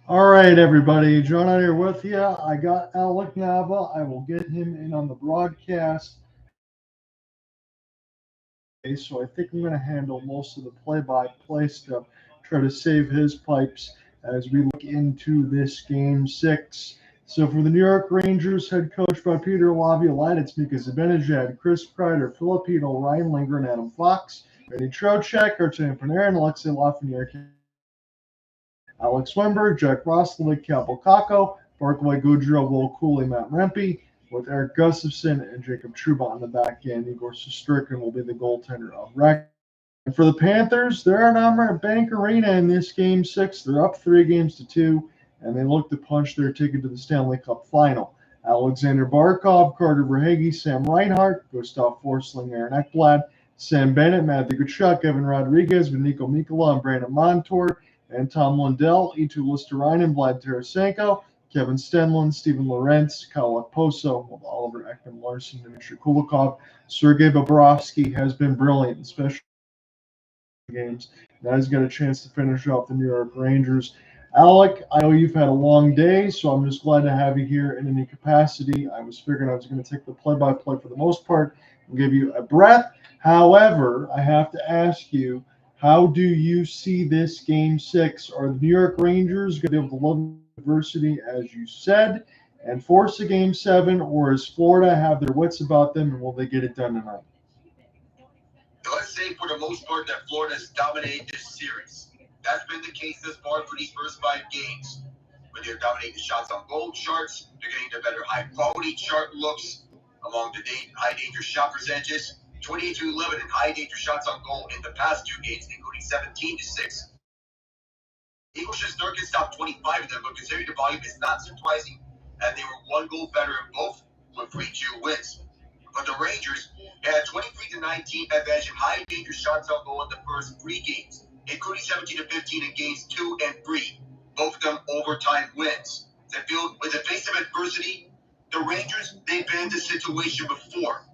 All right, everybody. John out here with you. I got Alec Nava. I will get him in on the broadcast. Okay, so I think I'm going to handle most of the play-by-play stuff. Try to save his pipes as we look into this Game 6. So for the New York Rangers, head coach by Peter Laviolette, it's Mika Zibanejad, Chris Kreider, Filipino, Ryan Lindgren, Adam Fox, Benny Trocheck, Artemi, Panarin, Alexis, Lafreniere, Alex Wimberg, Jack Roslovic, Kaapo, Barclay, Goodrow, Will Cooley, Matt Rempe, with Eric Gustafson and Jacob Trouba on the back end. Igor Shesterkin will be the goaltender of record. And for the Panthers, they're at Bank Arena in this Game 6. They're up 3-2, and they look to punch their ticket to the Stanley Cup final. Alexander Barkov, Carter Verhaeghe, Sam Reinhart, Gustav Forsling, Aaron Ekblad, Sam Bennett, Matthew Tkachuk, Evan Rodriguez, Vinico Mikola, and Brandon Montour, Anton Lundell, Eetu Luostarinen, Vlad Tarasenko, Kevin Stenlund, Steven Lorentz, Kyle Okposo, Oliver Ekman-Larsson, Dmitry Kilikov. Sergei Bobrovsky has been brilliant, especially in games. Now he's got a chance to finish off the New York Rangers. Alec, I know you've had a long day, so I'm just glad to have you here in any capacity. I was figuring I was going to take the play-by-play for the most part and give you a breath. However, I have to ask you, how do you see this Game 6? Are the New York Rangers going to be able to love adversity, as you said, and force a Game 7, or does Florida have their wits about them, and will they get it done tonight? Let's say for the most part that Florida has dominated this series. That's been the case thus far for these first 5 games. When they're dominating the shots on goal charts, they're getting the better high-quality chart looks among the high-danger shot percentages. 28-11 in high-danger shots on goal in the past 2 games, including 17-6. Igor Shesterkin stopped 25 of them, but considering the volume is not surprising, and they were 1 goal better in both with 3-2 wins. But the Rangers had 23-19 advantage in high-danger shots on goal in the first 3 games, including 17-15 in games 2 and 3, both of them overtime wins. With the face of adversity, the Rangers, they've been in this situation before.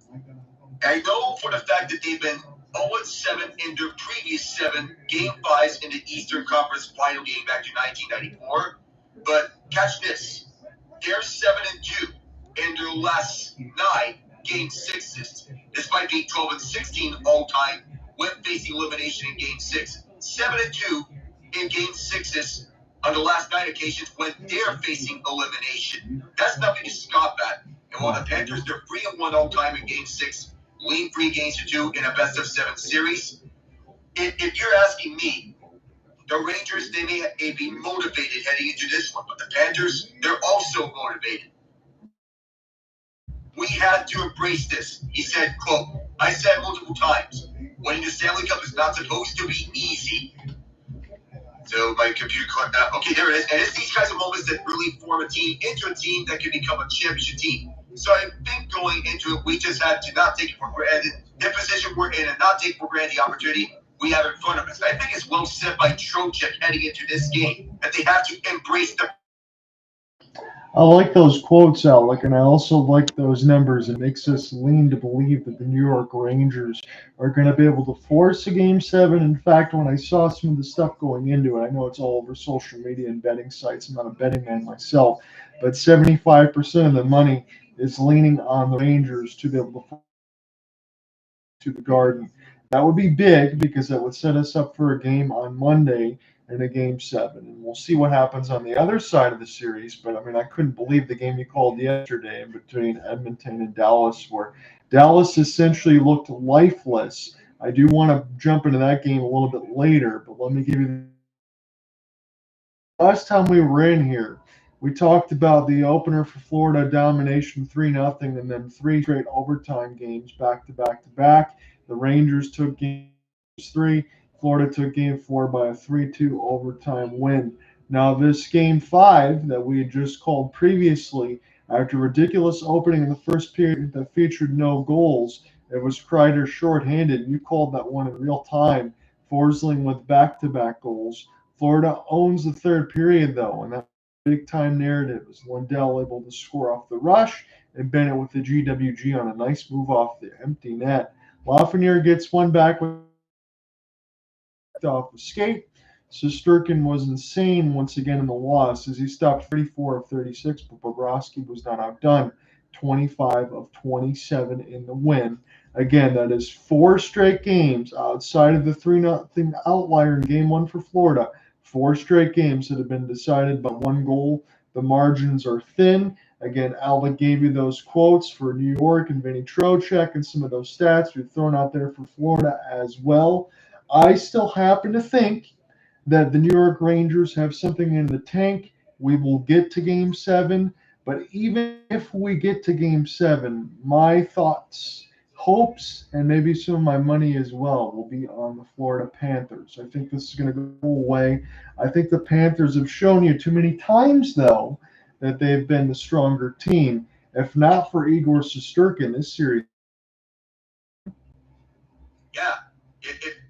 I know for the fact that they've been 0-7 in their previous 7 Game 5s in the Eastern Conference Final game back in 1994. But catch this. They're 7-2 in their last 9 Game 6s, despite being 12-16 all-time when facing elimination in Game 6. 7-2 in Game 6s on the last 9 occasions when they're facing elimination. That's nothing to scoff at. And while the Panthers, they're 3-1 all-time in Game 6, lean 3-2 in a best-of-7 series. If you're asking me, the Rangers, they may be motivated heading into this one, but the Panthers, they're also motivated. We had to embrace this. He said, quote, I said multiple times, winning the Stanley Cup is not supposed to be easy. So my computer clicked that. Okay, there it is. And it's these kinds of moments that really form a team into a team that can become a championship team. So I think going into it, we just had to not take it for granted. The position we're in and not take for granted the opportunity we have in front of us. I think it's well said by Trocheck heading into this game that they have to embrace the. I like those quotes, Alec, and I also like those numbers. It makes us lean to believe that the New York Rangers are going to be able to force a Game 7. In fact, when I saw some of the stuff going into it, I know it's all over social media and betting sites. I'm not a betting man myself, but 75% of the money is leaning on the Rangers to be able to force to the Garden. That would be big because that would set us up for a game on Monday in a Game 7. And we'll see what happens on the other side of the series. But, I mean, I couldn't believe the game you called yesterday between Edmonton and Dallas, where Dallas essentially looked lifeless. I do want to jump into that game a little bit later, but let me give you the last time we were in here, We talked about the opener for Florida, domination 3-0, and then 3 straight overtime games back to back to back. The Rangers took game 3. Florida took game 4 by a 3-2 overtime win. Now, this game 5 that we had just called previously, after a ridiculous opening in the first period that featured no goals, it was Kreider shorthanded. You called that one in real time. Forsling with back-to-back goals. Florida owns the third period, though, and that big-time narrative is Lundell able to score off the rush, and Bennett with the GWG on a nice move off the empty net. Lafreniere gets one back with off the skate. Shesterkin was insane once again in the loss as he stopped 34 of 36, but Bobrovsky was not outdone. 25 of 27 in the win. Again, that is 4 straight games outside of the 3-0 outlier in game 1 for Florida. 4 straight games that have been decided by 1 goal. The margins are thin. Again, Alec gave you those quotes for New York and Vinny Trocheck and some of those stats we've thrown out there for Florida as well. I still happen to think that the New York Rangers have something in the tank. We will get to game 7, but even if we get to game 7, my thoughts, hopes, and maybe some of my money as well will be on the Florida Panthers. I think this is going to go away. I think the Panthers have shown you too many times, though, that they've been the stronger team. If not for Igor Shesterkin, this series. Yeah.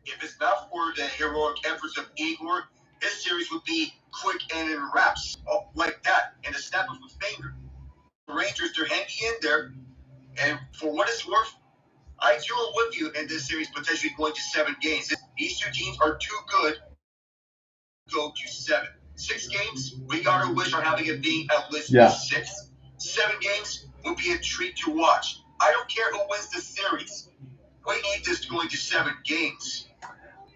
If it's not for the heroic efforts of Igor, this series would be quick and in wraps, like that, in a snap of a finger. The Rangers, they're hanging in there, and for what it's worth, I too am with you in this series potentially going to 7 games. These 2 teams are too good to go to 7. 6 games, we got our wish on having it being at least 6. 7 games would be a treat to watch. I don't care who wins the series. We need this going to 7 games.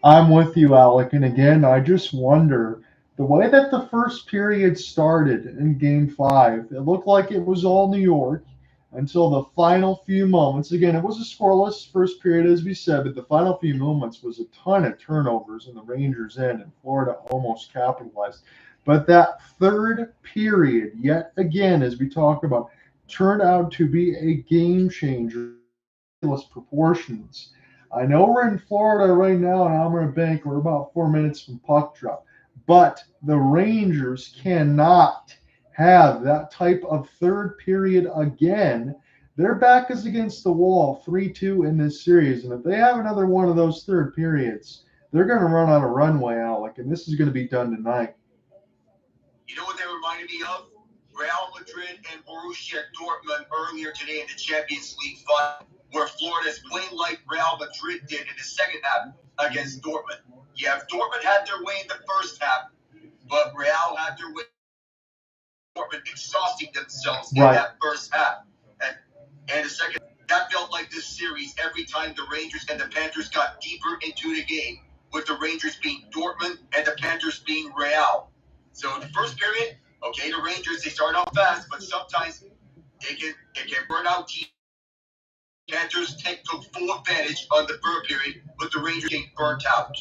I'm with you, Alec. And again, I just wonder, the way that the first period started in game 5, it looked like it was all New York until the final few moments. Again, it was a scoreless first period, as we said, but the final few moments was a ton of turnovers in the Rangers' end, and Florida almost capitalized. But that third period, yet again, as we talk about, turned out to be a game changer. Proportions. I know we're in Florida right now in Almera Bank. We're about 4 minutes from puck drop. But the Rangers cannot have that type of third period again. Their back is against the wall 3-2 in this series. And if they have another one of those third periods, they're going to run out of runway, Alec. And this is going to be done tonight. You know what they reminded me of? Real Madrid and Borussia Dortmund earlier today in the Champions League final, where Florida is playing like Real Madrid did in the second half against Dortmund. Yeah, Dortmund had their way in the first half, but Real had their way. Dortmund exhausting themselves in that first half. And the second, that felt like this series every time the Rangers and the Panthers got deeper into the game, with the Rangers being Dortmund and the Panthers being Real. So the first period, okay, the Rangers, they start out fast, but sometimes it can burn out teams. Panthers take the full advantage on the third period, with the Rangers getting burnt out.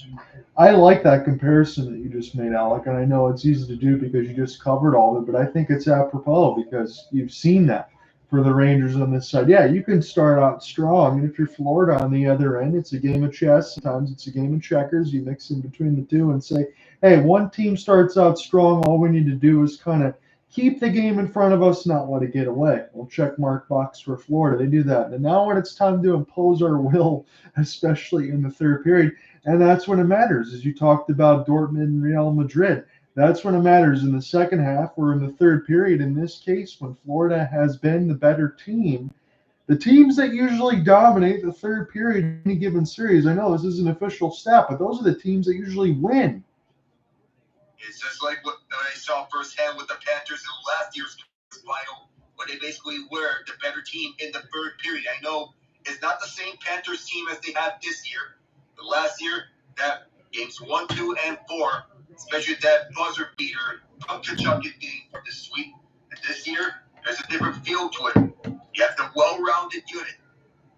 I like that comparison that you just made, Alec, and I know it's easy to do because you just covered all of it, but I think it's apropos because you've seen that for the Rangers on this side. Yeah, you can start out strong, and if you're Florida on the other end, it's a game of chess. Sometimes it's a game of checkers. You mix in between the two and say, hey, one team starts out strong. All we need to do is kind of keep the game in front of us, not let it get away. We'll check mark box for Florida. They do that. And now when it's time to impose our will, especially in the third period, and that's when it matters, as you talked about Dortmund and Real Madrid. That's when it matters in the second half or in the third period. In this case, when Florida has been the better team, the teams that usually dominate the third period in any given series, I know this is an official stat, but those are the teams that usually win. It's just like what I saw firsthand with the Panthers in last year's final, where they basically were the better team in the third period. I know it's not the same Panthers team as they have this year. But last year, that games 1, 2, and 4, especially that buzzer beater from Tkachuk getting for the sweep. And this year, there's a different feel to it. You have the well-rounded unit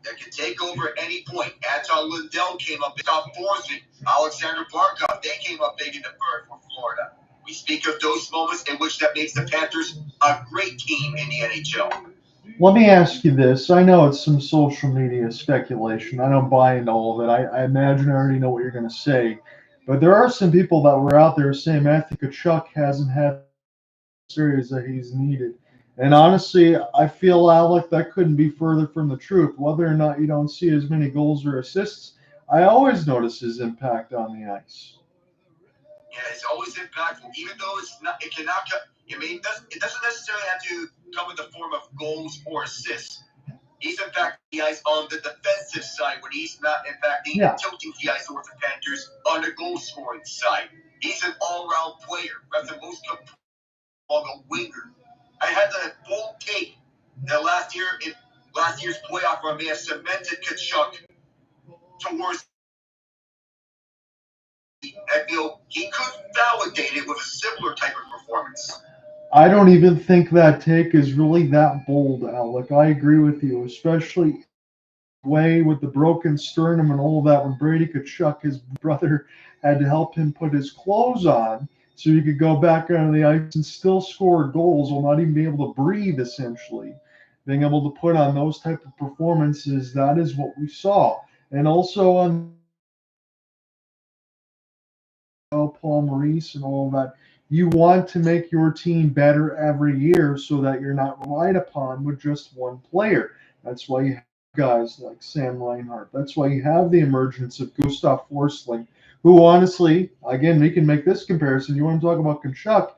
that can take over at any point. Anton Lundell came up, Gustav Forsling, Alexander Barkov, they came up big in the third for Florida. We speak of those moments in which that makes the Panthers a great team in the NHL. Let me ask you this. I know it's some social media speculation. I don't buy into all of it. I imagine I already know what you're going to say. But there are some people that were out there saying Matthew Tkachuk hasn't had the series that he's needed. And honestly, I feel, Alec, that couldn't be further from the truth. Whether or not you don't see as many goals or assists, I always notice his impact on the ice. Yeah, it's always impactful, even though it cannot come. I mean, it doesn't necessarily have to come in the form of goals or assists. He's impacting the ice on the defensive side when he's not impacting and tilting the ice towards the Panthers on the goal scoring side. He's an all-round player. That's the most complete on the winger. I had the full take that last year's playoff run may have cemented Tkachuk towards. I feel he could validate it with a similar type of performance. I don't even think that take is really that bold, Alec. I agree with you, especially way with the broken sternum and all of that when Brady Tkachuk, his brother, had to help him put his clothes on so he could go back onto the ice and still score goals while not even being able to breathe, essentially. Being able to put on those type of performances, that is what we saw. And also on Paul Maurice and all of that, you want to make your team better every year so that you're not relied upon with just one player. That's why you have guys like Sam Reinhart. That's why you have the emergence of Gustav Forsling, who honestly, again, we can make this comparison. You want to talk about Tkachuk,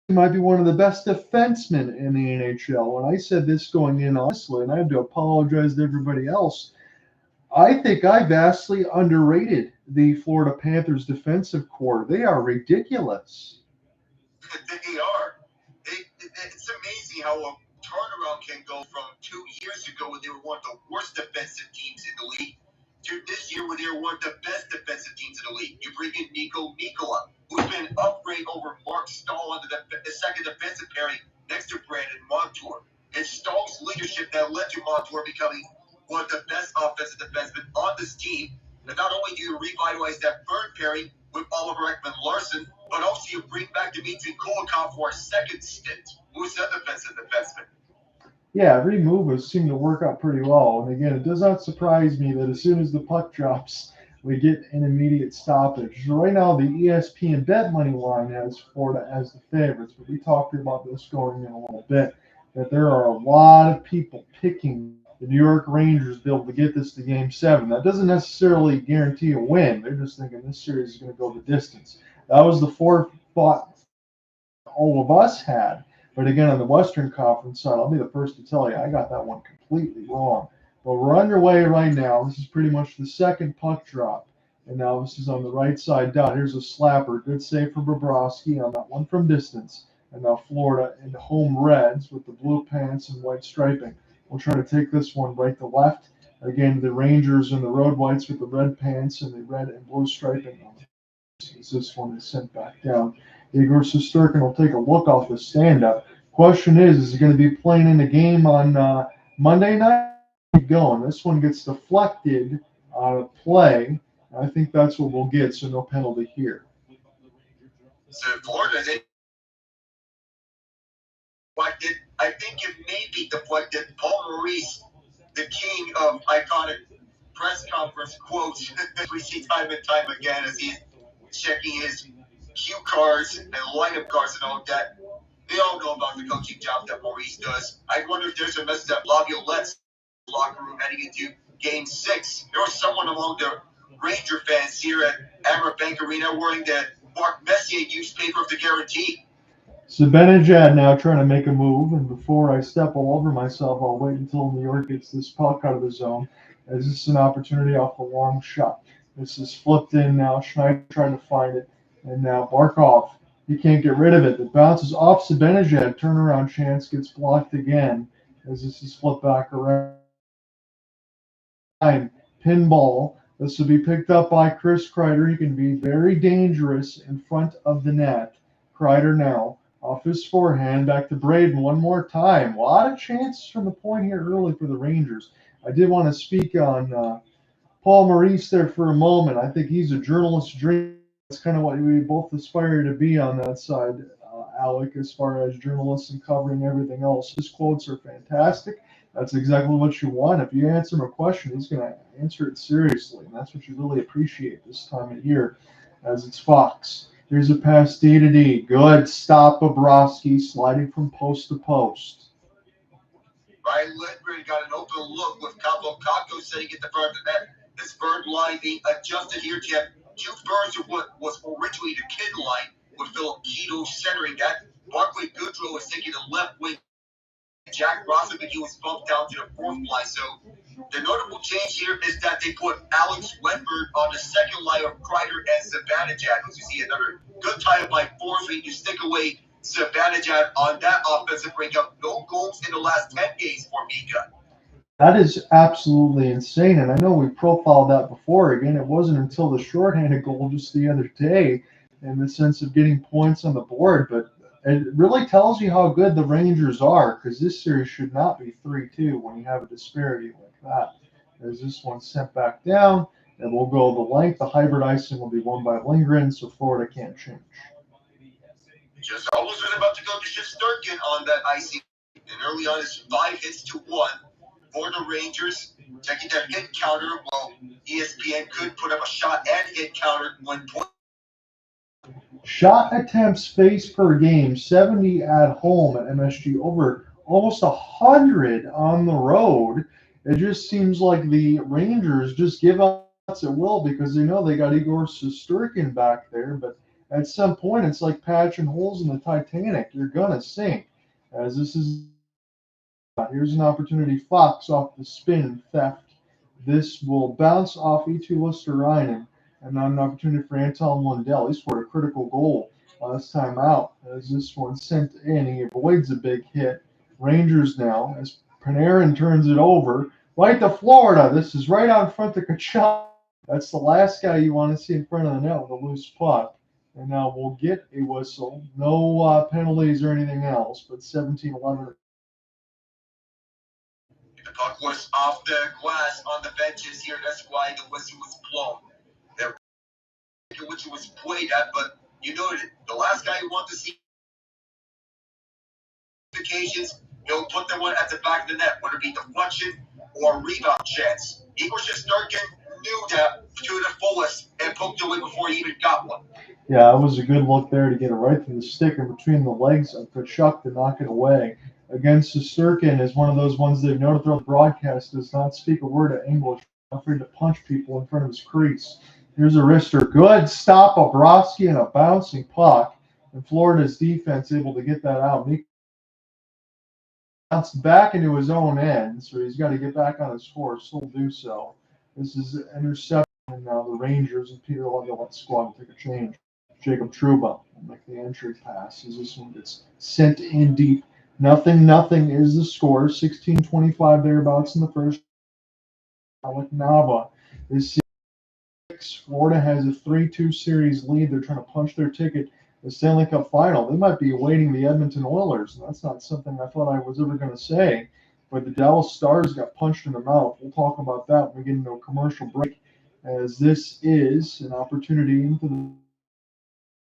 he might be one of the best defensemen in the NHL. And I said this going in, honestly, and I have to apologize to everybody else. I think I vastly underrated the Florida Panthers defensive core. They are ridiculous. They are. It's amazing how a turnaround can go from 2 years ago when they were one of the worst defensive teams in the league to this year when they were one of the best defensive teams in the league. You bring in Mika, who's been an upgrade over Mark Stahl under the second defensive pairing next to Brandon Montour. It's Stahl's leadership that led to Montour becoming one of the best offensive defensemen on this team. And not only do you revitalize that third pairing with Oliver Ekman-Larsson, but also you bring back Dmitry Kilikov for a second stint. Who's that defensive defenseman? Yeah, every move has seemed to work out pretty well. And again, it does not surprise me that as soon as the puck drops, we get an immediate stoppage. Right now, the ESPN bet money line has Florida as the favorites, but we talked about this going in a little bit, that there are a lot of people picking the New York Rangers to be able to get this to Game 7. That doesn't necessarily guarantee a win. They're just thinking this series is going to go the distance. That was the forethought all of us had. But again, on the Western Conference side, I'll be the first to tell you, I got that one completely wrong. But we're underway right now. This is pretty much the second puck drop. And now this is on the right side down. Here's a slapper. Good save for Bobrovsky on that one from distance. And now Florida in the home Reds with the blue pants and white striping. We'll try to take this one right to left. Again, the Rangers and the Road Whites with the red pants and the red and blue striping on it. As this one is sent back down. Igor Shesterkin will take a look off the stand-up. Question is he going to be playing in the game on Monday night? Going. This one gets deflected on a play. I think that's what we'll get, so no penalty here. So Florida, they deflected. I think it may be deflected. Paul Maurice, the king of iconic press conference quotes, we see time and time again as he's checking his cue cards and lineup cards and all of that. We all know about the coaching job that Maurice does. I wonder if there's a message that Laviolette's locker room heading into Game 6. There was someone among the Ranger fans here at Amber Bank Arena wearing the Mark Messier newspaper of the guarantee. Zibanejad now trying to make a move, and before I step all over myself, I'll wait until New York gets this puck out of the zone, as this is an opportunity off the long shot. This is flipped in now. Schneider trying to find it, and now Barkov. He can't get rid of it. It bounces off Zibanejad. Turnaround chance gets blocked again as this is flipped back around. Pinball. This will be picked up by Chris Kreider. He can be very dangerous in front of the net. Kreider now off his forehand. Back to Braden one more time. A lot of chances from the point here early for the Rangers. I did want to speak on Paul Maurice there for a moment. I think he's a journalist's dream That's kind of what we both aspire to be on that side, Alec, as far as journalists and covering everything else. His quotes are fantastic. That's exactly what you want. If you answer him a question, he's going to answer it seriously, and that's what you really appreciate this time of year, as it's Fox. Here's a pass D to D. Good stop, Bobrovsky, sliding from post to post. Ryan Lindgren got an open look with Kaapo sitting at the front of the net. His third line being adjusted here to have two thirds of what was originally the kid line with Philip Keto centering that. Barclay Goodrow is taking the left wing. Jack Roslovic, he was bumped down to the fourth line. So the notable change here is that they put Alex Wentberg on the second line of Kreider and Zibanejad, which you see another good tie by Forsling to stick away Zibanejad on that offensive breakup. No goals in the last 10 games for Mika. That is absolutely insane, and I know we profiled that before. Again, it wasn't until the shorthanded goal just the other day in the sense of getting points on the board, but it really tells you how good the Rangers are, because this series should not be 3-2 when you have a disparity like that. As this one's sent back down, and we'll go the length. The hybrid icing will be won by Lindgren, so Florida can't change. Just almost was about to go to Shesterkin on that icing, and early on it's 5-1 for the Rangers. Checking that hit counter, well, ESPN could put up a shot and hit counter when point. Shot attempts faced per game, 70 at home at MSG, over almost 100 on the road. It just seems like the Rangers just give up at will because they know they got Igor Shesterkin back there, but at some point it's like patching holes in the Titanic. You're going to sink. As this is, here's an opportunity. Fox off the spin and theft. This will bounce off E2 Listerainen. And now an opportunity for Anton Lundell. He scored a critical goal last time out. As this one sent in, he avoids a big hit. Rangers now, as Panarin turns it over, right to Florida. This is right out in front of Tkachuk. That's the last guy you want to see in front of the net with a loose puck. And now we'll get a whistle. No penalties or anything else, but 17-11. The puck was off the glass on the benches here. That's why the whistle was blown. Which was played at, but you noted the last guy you want to see occasions, he'll put the one at the back of the net, whether it be deflection or rebound chance. Igor Shesterkin knew that to the fullest and poked away before he even got one. Yeah, it was a good look there to get it right through the stick and between the legs of Tkachuk to knock it away. Against Shesterkin is one of those ones they've noted throughout the broadcast does not speak a word of English, afraid to punch people in front of his crease. Here's a wrister. Good stop, Bobrovsky, and a bouncing puck. And Florida's defense able to get that out. Mika bounced back into his own end, so he's got to get back on his horse. He'll do so. This is an interception. And now the Rangers and Peter Laviolette squad will take a change. Jacob Trouba will make the entry pass as this one gets sent in deep. 0-0 is the score. 16:25 thereabouts in the first. Alec Nava is Florida has a 3-2 series lead. They're trying to punch their ticket to the Stanley Cup final. They might be awaiting the Edmonton Oilers. And that's not something I thought I was ever going to say. But the Dallas Stars got punched in the mouth. We'll talk about that when we get into a commercial break, as this is an opportunity into the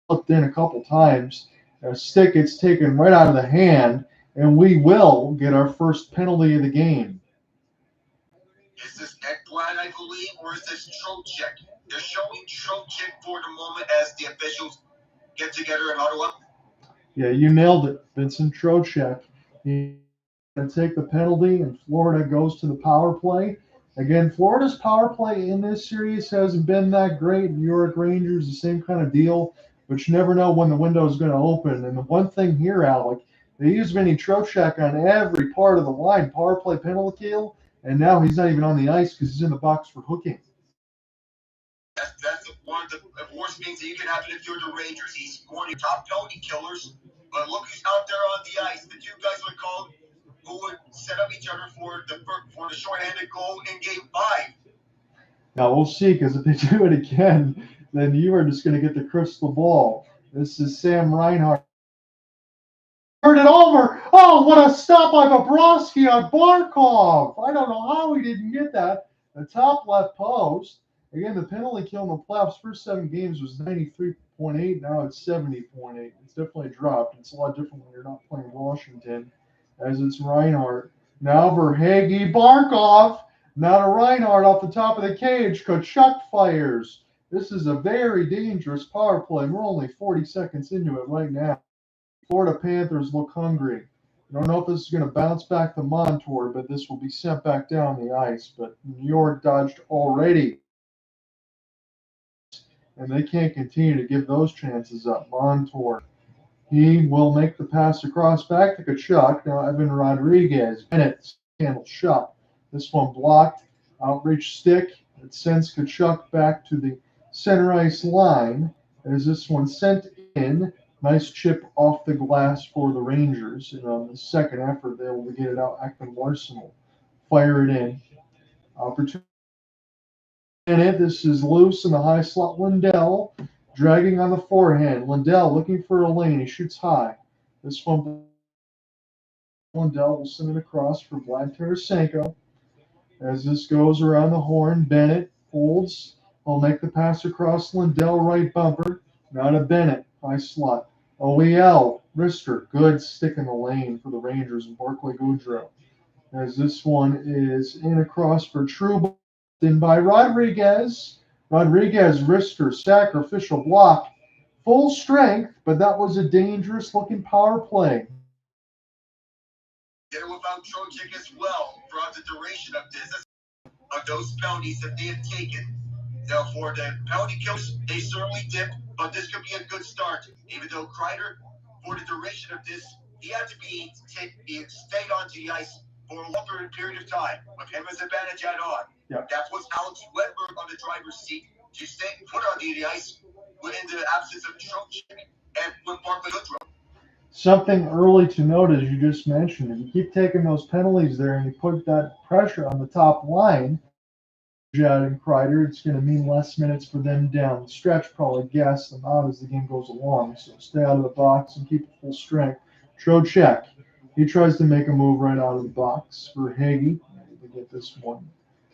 looked in a couple times. A stick gets taken right out of the hand, and we will get our first penalty of the game. Is this Ekblad, I believe, or is this Trocheck? They're showing Trocheck for the moment as the officials get together in Ottawa. Yeah, you nailed it, Vincent. Trocheck. He's going to take the penalty, and Florida goes to the power play. Again, Florida's power play in this series hasn't been that great. New York Rangers, the same kind of deal, but you never know when the window is going to open. And the one thing here, Alec, they use Vinny Trocheck on every part of the line, power play, penalty kill, and now he's not even on the ice because he's in the box for hooking. That's one of the worst things that you can happen if you're the Rangers. He's one of your top penalty killers, but look who's out there on the ice. The two guys would call who would set up each other for the shorthanded goal in Game 5. Now we'll see, because if they do it again, then you are just going to get the crystal ball. This is Sam Reinhart. Turn it over. Oh, what a stop by Bobrovsky on Barkov. I don't know how he didn't get that. The top left post. Again, the penalty kill in the playoffs first 7 games was 93.8. Now it's 70.8. It's definitely dropped. It's a lot different when you're not playing Washington, as it's Reinhart. Now Verhaeghe, Barkov. Now to Reinhart off the top of the cage. Tkachuk fires. This is a very dangerous power play. We're only 40 seconds into it right now. Florida Panthers look hungry. I don't know if this is going to bounce back to Montour, but this will be sent back down the ice. But New York dodged already, and they can't continue to give those chances up. Montour, he will make the pass across back to Tkachuk. Now Evan Rodriguez. Bennett handle shot. This one blocked. Outreach stick. It sends Tkachuk back to the center ice line. As this one sent in. Nice chip off the glass for the Rangers. And on the second effort, they will get it out. Ekman Larson will fire it in. Opportunity. This is loose in the high slot. Lundell dragging on the forehand. Lundell looking for a lane. He shoots high. This one, Lundell will send it across for Vlad Tarasenko. As this goes around the horn, Bennett holds. He'll make the pass across Lundell, right bumper. Now to Bennett, high slot. OEL, Rister, good stick in the lane for the Rangers and Barclay Goodrow. As this one is in across for Trouba, in by Rodriguez. Rodriguez, Rister, sacrificial block. Full strength, but that was a dangerous looking power play. Get it without Trocheck as well throughout the duration of this. Of those penalties that they have taken. Now, for the penalty kills, they certainly dip, but this could be a good start. Even though Kreider, for the duration of this, he had to be stayed onto the ice for a longer period of time with him as Zibanejad on. Yep. That puts Alex Wedberg on the driver's seat to stay put on the ice in the absence of Trocheck and with Barclay Goodrow. Something early to note, as you just mentioned, if you keep taking those penalties there and you put that pressure on the top line, Zibanejad and Kreider, it's going to mean less minutes for them down the stretch, probably gas them out as the game goes along. So stay out of the box and keep it full strength. Trocheck, he tries to make a move right out of the box. Verhaeghe, to get this one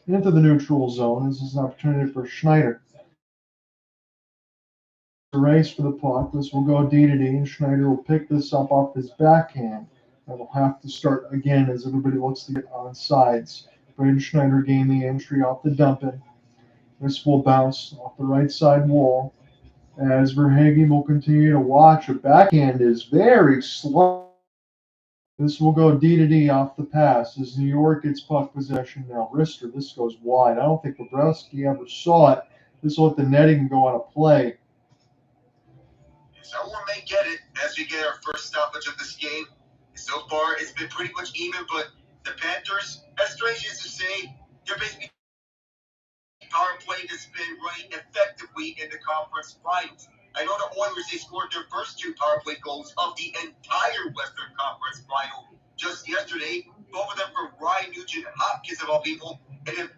into the neutral zone. This is an opportunity for Schneider. The race for the puck. This will go D to D, and Schneider will pick this up off his backhand. And we'll have to start again as everybody looks to get on sides. Braden Schneider gained the entry off the dump-in. This will bounce off the right side wall as Verhaeghe will continue to watch. A backhand is very slow. This will go D to D off the pass as New York gets puck possession now. Rister, this goes wide. I don't think Bobrovsky ever saw it. This will let the netting go on a play. Someone may get it as we get our first stoppage of this game. So far, it's been pretty much even, but the Panthers, as strange as to say, they're basically power play that's been running effectively in the conference finals. I know the Oilers, they scored their first 2 power play goals of the entire Western Conference final just yesterday. Both of them from Ryan Nugent-Hopkins of all people. And if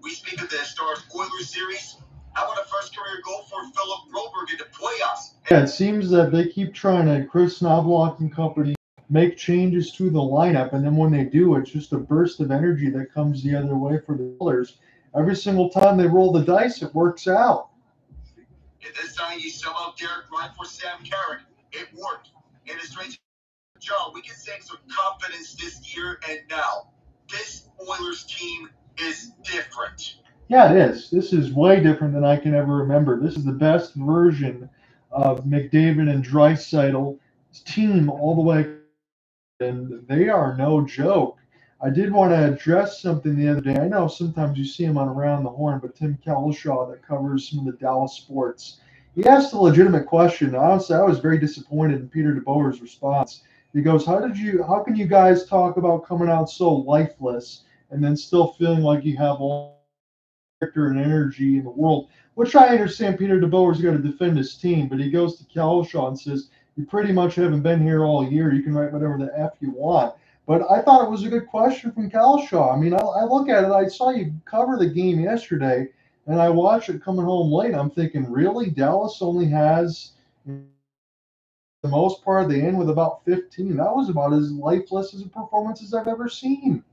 we speak of the Stars-Oilers series, how about a first career goal for Philip Broberg in the playoffs? Yeah, it seems that they keep trying to, Chris Knobloch and company, make changes to the lineup, and then when they do, it's just a burst of energy that comes the other way for the Oilers. Every single time they roll the dice, it works out. And this time you sub out Derek Ryan for Sam Carrick. It worked. And a strange job. We can say some confidence this year and now. This Oilers team is different. Yeah, it is. This is way different than I can ever remember. This is the best version of McDavid and Draisaitl's team all the way, and they are no joke. I did want to address something the other day. I know sometimes you see him on Around the Horn, but Tim Kalishaw, that covers some of the Dallas sports, he asked a legitimate question. Honestly, I was very disappointed in Peter DeBoer's response. He goes, how can you guys talk about coming out so lifeless and then still feeling like you have all character and energy in the world? Which I understand Peter DeBoer's got to defend his team, but he goes to Kalishaw and says, you pretty much haven't been here all year. You can write whatever the F you want. But I thought it was a good question from Kalishaw. I mean, I look at it. I saw you cover the game yesterday, and I watched it coming home late. I'm thinking, really? Dallas only has the most part of the end with about 15. That was about as lifeless as a performance as I've ever seen.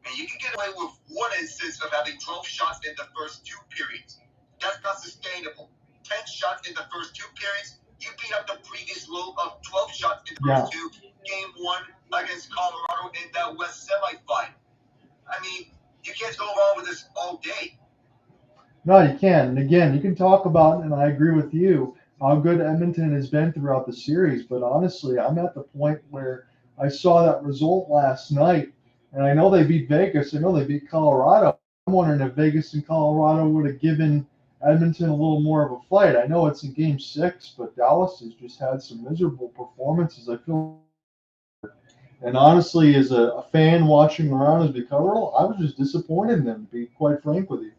And you can get away with one instance of having 12 shots in the first 2 periods. That's not sustainable. 10 shots in the first 2 periods, you beat up the previous low of 12 shots in the first 2, game 1 against Colorado in that West semifinal. I mean, you can't go wrong with this all day. No, you can. And again, you can talk about, and I agree with you, how good Edmonton has been throughout the series. But honestly, I'm at the point where I saw that result last night, and I know they beat Vegas. I know they beat Colorado. I'm wondering if Vegas and Colorado would have given Edmonton a little more of a fight. I know it's in Game 6, but Dallas has just had some miserable performances. I feel, and honestly, as a fan watching around as we cover it, I was just disappointed in them, to be quite frank with you.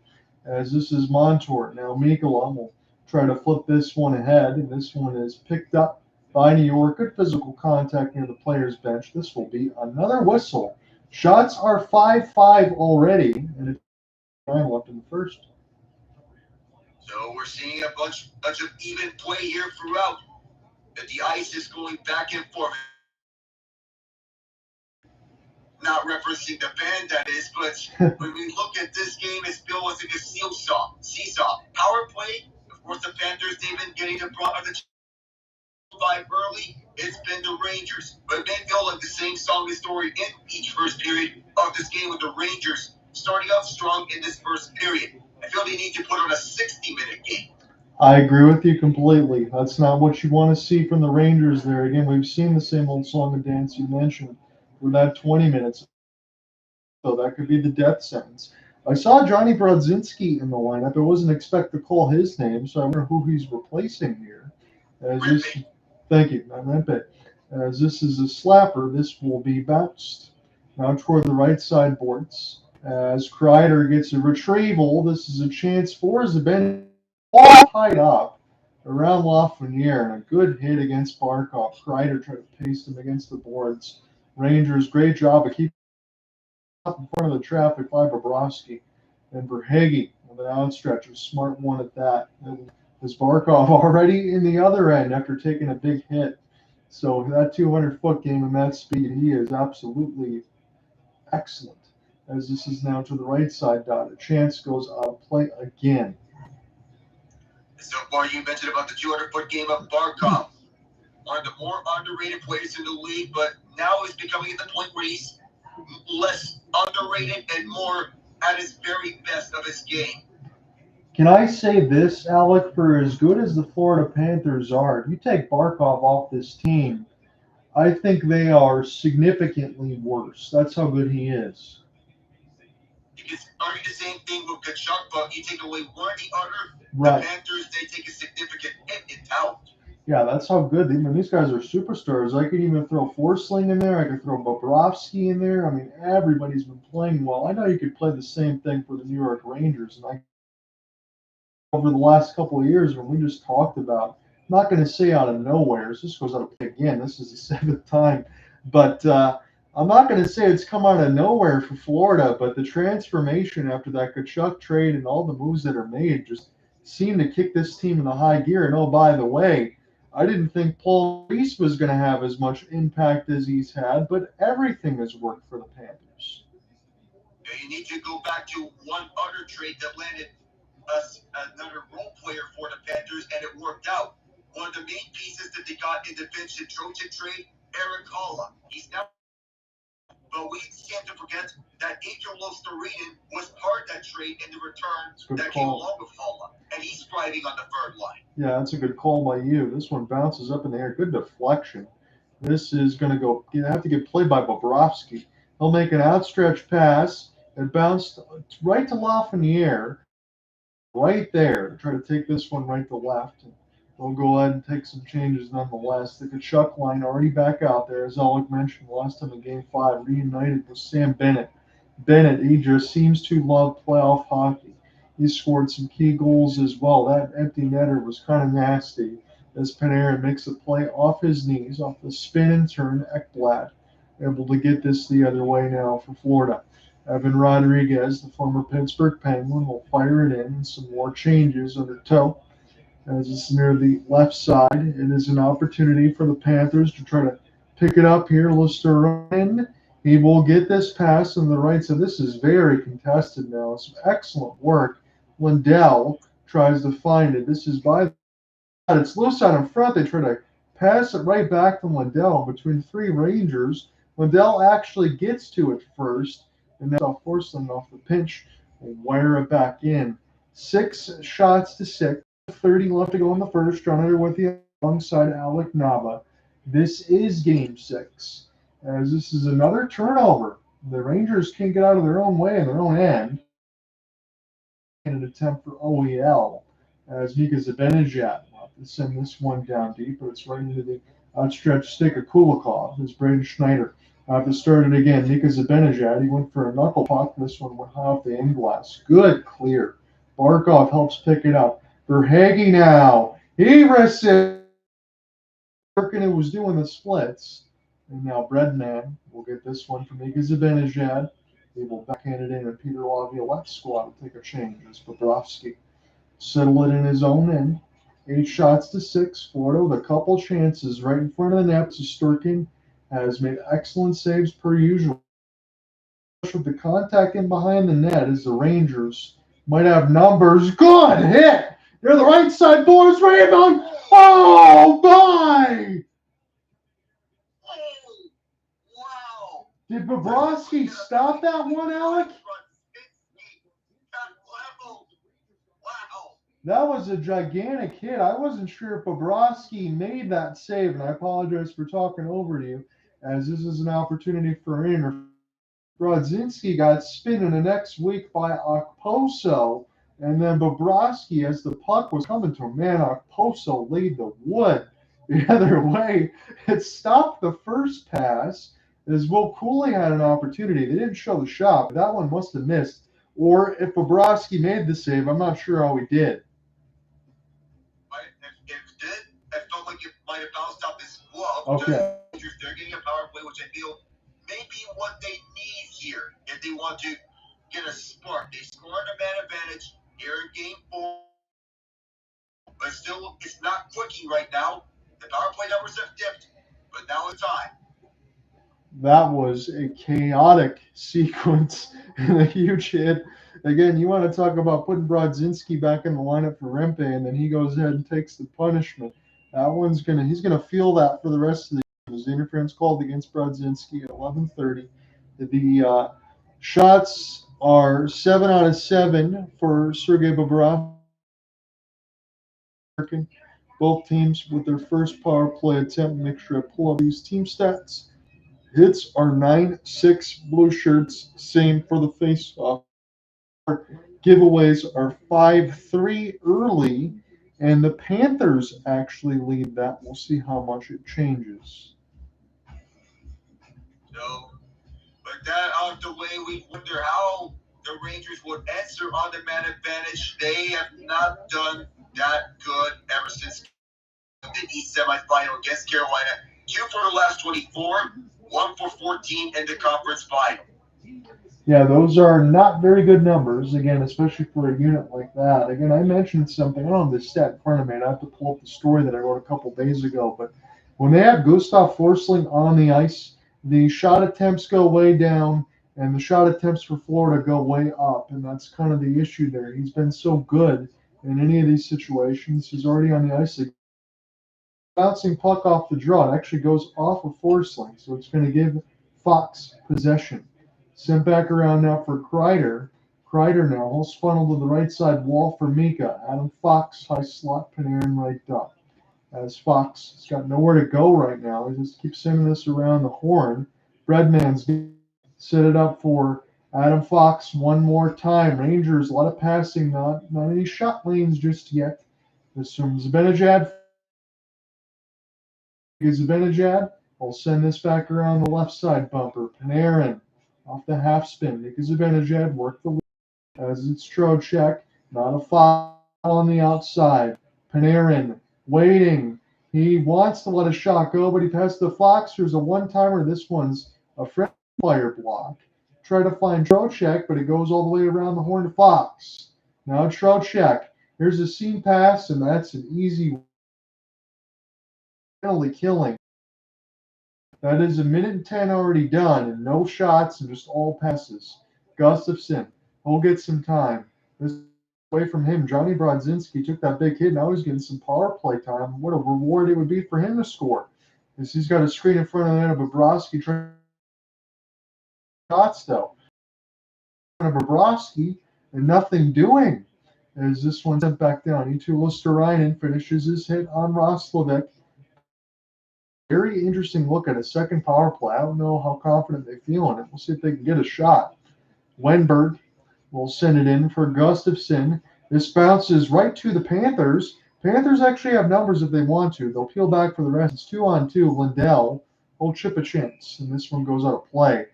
As this is Montour. Now Mika will try to flip this one ahead, and this one is picked up by New York. Good physical contact near the player's bench. This will be another whistle. Shots are 5-5 already, and it's 9 left in the first. So we're seeing a bunch of even play here throughout. The ice is going back and forth. Not referencing the band, that is, but when we look at this game, it feels like a seesaw. Power play, of course, the Panthers, they've been getting the brunt of the vibe early. It's been the Rangers. But it may feel like the same song and story in each first period of this game, with the Rangers starting out strong in this first period. I feel they need to put on a 60-minute game. I agree with you completely. That's not what you want to see from the Rangers there. Again, we've seen the same old song and dance you mentioned for that 20 minutes. So that could be the death sentence. I saw Johnny Brodzinski in the lineup. I wasn't expecting to call his name, so I wonder who he's replacing here. Thank you, not Rempe. As this is a slapper, this will be bounced. Now toward the right side boards. As Kreider gets a retrieval, this is a chance for Zibanejad, all tied up around Lafreniere, and a good hit against Barkov. Kreider tried to paste him against the boards. Rangers, great job of keeping up in front of the traffic by Bobrovsky. And Verhaeghe with an outstretch, a smart one at that. And is Barkov already in the other end after taking a big hit. So that 200-foot game and that speed, he is absolutely excellent. As this is now to the right side dot. A chance goes out of play again. So far, you mentioned about the 200-foot game of Barkov. One of the more underrated players in the league, but now he's becoming at the point where he's less underrated and more at his very best of his game. Can I say this, Alec? For as good as the Florida Panthers are, if you take Barkov off this team, I think they are significantly worse. That's how good he is. You can argue the same thing with Tkachuk, but you take away one or the other, right. The Panthers, they take a significant hit in talent. Yeah, that's how good. These guys are superstars. I could even throw Forsling in there. I could throw Bobrovsky in there. I mean, everybody's been playing well. I know you could play the same thing for the New York Rangers. And over the last couple of years, when we just talked about, I'm not going to say out of nowhere. This goes out of play again. This is the 7th time. But I'm not going to say it's come out of nowhere for Florida. But the transformation after that Tkachuk trade and all the moves that are made just seem to kick this team in the high gear. And oh, by the way, I didn't think Maurice was going to have as much impact as he's had, but everything has worked for the Panthers. You need to go back to one other trade that landed us another role player for the Panthers, and it worked out. One of the main pieces that they got in the Vincent Trocheck trade, Eric Haula. He's now. But we can't forget that Angel Lostarinen was part of that trade in the return that came along with Haula, and he's thriving on the third line. Yeah, that's a good call by you. This one bounces up in the air. Good deflection. This is going to go. You have to get played by Bobrovsky. He'll make an outstretched pass. It bounced right to Lafreniere, right there. Try to take this one right to left. We'll go ahead and take some changes nonetheless. The Tkachuk line already back out there, as Alec mentioned last time in Game 5, reunited with Sam Bennett. Bennett, he just seems to love playoff hockey. He scored some key goals as well. That empty netter was kind of nasty as Panarin makes a play off his knees, off the spin and turn. Ekblad able to get this the other way now for Florida. Evan Rodriguez, the former Pittsburgh Penguin, will fire it in, and some more changes under toe. As it's near the left side, it is an opportunity for the Panthers to try to pick it up here. Listerine, He will get this pass on the right side. This is very contested now. Some excellent work. Lundell tries to find it. This is by the it's loose out in front. They try to pass it right back to Lundell between three Rangers. Lundell actually gets to it first, and then Forsling off the pinch will wire it back in. 6 shots to 6. 30 left to go in the first. John Hunter with the alongside Alec Nava. This is game 6, as this is another turnover. The Rangers can't get out of their own way in their own end. In an attempt for OEL, as Mika Zibanejad will to send this one down deep, but it's right into the outstretched stick of Kilikov. As Braden Schneider to start it again. Mika Zibanejad, he went for a knuckle puck. This one went high off the end glass. Good clear. Barkov helps pick it up. Verhaeghe now. He resists. It was doing the splits. And now Breadman will get this one from Mika Zibanejad. He will backhand it in, and Peter Laviolette's squad will take a change as Bobrovsky settle it in his own end. 8 shots to 6. Florida with a couple chances right in front of the net. Sturkin has made excellent saves per usual. With the contact in behind the net as the Rangers might have numbers. Good hit! They're the right side, boys. Rebound! Oh, my! Wow! Did Bobrovsky stop that one, Alec? Wow! That was a gigantic hit. I wasn't sure if Bobrovsky made that save, and I apologize for talking over to you, as this is an opportunity for an Brodzinski got spin in the next week by Okposo, and then Bobrovsky, as the puck was coming to him, man, Okposo laid the wood the other way. It stopped the first pass, as Will Cooley had an opportunity. They didn't show the shot, but that one must have missed. Or if Bobrovsky made the save, I'm not sure how he did. If it did, it felt like it might have bounced off his glove. Okay. They're getting a power play, which I feel may be what they need here if they want to get a spark. They scored a man advantage here in game 4, but still, it's not clicking right now. The power play numbers have dipped, but now it's time. That was a chaotic sequence and a huge hit. Again, you want to talk about putting Brodzinski back in the lineup for Rempe, and then he goes ahead and takes the punishment. That one's he's gonna feel that for the rest of the game. There's the interference called against Brodzinski at 11:30. The shots are 7 out of 7 for Sergei Bobrovsky. Both teams with their first power play attempt. Make sure I pull up these team stats. Hits are 9-6 Blue Shirts. Same for the face-off. Giveaways are 5-3 early, and the Panthers actually lead that. We'll see how much it changes. So, but that out the way, we wonder how the Rangers would answer on the man advantage. They have not done that good ever since the East semifinal against Carolina. 2 for the last 24, 1 for 14 in the conference final. Yeah, those are not very good numbers, again, especially for a unit like that. Again, I mentioned something, I don't have the stat in front of me, and I have to pull up the story that I wrote a couple days ago, but when they have Gustav Forsling on the ice, the shot attempts go way down, and the shot attempts for Florida go way up, and that's kind of the issue there. He's been so good in any of these situations. He's already on the ice. Bouncing puck off the draw. It actually goes off of Forsling, so it's going to give Fox possession. Sent back around now for Kreider. Kreider now will funnel to the right side wall for Mika. Adam Fox, high slot, Panarin right up. As Fox has got nowhere to go right now. He just keeps sending this around the horn. Breadman's set it up for Adam Fox one more time. Rangers, a lot of passing, not any shot lanes just yet. This from Zibanejad. Zibanejad will send this back around the left side bumper. Panarin off the half spin. Mika Zibanejad work the as it's Trocheck. Not a foul on the outside. Panarin waiting. He wants to let a shot go, but he passes the Fox. There's a one-timer. This one's a friendly player block. Try to find Trocheck, but it goes all the way around the horn to Fox. Now Trocheck. Here's a seam pass, and that's an easy penalty killing. That is a minute and 10 already done, and no shots and just all passes. Gustafsson, he'll get some time. This away from him. Johnny Brodzinski took that big hit. Now he's getting some power play time. What a reward it would be for him to score. As he's got a screen in front of the net of Bobrovsky trying shots, though. Bobrovsky and nothing doing. As this one sent back down. E2 Lusterainen finishes his hit on Roslovic. Very interesting look at a second power play. I don't know how confident they feel in it. We'll see if they can get a shot. Wenberg will send it in for Gustafsson. This bounces right to the Panthers. Panthers actually have numbers if they want to. They'll peel back for the rest. It's 2-on-2. Lundell will chip a chance, and this one goes out of play.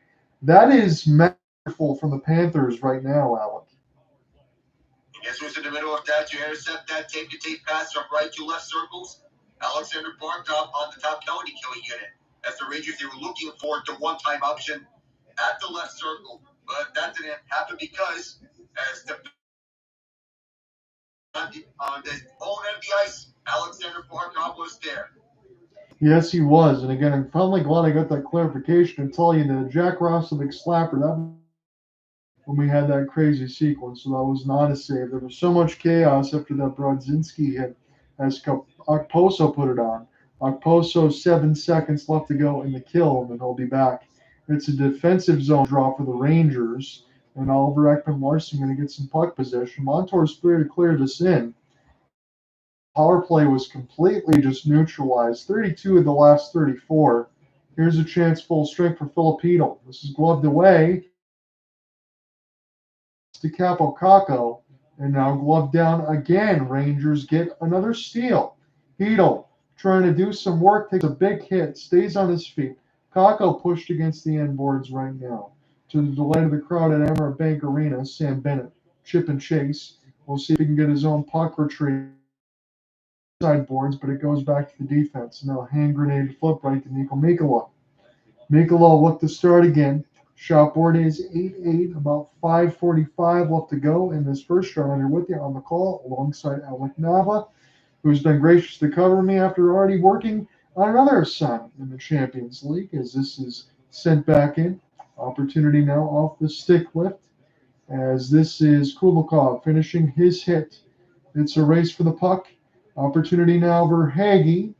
That is masterful from the Panthers right now, Alec. Guess who's in the middle of that? You intercept that tape-to-tape pass from right to left circles. Alexsander Barkov on the top penalty killing unit. As the Rangers, they were looking for the one-time option at the left circle. But that didn't happen because as the on the own end of the ice, Alexander Barkov was there. Yes, he was. And again, I'm finally glad I got that clarification and tell you that Jack Roslovic slapper, that when we had that crazy sequence, so that was not a save. There was so much chaos after that Brodzinski hit as Okposo put it on. Okposo, 7 seconds left to go in the kill, and then he'll be back. It's a defensive zone draw for the Rangers, and Oliver Ekman-Larsson going to get some puck possession. Montour's clear to clear this in. Power play was completely just neutralized. 32 of the last 34. Here's a chance full strength for Filipino. This is gloved away to Kaapo, and now gloved down again. Rangers get another steal. Hedl trying to do some work, takes a big hit, stays on his feet. Kaapo pushed against the end boards right now. To the delight of the crowd at Amaranth Bank Arena, Sam Bennett, chip and chase. We'll see if he can get his own puck retrieve sideboards, but it goes back to the defense. Now hand grenade flip right to Mikkola. Mikkola looked to start again. Shot board is 8-8, about 5:45 left to go in this first round. Here with you on the call alongside Alec Nava, who's been gracious to cover me after already working on another assignment in the Champions League, as this is sent back in. Opportunity now off the stick lift, as this is Kulikov finishing his hit. It's a race for the puck. Opportunity now for Verhaeghe.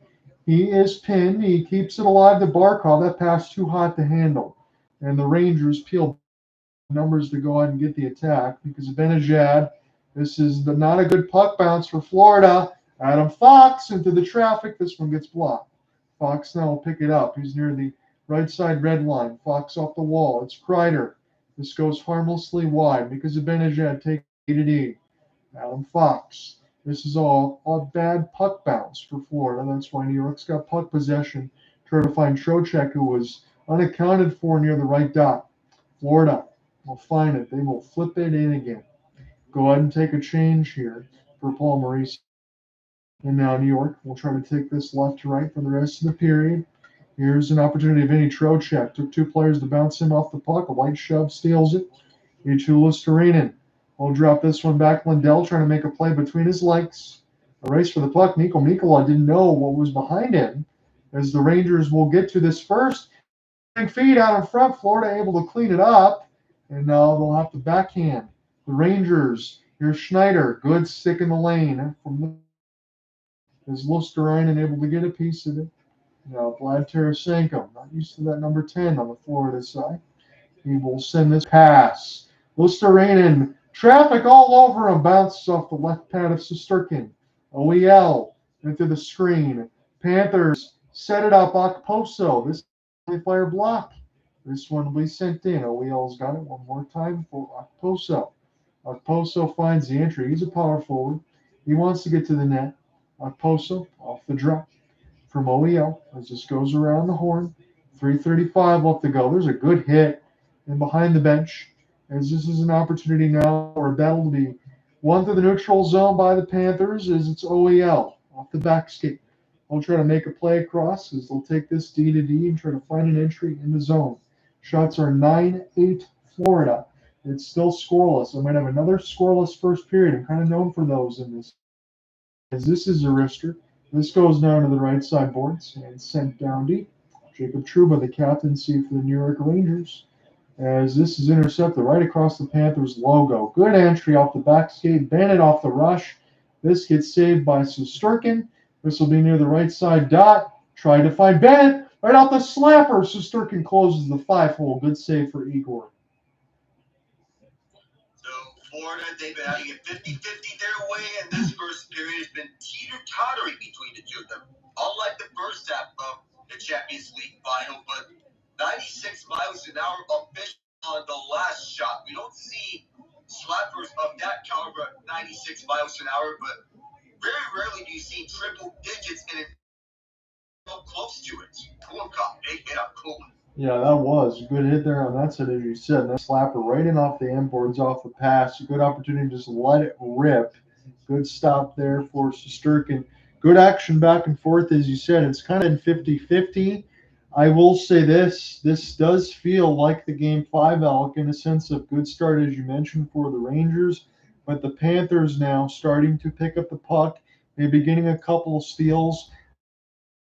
He is pinned. He keeps it alive to Barkov. That pass too hot to handle. And the Rangers peel numbers to go ahead and get the attack because Zibanejad. This is not a good puck bounce for Florida. Adam Fox into the traffic. This one gets blocked. Fox now will pick it up. He's near the right side red line. Fox off the wall. It's Kreider. This goes harmlessly wide because Zibanejad takes it. Adam Fox. This is all a bad puck bounce for Florida. That's why New York's got puck possession. Try to find Trocheck, who was unaccounted for near the right dot. Florida will find it. They will flip it in again. Go ahead and take a change here for Paul Maurice. And now New York will try to take this left to right for the rest of the period. Here's an opportunity. Vinny Trocheck took 2 players to bounce him off the puck. A light shove steals it. E2 Lusterainen will drop this one back. Lundell trying to make a play between his legs. A race for the puck. Mikola didn't know what was behind him, as the Rangers will get to this first. Feed out in front. Florida able to clean it up, and now they'll have to backhand the Rangers. Here's Schneider. Good stick in the lane from the is Lusterainen able to get a piece of it. Now Vlad Tarasenko, not used to that number 10 on the Florida side. He will send this pass. Lusterainen, traffic all over him, bounces off the left pad of Shesterkin. OEL into the screen. Panthers set it up. Okposo. This fire block. This one will be sent in. OEL's got it one more time for Okposo. Okposo finds the entry. He's a power forward. He wants to get to the net. Okposo off the drop from OEL as this goes around the horn. 3:35 left to go. There's a good hit and behind the bench, as this is an opportunity now for a battle to be won through the neutral zone by the Panthers, as it's OEL off the back skate. They'll try to make a play across as they'll take this D to D and try to find an entry in the zone. Shots are 9-8 Florida. It's still scoreless. I might have another scoreless first period. I'm kind of known for those in this. As this is a wrister. This goes down to the right side boards and sent down deep. Jacob Trouba, the captaincy for the New York Rangers, as this is intercepted right across the Panthers logo. Good entry off the back skate. Bennett off the rush. This gets saved by Shesterkin. This will be near the right side dot. Tried to find Bennett right off the slapper. Shesterkin closes the 5-hole. Good save for Igor. So Florida, they've been having it 50-50 their way, and this first period has been teeter-tottering between the two of them. Unlike the first half of the Champions League final, but 96 miles an hour official on the last shot. We don't see slappers of that caliber at 96 miles an hour, but very rarely do you see triple digits and it so close to it. Kilikov, big hit up cool. Yeah, that was a good hit there on that side, as you said. That slapper right in off the end boards, off the pass. A good opportunity to just let it rip. Good stop there for Shesterkin. Good action back and forth, as you said. It's kind of in 50-50. I will say this does feel like the Game 5, Alec, in a sense of good start, as you mentioned, for the Rangers. But the Panthers now starting to pick up the puck, maybe getting a couple of steals.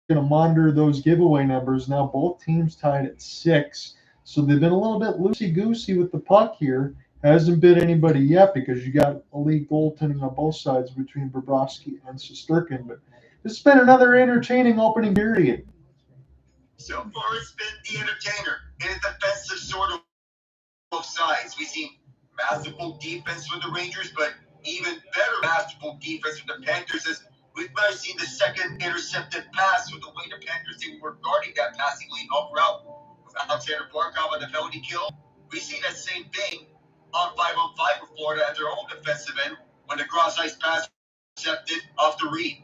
Going to monitor those giveaway numbers. Now both teams tied at 6. So they've been a little bit loosey-goosey with the puck here. Hasn't bit anybody yet because you got elite goaltending on both sides between Bobrovsky and Shesterkin. But it's been another entertaining opening period. So far, it's been the entertainer in a defensive sort of both sides. We've seen masterful defense for the Rangers, but even better masterful defense for the Panthers as we've never seen the second intercepted pass with the way the Panthers they were guarding that passing lane up route with Alexander Barkov on the penalty kill. We see that same thing on 5-on-5 for Florida at their own defensive end when the cross ice pass intercepted off the read.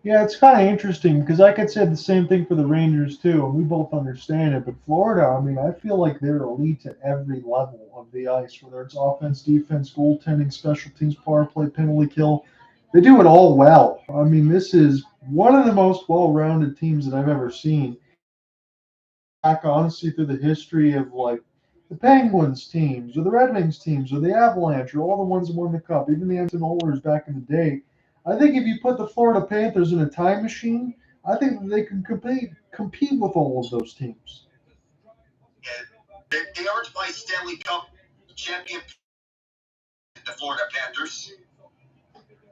Yeah, it's kind of interesting because I could say the same thing for the Rangers too, and we both understand it. But Florida, I mean, I feel like they're elite at every level of the ice, whether it's offense, defense, goaltending, special teams, power play, penalty kill. They do it all well. I mean, this is one of the most well-rounded teams that I've ever seen. Back honestly through the history of like the Penguins teams or the Red Wings teams or the Avalanche or all the ones that won the Cup, even the Anton Oilers back in the day. I think if you put the Florida Panthers in a time machine, I think that they can compete with all of those teams. Yeah, they aren't my Stanley Cup champion, the Florida Panthers.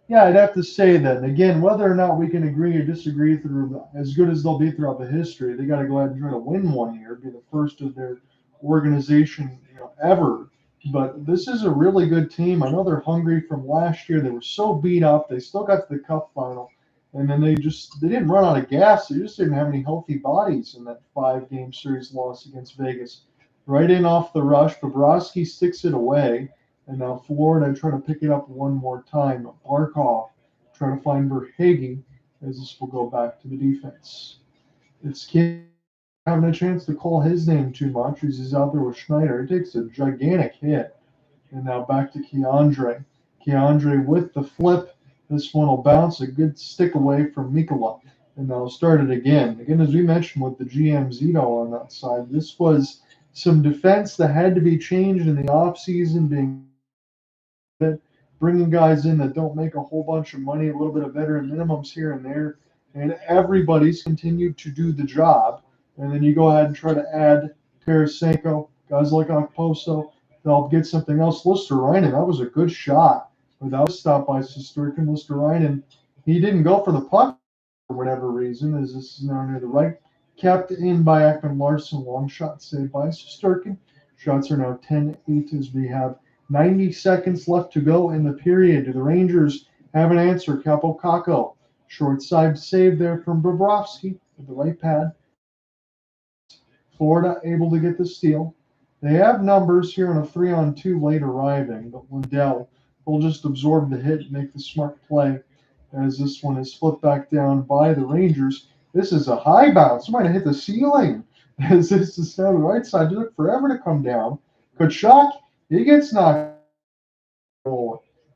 Yeah, I'd have to say that. Again, whether or not we can agree or disagree through as good as they'll be throughout the history, they got to go ahead and try to win one year, be the first of their organization ever. But this is a really good team. I know they're hungry from last year. They were so beat up. They still got to the Cup final, and then they didn't run out of gas. They just didn't have any healthy bodies in that 5-game series loss against Vegas. Right in off the rush, Bobrovsky sticks it away. And now Florida trying to pick it up one more time. Barkov trying to find Verhaeghe as this will go back to the defense. It's Kim having a chance to call his name too much as he's out there with Schneider. He takes a gigantic hit. And now back to K'Andre. K'Andre with the flip. This one will bounce. A good stick away from Mika. And now start it again. Again, as we mentioned with the GM Zito on that side, this was some defense that had to be changed in the offseason, being bringing guys in that don't make a whole bunch of money, a little bit of veteran minimums here and there, and everybody's continued to do the job. And then you go ahead and try to add Tarasenko, guys like Okposo, they'll get something else. Lusterainen, that was a good shot, but that was stopped by Shesterkin. Lusterainen, he didn't go for the puck for whatever reason, as this is now near the right. Kept in by Ekman-Larsson, long shot saved by Shesterkin. Shots are now 10-8 as we have 90 seconds left to go in the period. Do the Rangers have an answer? Kaapo. Short side save there from Bobrovsky with the right pad. Florida able to get the steal. They have numbers here on a 3-on-2 late arriving, but Lundell will just absorb the hit and make the smart play as this one is flipped back down by the Rangers. This is a high bounce. It might have hit the ceiling as this is down the right side. It took forever to come down. Tkachuk, he gets knocked.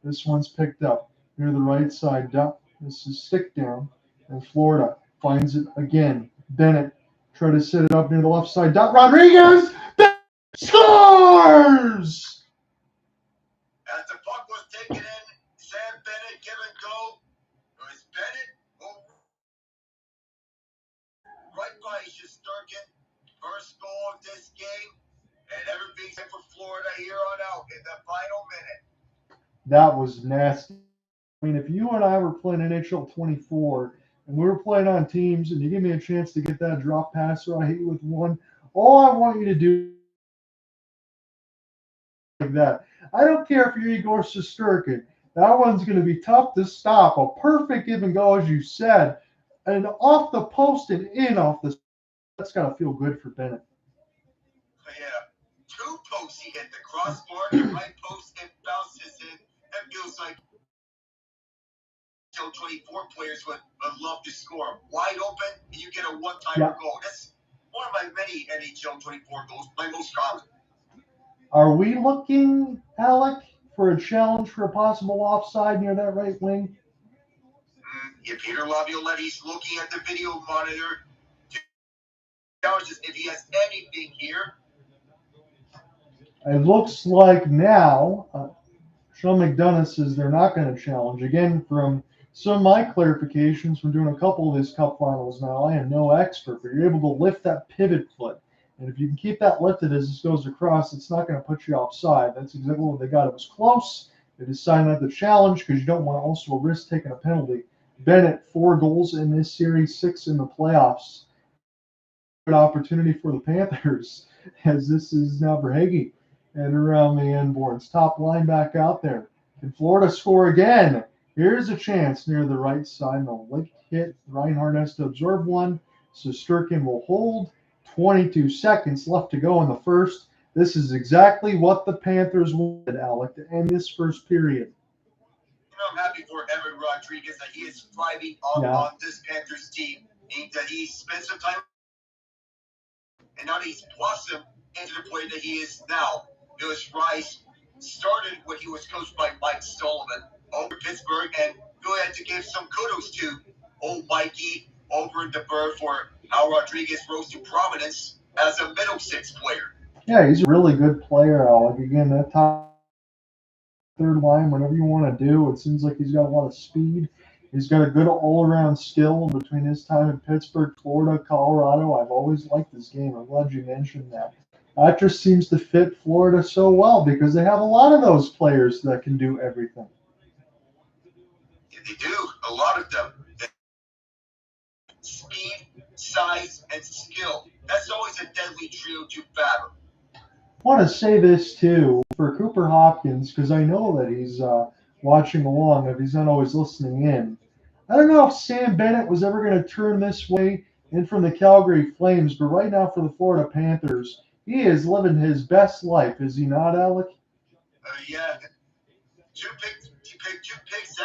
This one's picked up near the right side. This is stick down, and Florida finds it again. Bennett try to set it up near the left side. Rodriguez scores! As the puck was taken in, Sam Bennett give and go. It was Bennett right by That was nasty. I mean, if you and I were playing NHL 24 and we were playing on teams and you give me a chance to get that drop pass or I hit you with one, all I want you to do is like that. I don't care if you're Igor Shesterkin. That one's going to be tough to stop. A perfect give and go, as you said, and off the post and in off the. That's got to feel good for Bennett. Yeah. 2 posts he hit the crossbar, the right post, and bounces in. That feels like 24 players would love to score wide open, and you get a one-timer goal. That's one of my many NHL 24 goals, my most common. Are we looking, Alec, for a challenge for a possible offside near that right wing? Yeah, Peter Laviolette, he's looking at the video monitor. Challenges if he has anything here. It looks like now Sean McDonough says they're not going to challenge. Again, from some of my clarifications from doing a couple of these cup finals now, I am no expert, but you're able to lift that pivot foot. And if you can keep that lifted as this goes across, it's not going to put you offside. That's exactly what they got. It was close. They decided not to challenge because you don't want to also risk taking a penalty. Bennett, 4 goals in this series, 6 in the playoffs. Good opportunity for the Panthers as this is now Verhaeghe and around the end boards. Top line back out there. Can Florida score again? Here's a chance near the right side. And a late hit. Reinhart has to absorb one. Shesterkin will hold. 22 seconds left to go in the first. This is exactly what the Panthers wanted, Alec, to end this first period. I'm happy for Evan Rodriguez that he is thriving on this Panthers team, and that he spent some time, and now he's blossomed into the player that he is now. His rise started when he was coached by Mike Sullivan over Pittsburgh, and really had to give some kudos to old Mikey over in the Bird for how Rodriguez rose to prominence as a middle 6 player. Yeah, he's a really good player, Alec. Again, that top third line, whatever you want to do, it seems like he's got a lot of speed. He's got a good all-around skill between his time in Pittsburgh, Florida, Colorado. I've always liked this game. I'm glad you mentioned that. That just seems to fit Florida so well because they have a lot of those players that can do everything. Yeah, they do. A lot of them. Speed, size, and skill. That's always a deadly trio to fathom. I want to say this too for Cooper Hopkins because I know that he's watching along if he's not always listening in. I don't know if Sam Bennett was ever going to turn this way in from the Calgary Flames, but right now for the Florida Panthers, he is living his best life, is he not, Alec? Yeah. Two picks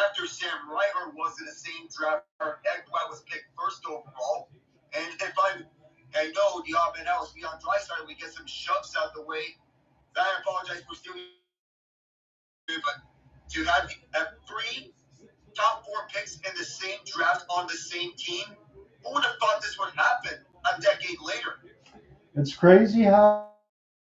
after Sam Reinhart was in the same draft. Ekblad was picked first overall. And if I know the odd man out was Leon Draisaitl, we get some shoves out the way. I apologize for stealing, but to have 3 top 4 picks in the same draft on the same team, who would have thought this would happen a decade later? It's crazy how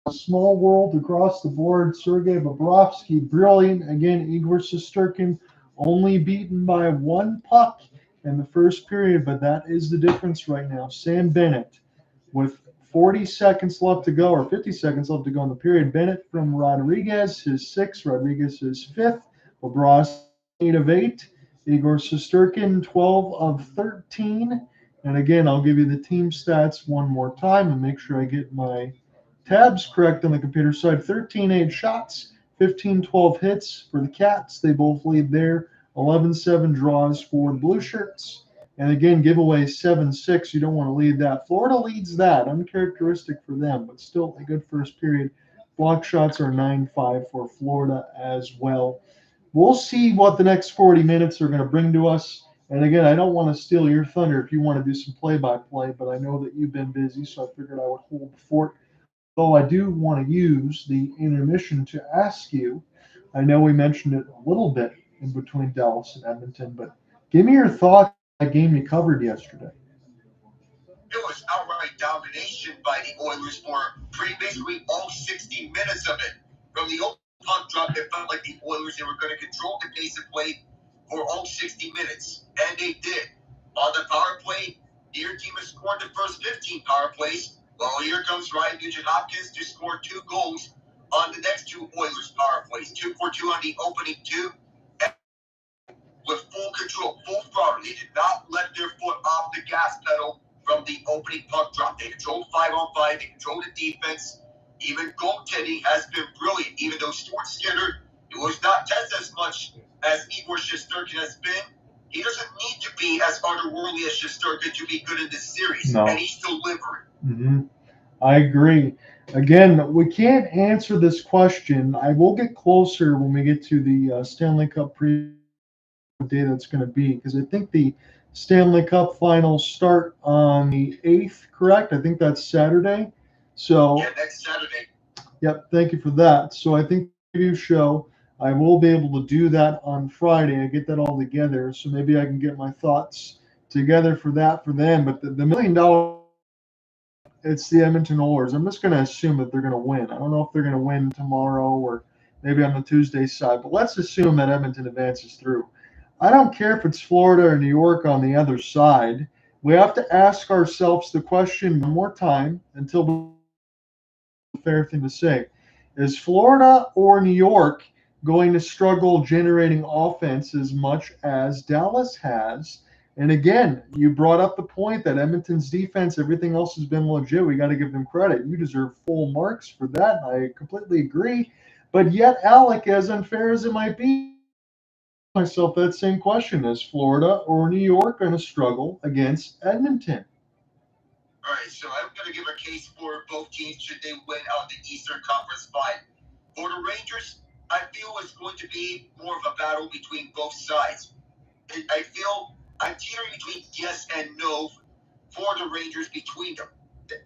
a small world across the board. Sergei Bobrovsky, brilliant. Again, Igor Shesterkin only beaten by 1 puck in the first period, but that is the difference right now. Sam Bennett with 40 seconds left to go, or 50 seconds left to go in the period. Bennett from Rodriguez, his 6th. Rodriguez, his 5th. Bobrovsky, 8 of 8. Igor Shesterkin, 12 of 13. And again, I'll give you the team stats one more time and make sure I get my tabs correct on the computer side. 13-8 shots, 15-12 hits for the Cats. They both lead there. 11-7 draws for the Blue Shirts. And again, giveaway 7-6. You don't want to lead that. Florida leads that. Uncharacteristic for them, but still a good first period. Block shots are 9-5 for Florida as well. We'll see what the next 40 minutes are going to bring to us. And again, I don't want to steal your thunder if you want to do some play-by-play, but I know that you've been busy, so I figured I would hold the fort. Though I do want to use the intermission to ask you, I know we mentioned it a little bit in between Dallas and Edmonton, but give me your thoughts on that game you covered yesterday. It was outright domination by the Oilers for basically all 60 minutes of it. From the open puck drop, it felt like the Oilers were going to control the pace of play for all 60 minutes, and they did. On the power play, your team has scored the first 15 power plays. Well, here comes Ryan Nugent-Hopkins to score 2 goals on the next two Oilers power plays, 2 for 2 on the opening two, and with full control, full throttle. They did not let their foot off the gas pedal from the opening puck drop. They controlled 5-on-5. They controlled the defense. Even goaltending has been brilliant. Even though Stuart Skinner, it was not tested as much as Igor Shesterkin has been, he doesn't need to be as otherworldly as Shesterkin to be good in this series. No. And he's delivering. Mm-hmm. I agree. Again, we can't answer this question. I will get closer when we get to the Stanley Cup day that's going to be, because I think the Stanley Cup finals start on the 8th, correct? I think that's Saturday. So Yeah, next Saturday. Yep, thank you for that. So I think preview show, I will be able to do that on Friday. I get that all together, so maybe I can get my thoughts together for that for them. But the $1 million, it's the Edmonton Oilers. I'm just going to assume that they're going to win. I don't know if they're going to win tomorrow or maybe on the Tuesday side, but let's assume that Edmonton advances through. I don't care if it's Florida or New York on the other side. We have to ask ourselves the question one more time until the fair thing to say. Is Florida or New York going to struggle generating offense as much as Dallas has? And again, you brought up the point that Edmonton's defense, everything else has been legit. We got to give them credit. You deserve full marks for that. I completely agree. But yet, Alec, as unfair as it might be, myself that same question: is Florida or New York going to struggle against Edmonton? All right, so I'm going to give a case for both teams should they win out the Eastern Conference Final. For the Rangers, I feel it's going to be more of a battle between both sides. I feel I'm teetering between yes and no for the Rangers between them.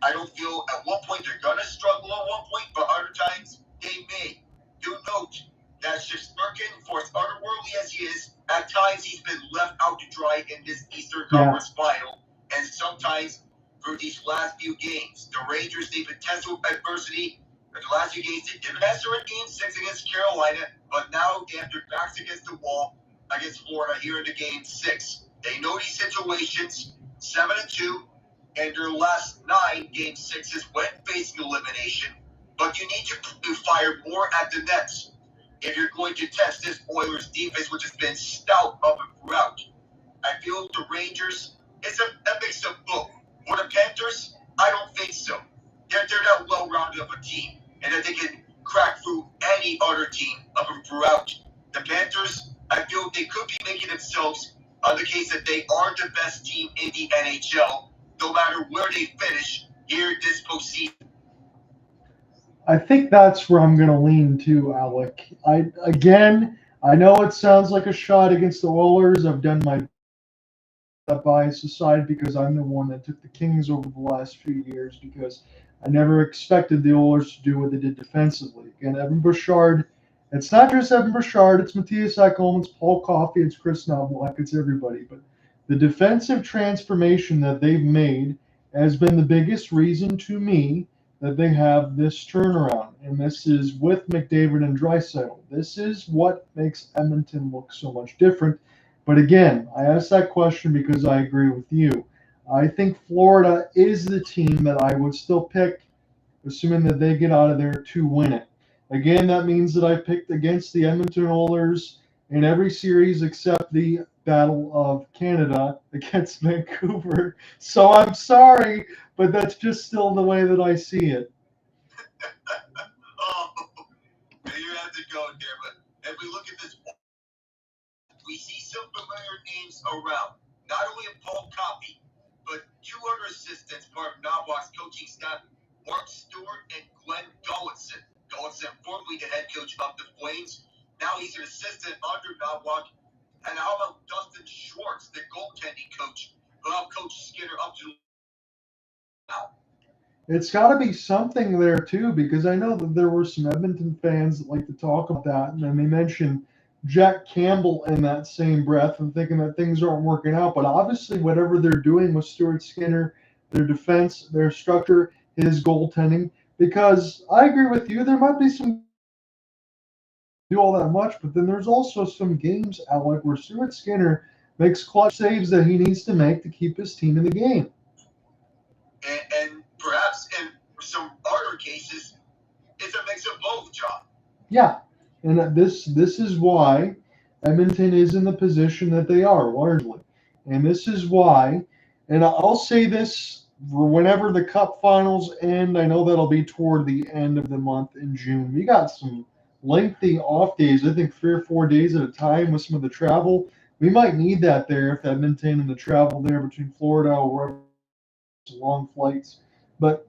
I don't feel at one point they're going to struggle at one point, but other times they may. Do note that Shesterkin, for as otherworldly as he is, at times he's been left out to dry in this Eastern Conference Final, and sometimes for these last few games. The Rangers, they've been tested with adversity. In the last few games, they didn't answer in Game 6 against Carolina, but now they have their backs against the wall against Florida here in the Game 6. They know these situations, 7-2, and their last 9 Game 6s went facing elimination. But you need to fire more at the nets if you're going to test this Oilers defense, which has been stout up and throughout. I feel the Rangers, it's a mix of both. For the Panthers, I don't think so. They're not well-rounded of a team, and that they can crack through any other team up and throughout. The Panthers, I feel they could be making themselves on the case that they are the best team in the NHL, no matter where they finish here this postseason. I think that's where I'm going to lean to, Alec. I know it sounds like a shot against the Oilers. I've done my bias aside because I'm the one that took the Kings over the last few years because I never expected the Oilers to do what they did defensively. Again, Evan Bouchard, it's not just Evan Bouchard, it's Matthias Ekholm, it's Paul Coffey, it's Chris Knoblauch, it's everybody. But the defensive transformation that they've made has been the biggest reason to me that they have this turnaround. And this is with McDavid and Draisaitl. This is what makes Edmonton look so much different. But again, I asked that question because I agree with you. I think Florida is the team that I would still pick, assuming that they get out of there to win it. Again, that means that I picked against the Edmonton Oilers in every series except the Battle of Canada against Vancouver. So I'm sorry, but that's just still the way that I see it. Oh, you have to go there. But if we look at this, we see some familiar names around. Not only in Paul Coffey, but 2 other assistants part of Knoblauch's coaching staff, Mark Stewart and Glenn Gulletson. Gulletson, formerly the head coach of the Flames. Now he's an assistant under Knoblauch. And how about Dustin Schwartz, the goaltending coach, who helped Coach Skinner up to now? It's got to be something there, too, because I know that there were some Edmonton fans that like to talk about that, and then they mentioned Jack Campbell in that same breath and thinking that things aren't working out. But obviously, whatever they're doing with Stuart Skinner, their defense, their structure, his goaltending, because I agree with you, there might be some do all that much, but then there's also some games, Alec, where Stuart Skinner makes clutch saves that he needs to make to keep his team in the game. And perhaps in some other cases, It's a mix of both, John. Yeah, and this is why Edmonton is in the position that they are largely, and this is why. And I'll say this for whenever the Cup finals end. I know that'll be toward the end of the month in June. We got some lengthy off days. I think 3 or 4 days at a time with some of the travel. We might need that there if Edmonton and the travel there between Florida or wherever, long flights. But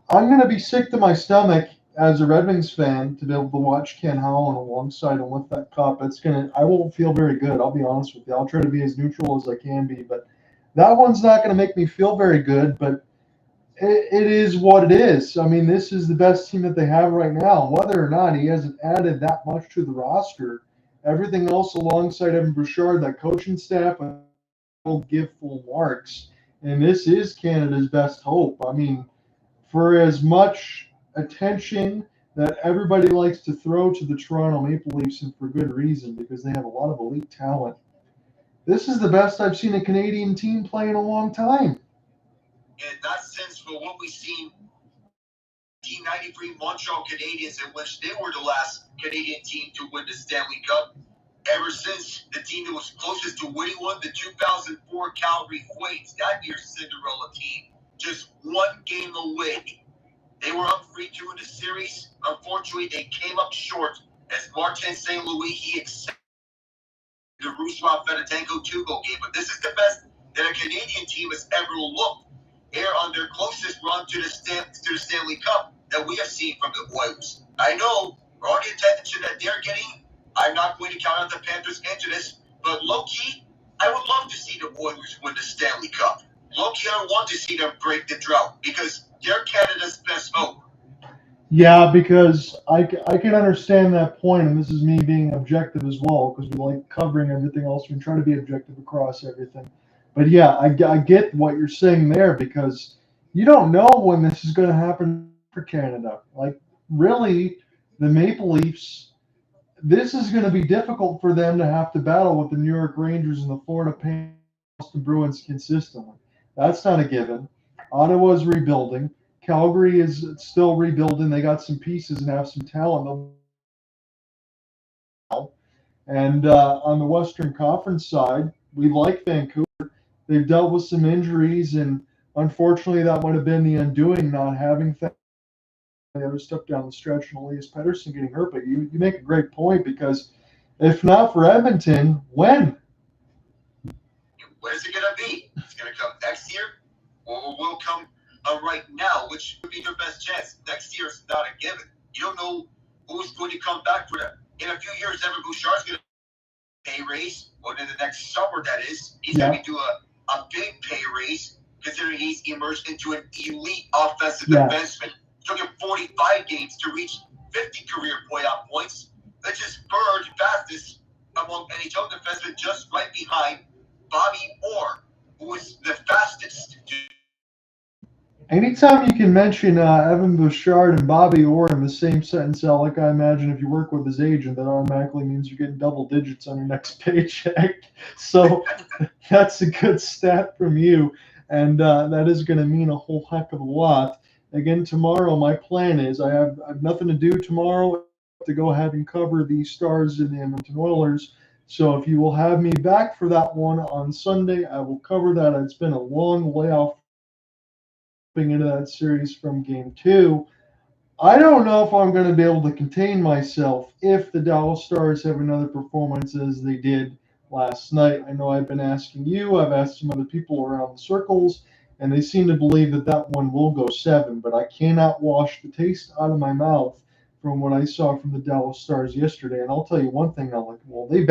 I'm going to be sick to my stomach as a Red Wings fan to be able to watch Ken Holland alongside and lift that cup. I won't feel very good. I'll be honest with you. I'll try to be as neutral as I can be, but that one's not going to make me feel very good. But it is what it is. I mean, this is the best team that they have right now. Whether or not he hasn't added that much to the roster, everything else alongside Evan Bouchard, that coaching staff, will give full marks. And this is Canada's best hope. I mean, for as much attention that everybody likes to throw to the Toronto Maple Leafs, and for good reason, because they have a lot of elite talent. This is the best I've seen a Canadian team play in a long time. In that sense, for what we've seen, 1993 Montreal Canadiens, in which they were the last Canadian team to win the Stanley Cup. Ever since the team that was closest to winning one, the 2004 Calgary Flames, that year's Cinderella team, just one game away. They were up 3-2 in the series. Unfortunately, they came up short as Martin St. Louis, he accepted the Ruslan Fedotenko 2-goal game. But this is the best that a Canadian team has ever looked here on their closest run to the Stanley Cup that we have seen from the Oilers. I know, for all the attention that they're getting, I'm not going to count out the Panthers into this, but low-key, I would love to see the Oilers win the Stanley Cup. Low-key, I want to see them break the drought because they're Canada's best hope. Yeah, because I can understand that point, and this is me being objective as well, because we like covering everything else. We try to be objective across everything. But yeah, I get what you're saying there, because you don't know when this is going to happen for Canada. Like, really, the Maple Leafs, this is going to be difficult for them to have to battle with the New York Rangers and the Florida Panthers and Boston Bruins consistently. That's not a given. Ottawa's rebuilding. Calgary is still rebuilding. They got some pieces and have some talent. And on the Western Conference side, we like Vancouver. They've dealt with some injuries, and unfortunately, that would have been the undoing, not having the other stuff down the stretch, and Elias Pettersson getting hurt. But you make a great point, because if not for Edmonton, when? When is it going to be? It's going to come next year, or will come right now, which would be their best chance. Next year is not a given. You don't know who's going to come back for them. In a few years, Evan Bouchard's going to pay raise, or in the next summer, that is. He's going to do a big pay raise, considering he's emerged into an elite offensive defenseman. It took him 45 games to reach 50 career playoff points. That's just third fastest among NHL defensemen, just right behind Bobby Orr, who was the fastest. Anytime you can mention Evan Bouchard and Bobby Orr in the same sentence, Alec, I imagine if you work with his agent, that automatically means you're getting double digits on your next paycheck. So that's a good stat from you, and that is going to mean a whole heck of a lot. Again, tomorrow, my plan is I have nothing to do tomorrow to go ahead and cover the Stars and the Edmonton Oilers. So if you will have me back for that one on Sunday, I will cover that. It's been a long layoff into that series from game 2. I don't know if I'm going to be able to contain myself if the Dallas Stars have another performance as they did last night. I know I've been asking you, I've asked some other people around the circles, and they seem to believe that that one will go 7, but I cannot wash the taste out of my mouth from what I saw from the Dallas Stars yesterday. And I'll tell you one thing, Alec, well, they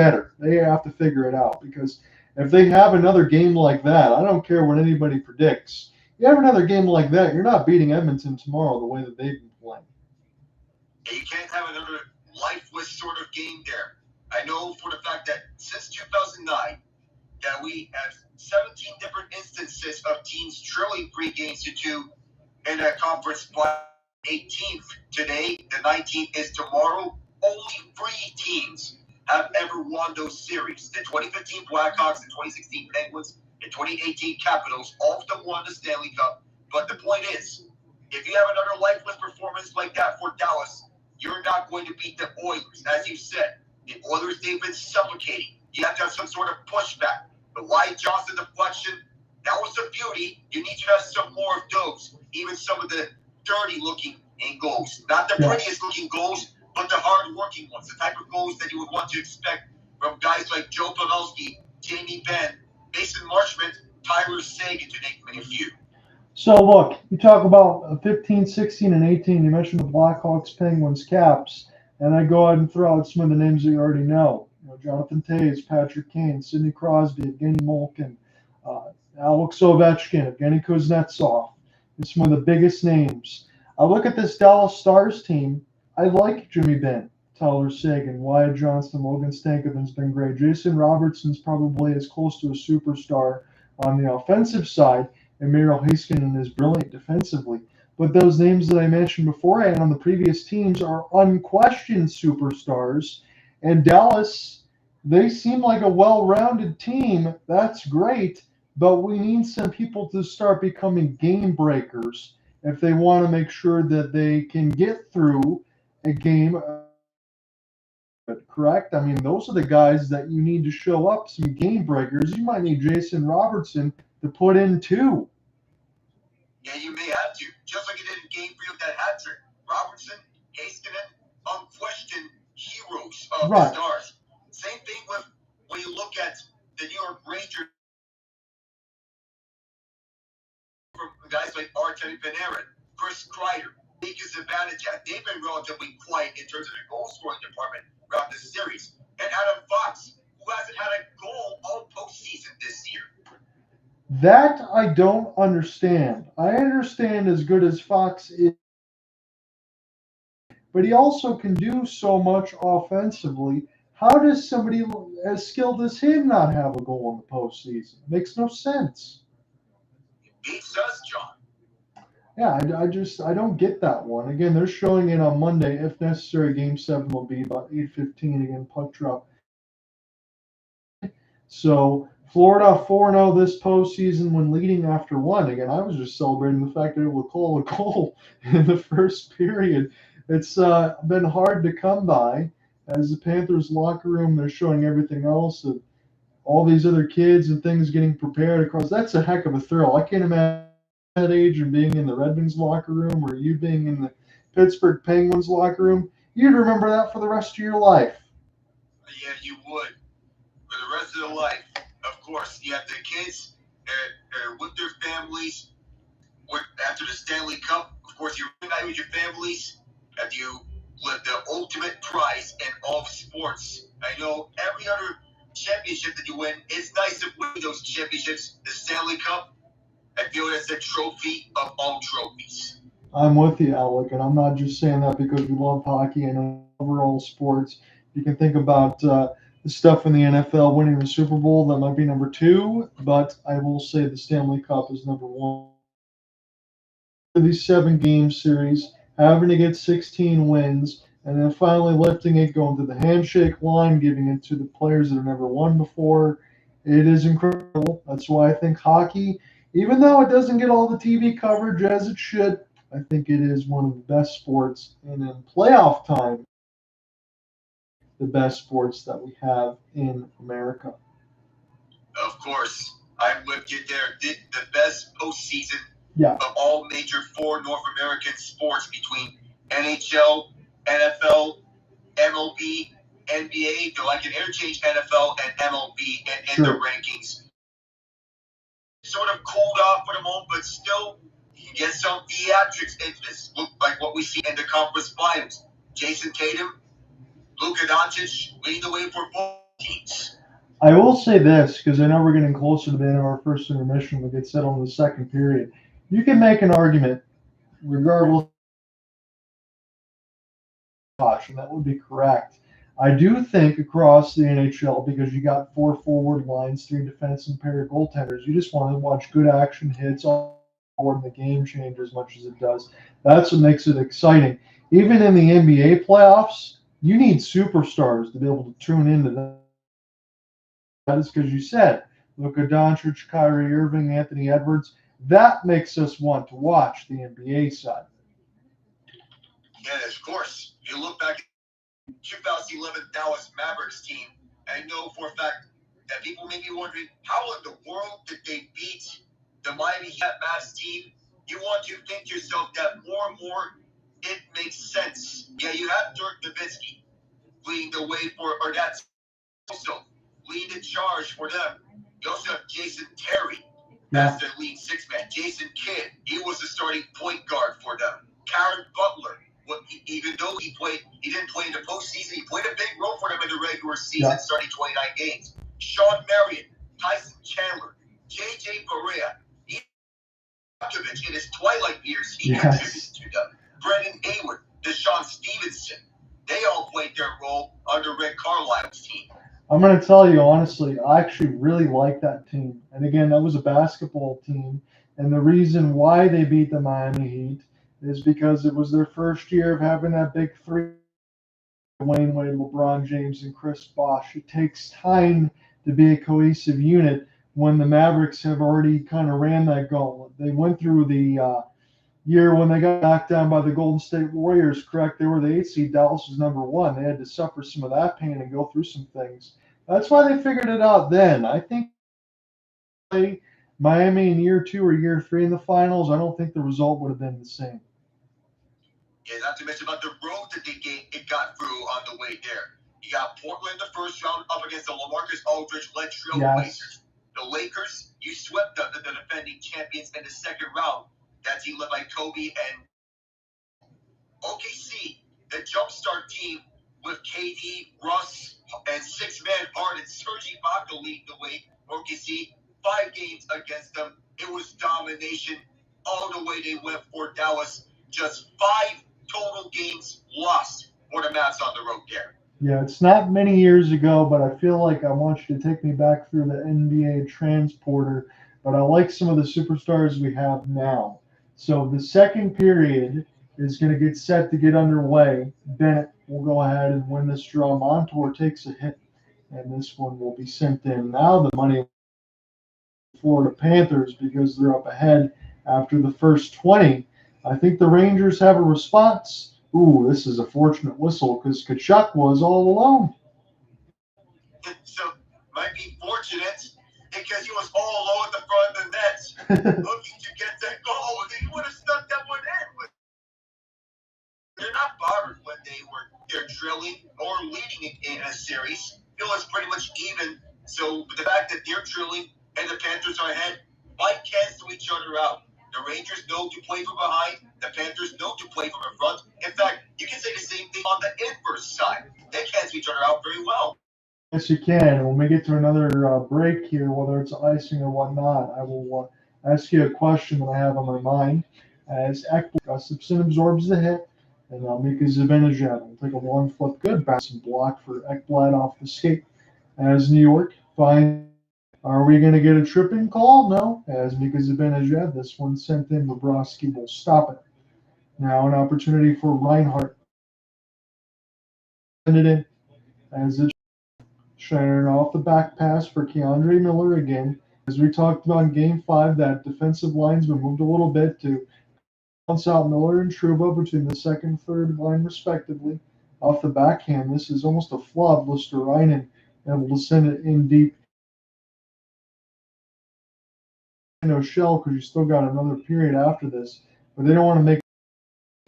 have to figure it out, because if they have another game like that, I don't care what anybody predicts. You have another game like that, you're not beating Edmonton tomorrow the way that they've been playing. You can't have another lifeless sort of game there. I know for the fact that since 2009, that we have 17 different instances of teams trailing 3-2 in a conference play. 18th today, the 19th is tomorrow. Only 3 teams have ever won those series. The 2015 Blackhawks, the 2016 Penguins, the 2018 Capitals, all of them won the Stanley Cup. But the point is, If you have another lifeless performance like that for Dallas, you're not going to beat the Oilers. As you said, the Oilers, they've been suffocating. You have to have some sort of pushback. The Wyatt Johnston deflection, that was the beauty. You need to have some more of those. Even some of the dirty-looking goals. Not the prettiest-looking goals, but the hard-working ones. The type of goals that you would want to expect from guys like Joe Pavelski, Jamie Benn, Mason Marchment, Tyler Seguin, to name a few. So, look, you talk about 15, 16, and 18. You mentioned the Blackhawks, Penguins, Caps. And I go ahead and throw out some of the names that you already know. Jonathan Toews, Patrick Kane, Sidney Crosby, Evgeny Malkin, Alex Ovechkin, Evgeny Kuznetsov. It's some of the biggest names. I look at this Dallas Stars team. I like Jimmy Benn, Tyler Seguin, Wyatt Johnston, Logan Stankoven's been great. Jason Robertson's probably as close to a superstar on the offensive side. And Miro Heiskanen is brilliant defensively. But those names that I mentioned beforehand on the previous teams are unquestioned superstars. And Dallas, they seem like a well-rounded team. That's great. But we need some people to start becoming game breakers if they want to make sure that they can get through a game. Correct? I mean, those are the guys that you need to show up, some game breakers. You might need Jason Robertson to put in too. Yeah, you may have to. Just like you did in Game 3 with that hat trick. Robertson, Heiskanen, unquestioned heroes of the Stars. Same thing with when you look at the New York Rangers from guys like Artemi, Panarin, Chris Kreider, Mika Zibanejad. They've been relatively quiet in terms of their goal scoring department throughout the series. And Adam Fox, who hasn't had a goal all postseason this year. That I don't understand. I understand as good as Fox is, but he also can do so much offensively. How does somebody as skilled as him not have a goal in the postseason? It makes no sense. Beats us, John. Yeah, I don't get that one. Again, they're showing it on Monday. If necessary, Game 7 will be about 8:15 again, puck drop. So Florida 4-0 this postseason when leading after one. Again, I was just celebrating the fact that they were able to call a goal in the first period. It's been hard to come by. As the Panthers locker room, they're showing everything else of all these other kids and things getting prepared across. That's a heck of a thrill. I can't imagine that age and being in the Red Wings locker room or you being in the Pittsburgh Penguins locker room. You'd remember that for the rest of your life. Yeah, you would. For the rest of their life, of course. You have the kids with their families. After the Stanley Cup, of course, you reunite with your families. After you live the ultimate prize in all of sports. I know every other championship that you win, it's nice to win those championships. The Stanley Cup, I feel that's the trophy of all trophies. I'm with you, Alec, and I'm not just saying that because we love hockey and overall sports. You can think about the stuff in the NFL winning the Super Bowl. That might be number 2, but I will say the Stanley Cup is number 1. These 7-game series, having to get 16 wins, and then finally lifting it, going to the handshake line, giving it to the players that have never won before. It is incredible. That's why I think hockey, even though it doesn't get all the TV coverage as it should, I think it is one of the best sports, and in playoff time, the best sports that we have in America. Of course, I'm with you there. The best postseason of all major 4 North American sports between NHL, NFL, MLB, NBA. Though I can interchange NFL and MLB in the rankings. Sort of cooled off for the moment, but still you get some theatrics into this. Look like what we see in the conference finals. Jason Tatum, Luka Doncic leading the way for both teams. I will say this, because I know we're getting closer to the end of our first intermission. We'll get settled in the second period. You can make an argument, regardless of and that would be correct. I do think across the NHL, because you got 4 forward lines, 3 defense and pair of goaltenders, you just want to watch good action hits on board, and the game change as much as it does. That's what makes it exciting. Even in the NBA playoffs, you need superstars to be able to tune into that. That is because you said Luka Doncic, Kyrie Irving, Anthony Edwards. That makes us want to watch the NBA side. Yeah, of course. You look back at 2011 Dallas Mavericks team, and I know for a fact that people may be wondering, how in the world did they beat the Miami Heat Mavs team? You want to think to yourself that more and more it makes sense. Yeah, you have Dirk Nowitzki leading the way or that's also lead in charge for them. You also have Jason Terry as their lead six man. Jason Kidd, he was the starting point guard for them. Karen Butler, even though he didn't play in the postseason, he played a big role for them in the regular season, starting 29 games. Sean Marion, Tyson Chandler, JJ Barea, Tkachuk in his twilight years, he contributed to them. Brendan Hayward, Deshaun Stevenson, they all played their role under Rick Carlisle's team. I'm going to tell you honestly, I actually really like that team. And again, that was a basketball team. And the reason why they beat the Miami Heat is because it was their first year of having that big three: Wayne Wade, LeBron James, and Chris Bosh. It takes time to be a cohesive unit when the Mavericks have already kind of ran that gauntlet. They went through the year when they got knocked down by the Golden State Warriors, correct? They were the 8th seed. Dallas was number 1. They had to suffer some of that pain and go through some things. That's why they figured it out then. I think Miami in year 2 or year 3 in the finals, I don't think the result would have been the same. Yeah, not to mention about the road that it got through on the way there. You got Portland in the first round up against the LaMarcus Aldridge-led Trailblazers. The Lakers, you swept the defending champions in the second round. That team led by Kobe and OKC, the jumpstart team with KD, Russ, and six-man Harden, Serge Ibaka leading the way. OKC, 5 games against them. It was domination all the way they went for Dallas. Just 5 total games lost for the Mavs on the road there. Yeah, it's not many years ago, but I feel like I want you to take me back through the NBA transporter. But I like some of the superstars we have now. So the second period is going to get set to get underway. Bennett will go ahead and win this draw. Montour takes a hit, and this one will be sent in. Now the money Florida Panthers because they're up ahead after the first 20. I think the Rangers have a response. Ooh, this is a fortunate whistle because Tkachuk was all alone. So, might be fortunate because he was all alone at the front of the net looking to get that goal. And he would have stuck that one in. They're not bothered when they're drilling or leading in a series. It was pretty much even. So, the fact that they're drilling and the Panthers are ahead might cancel each other out. The Rangers know to play from behind. The Panthers know to play from in front. In fact, you can say the same thing on the inverse side. They cancel each other out very well. Yes, you can. When we get to another break here, whether it's icing or whatnot, I will ask you a question that I have on my mind. As Gustafsson absorbs the hit, and Mika Zibanejad will take a long flip. Good pass and block for Ekblad off the skate. As New York finds. Are we going to get a tripping call? No. As Mika Zibanejad, this one sent in. Bobrovsky will stop it. Now an opportunity for Reinhart. Send it in. As it's shining off the back pass for Keandre Miller again. As we talked about in Game 5, that defensive line's been moved a little bit to bounce out Miller and Trouba between the second and third line respectively. Off the backhand, this is almost a flub. Lusterainen able to send it in deep. No shell because you still got another period after this, but they don't want to make.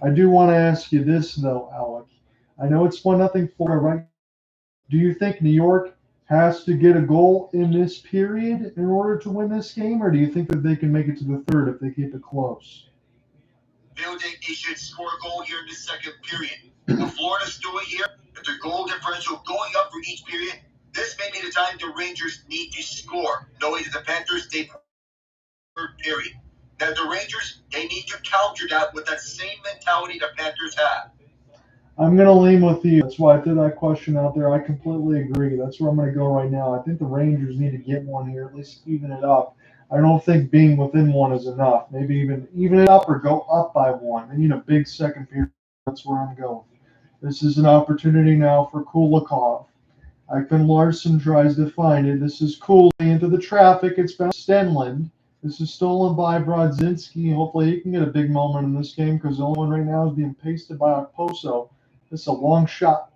I do want to ask you this though, Alec. I know it's 1-0 Florida, right? Do you think New York has to get a goal in this period in order to win this game, or do you think that they can make it to the third if they keep it close? They should score a goal here in the second period. What Florida's doing here, if their goal differential going up for each period, this may be the time the Rangers need to score. Knowing that the Panthers, they period. Now the Rangers, they need to counter that with that same mentality the Panthers have. I'm going to lean with you. That's why I threw that question out there. I completely agree. That's where I'm going to go right now. I think the Rangers need to get one here, at least even it up. I don't think being within one is enough. Maybe even it up or go up by one. They need a big second period. That's where I'm going. This is an opportunity now for Kulikov. Ekman Larson tries to find it. This is Cooley into the traffic. It's been Stenlund. This is stolen by Brodzinski. Hopefully he can get a big moment in this game because the only one right now is being pasted by Okposo. This is a long shot.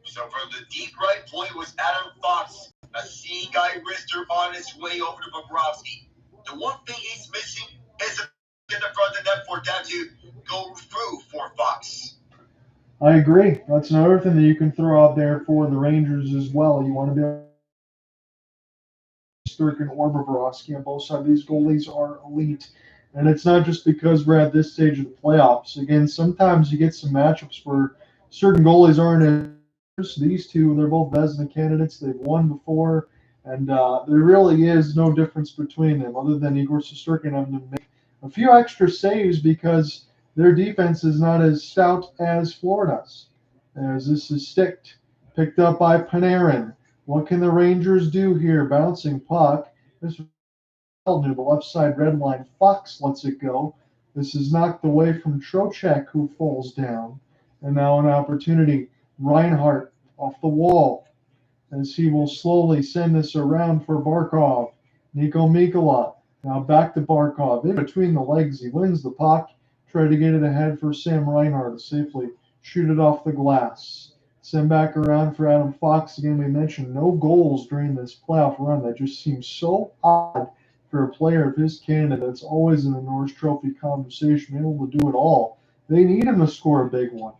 So from the deep right point was Adam Fox, a seeing guy wrister on his way over to Bobrovsky. The one thing he's missing is in the front of the net for that to go through for Fox. I agree. That's another thing that you can throw out there for the Rangers as well. You want to be able to Sturkin or Bobrovsky on both sides. These goalies are elite. And it's not just because we're at this stage of the playoffs. Again, sometimes you get some matchups where certain goalies aren't as these two. They're both Vezina candidates. They've won before. And there really is no difference between them other than Igor Shesterkin having to make a few extra saves because their defense is not as stout as Florida's. As this is sticked, picked up by Panarin. What can the Rangers do here? Bouncing puck. This is near the left side red line. Fox lets it go. This is knocked away from Trocheck, who falls down. And now an opportunity. Reinhart off the wall as he will slowly send this around for Barkov. Nico Mikkola now back to Barkov. In between the legs, he wins the puck. Try to get it ahead for Sam Reinhart to safely shoot it off the glass. Send back around for Adam Fox. Again, we mentioned no goals during this playoff run. That just seems so odd for a player of his candidate that's always in the Norris Trophy conversation, able to do it all. They need him to score a big one.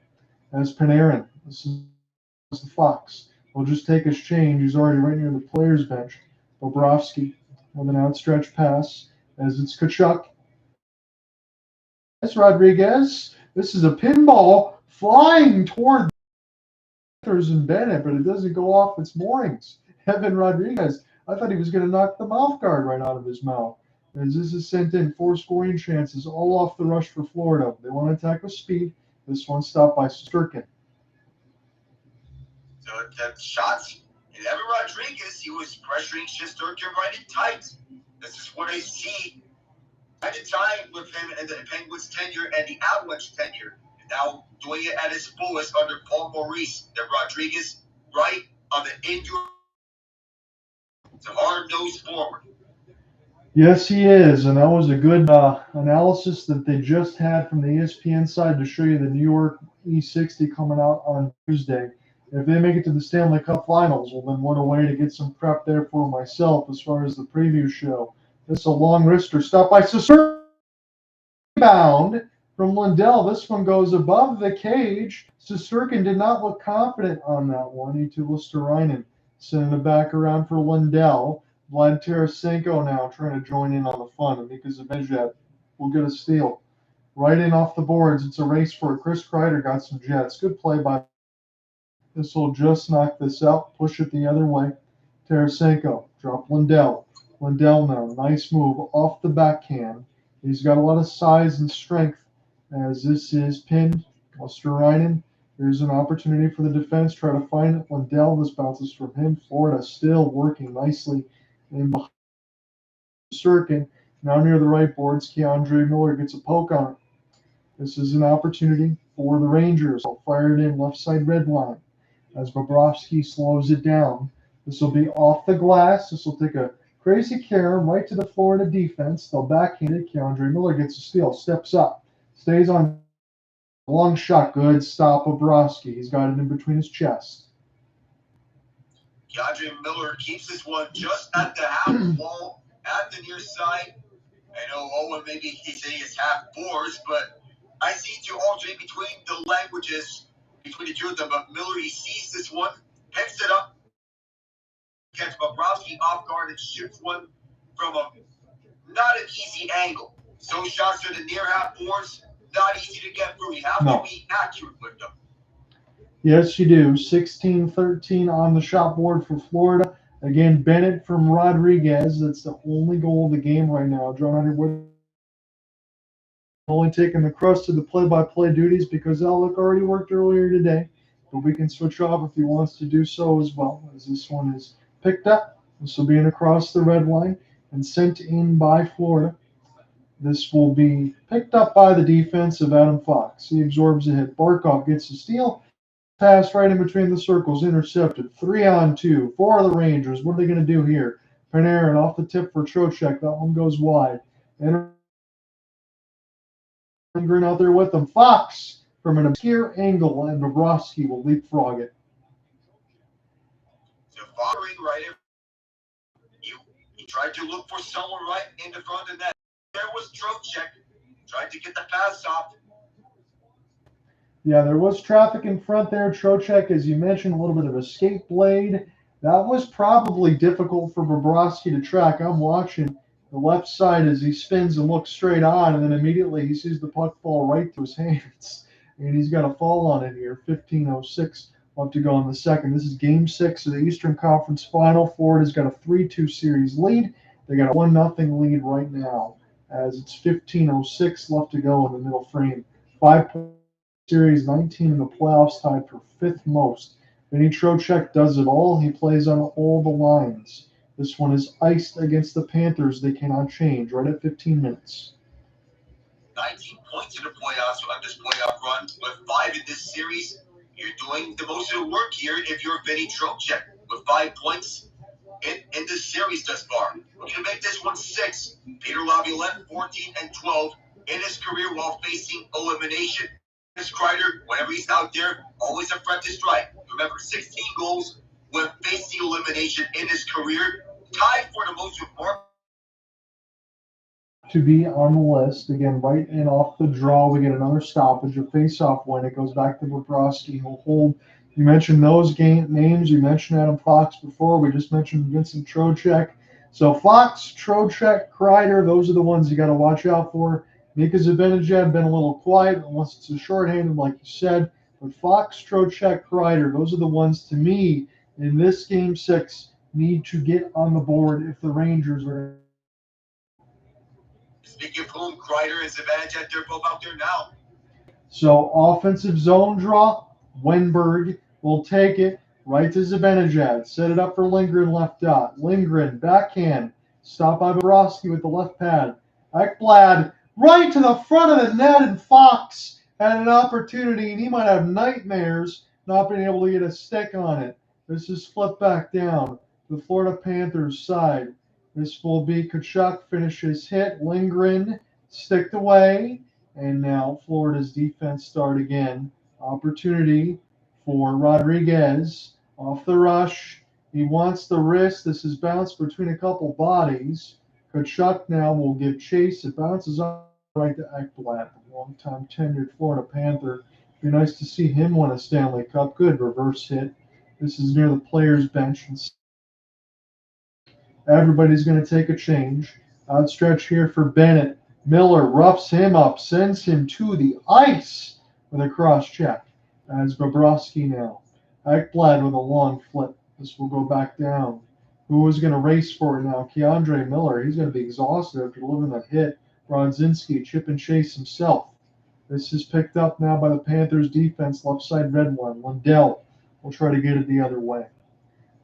As Panarin, this is the Fox. He'll just take his change. He's already right near the players' bench. Bobrovsky with an outstretched pass as it's Tkachuk. That's Rodriguez. This is a pinball flying toward the Panthers and Bennett, but it doesn't go off its moorings. Evan Rodriguez. I thought he was going to knock the mouth guard right out of his mouth. As this is sent in, 4 scoring chances, all off the rush for Florida. They want to attack with speed. This one stopped by Shesterkin. So the shots, and Evan Rodriguez, he was pressuring Shesterkin right in tight. This is what I see at the time with him and the Penguins tenure and the Avalanche tenure. And now doing it at his fullest under Paul Maurice. That Rodriguez right on the injury. It's a hard-nosed forward. Yes, he is, and that was a good analysis that they just had from the ESPN side to show you the New York E60 coming out on Tuesday. If they make it to the Stanley Cup Finals, well, then what a way to get some prep there for myself as far as the preview show. This is a long wrister. Stop by Shesterkin. Rebound from Lundell. This one goes above the cage. Shesterkin did not look confident on that one. He to Listerainen. Sending it back around for Lundell. Vlad Tarasenko now trying to join in on the fun. And Mika Zibanejad will get a steal. Right in off the boards. It's a race for it. Chris Kreider got some jets. Good play by. This will just knock this out. Push it the other way. Tarasenko. Drop Lundell. Lundell now. Nice move off the backhand. He's got a lot of size and strength as this is pinned. Listerainen. Here's an opportunity for the defense. Try to find it. Lundell. This bounces from him. Florida still working nicely in behind Shesterkin. Now near the right boards, Keandre Miller gets a poke on it. This is an opportunity for the Rangers. They'll fire it in left side red line as Bobrovsky slows it down. This will be off the glass. This will take a crazy carom right to the Florida defense. They'll backhand it. Keandre Miller gets a steal, steps up, stays on. Long shot, good stop. Bobrovsky. He's got it in between his chest. Keandre Miller keeps this one just at the half wall, at the near side. I know Owen maybe he's saying it's half boards, but I seem to alternate between the languages between the two of them. But Miller, he sees this one, picks it up, gets Bobrovsky off guard and shoots one from a not an easy angle. So shots to the near half boards, not easy to get through. You have to be accurate with them. Yes, you do. 16-13 on the shot board for Florida. Again, Bennett from Rodriguez. That's the only goal of the game right now. John Underwood only taking the crust of the play-by-play duties because Alec already worked earlier today. But we can switch off if he wants to do so as well, as this one is picked up. This will be in across the red line and sent in by Florida. This will be picked up by the defense of Adam Fox. He absorbs a hit. Barkov gets a steal. pass right in between the circles, intercepted. 3-on-2 for the Rangers. What are they going to do here? Panarin off the tip for Trocheck. That one goes wide. And Lindgren out there with them. Fox from an obscure angle, and Bobrovsky will leapfrog it. So firing right in. He tried to look for someone right in the front of net. There was Trocheck. Tried to get the pass off. Yeah, there was traffic in front there. Trocheck, as you mentioned, a little bit of a skate blade. That was probably difficult for Bobrovsky to track. I'm watching the left side as he spins and looks straight on, and then immediately he sees the puck fall right to his hands. And he's got a fall on it here. 15:06 left to go in the second. This is Game 6 of the Eastern Conference Final. Florida's got a 3-2 series lead. They got a 1-0 lead right now as it's 15:06 left to go in the middle frame. 5-point series, 19 in the playoffs, tied for 5th most. Vinny Trocheck does it all. He plays on all the lines. This one is iced against the Panthers. They cannot change right at 15 minutes. 19 points in the playoffs on this playoff run with 5 in this series. You're doing the most of the work here if you're Vinny Trocheck with 5 points in this series thus far. We're going to make this one 6. Peter Laviolette, 14 and 12 in his career while facing elimination. This Kreider, whenever he's out there, always a threat to strike. Remember, 16 goals when facing elimination in his career. Tied for the most remarkable. To be on the list, again, right in off the draw, we get another stoppage, a face-off win. It goes back to Bobrovsky. He'll hold. You mentioned those names. You mentioned Adam Fox before. We just mentioned Vincent Trocheck. So Fox, Trocheck, Kreider, those are the ones you got to watch out for. Mika Zibanejad been a little quiet unless it's a shorthanded, like you said. But Fox, Trocheck, Kreider, those are the ones to me in this Game 6 need to get on the board if the Rangers are. Speaking of whom, Kreider and Zibanejad, they're both out there now. So offensive zone draw, Wenberg will take it right to Zibanejad. Set it up for Lindgren left dot. Lindgren backhand. Stop by Bobrovsky with the left pad. Ekblad right to the front of the net, and Fox had an opportunity, and he might have nightmares not being able to get a stick on it. This is flipped back down to the Florida Panthers side. This will be Tkachuk, finishes hit. Lindgren sticked away. And now Florida's defense start again. Opportunity for Rodriguez off the rush. He wants the wrist. This is bounced between a couple bodies. Tkachuk now will give chase. It bounces up right to Ekblad, the long-time tenured Florida Panther. Be nice to see him win a Stanley Cup. Good reverse hit. This is near the players' bench. Everybody's going to take a change. Outstretch here for Bennett. Miller roughs him up, sends him to the ice with a cross check. As Bobrovsky now. Ekblad with a long flip. This will go back down. Who is going to race for it now? Keandre Miller. He's going to be exhausted after delivering that hit. Brodzinski, chip and chase himself. This is picked up now by the Panthers defense, left side red one. Lundell will try to get it the other way.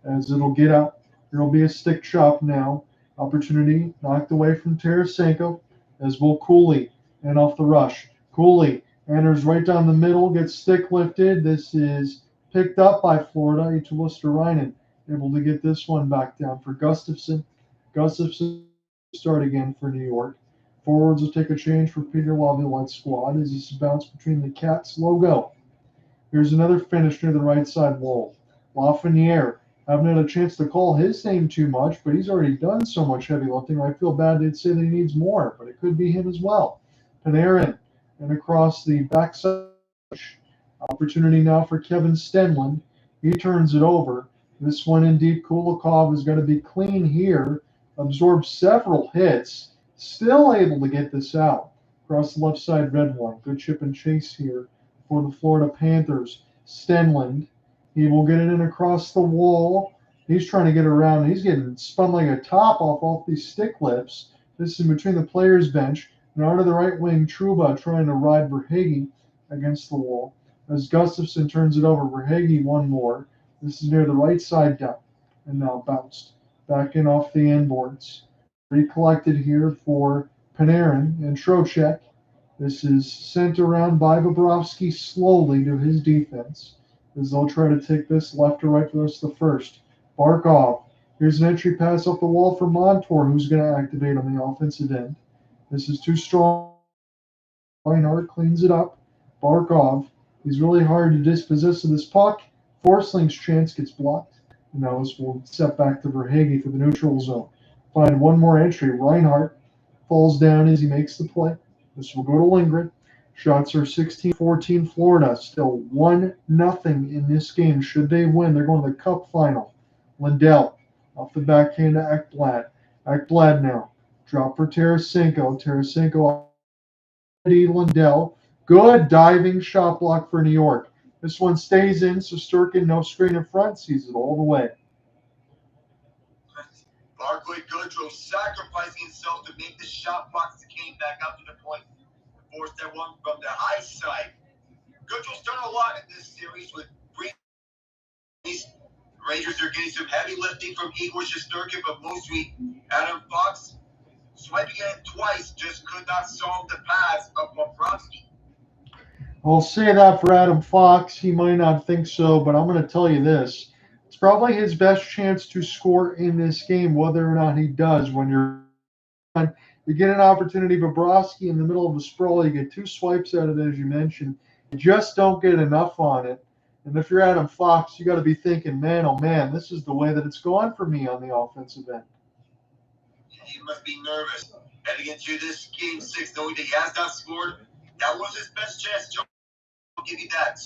As it'll get out, there will be a stick chop now. Opportunity knocked away from Tarasenko. As will Cooley, and off the rush. Cooley enters right down the middle, gets stick lifted. This is picked up by Florida. Reinhart able to get this one back down for Gustafson. Gustafson start again for New York. Forwards will take a change for Peter Laviolette's squad as this bounce between the Cats logo. Here's another finish near the right side wall. Lafreniere. Haven't had a chance to call his name too much, but he's already done so much heavy lifting. I feel bad they'd say that he needs more, but it could be him as well. Panarin and across the backside. Opportunity now for Kevin Stenlund. He turns it over. This one in deep. Kilikov is going to be clean here. Absorbs several hits. Still able to get this out. Across the left side, red one. Good chip and chase here for the Florida Panthers. Stenlund. He will get it in across the wall. He's trying to get around. He's getting spun like a top off these stick lifts. This is between the players' bench. And onto the right wing, Trouba trying to ride Verhaeghe against the wall. As Gustafson turns it over, Verhaeghe one more. This is near the right side down. And now bounced. Back in off the inboards. Recollected here for Panarin and Trocheck. This is sent around by Bobrovsky slowly to his defense. as they'll try to take this left to right for the rest of the first. Barkov. Here's an entry pass off the wall for Montour, who's going to activate on the offensive end. This is too strong. Reinhart cleans it up. Barkov. He's really hard to dispossess of this puck. Forsling's chance gets blocked. And now this will set back to Verhaeghe for the neutral zone. Find one more entry. Reinhart falls down as he makes the play. This will go to Lindgren. Shots are 16-14 Florida. Still 1-0 in this game. Should they win, they're going to the cup final. Lundell off the backhand to Ekblad. Ekblad now. Drop for Tarasenko. Tarasenko Lundell. Good diving shot block for New York. This one stays in, so Sturkin, no screen in front, sees it all the way. Barclay Goodrow sacrificing himself to make the shot box that came back up to the point. Forced that one from the high side. Goodrow's done a lot in this series with these Rangers are getting some heavy lifting from Igor Shesterkin, but mostly Adam Fox swiping it twice, just could not solve the pass of Bobrovsky. I'll say that for Adam Fox. He might not think so, but I'm going to tell you this. It's probably his best chance to score in this game, whether or not he does. When you get an opportunity, Bobrovsky in the middle of a sprawl, you get two swipes out of it, as you mentioned. You just don't get enough on it. And if you're Adam Fox, you got to be thinking, man, oh man, this is the way that it's gone for me on the offensive end. He must be nervous heading into this game 6, knowing that he has not scored. That was his best chance. I'll give you that.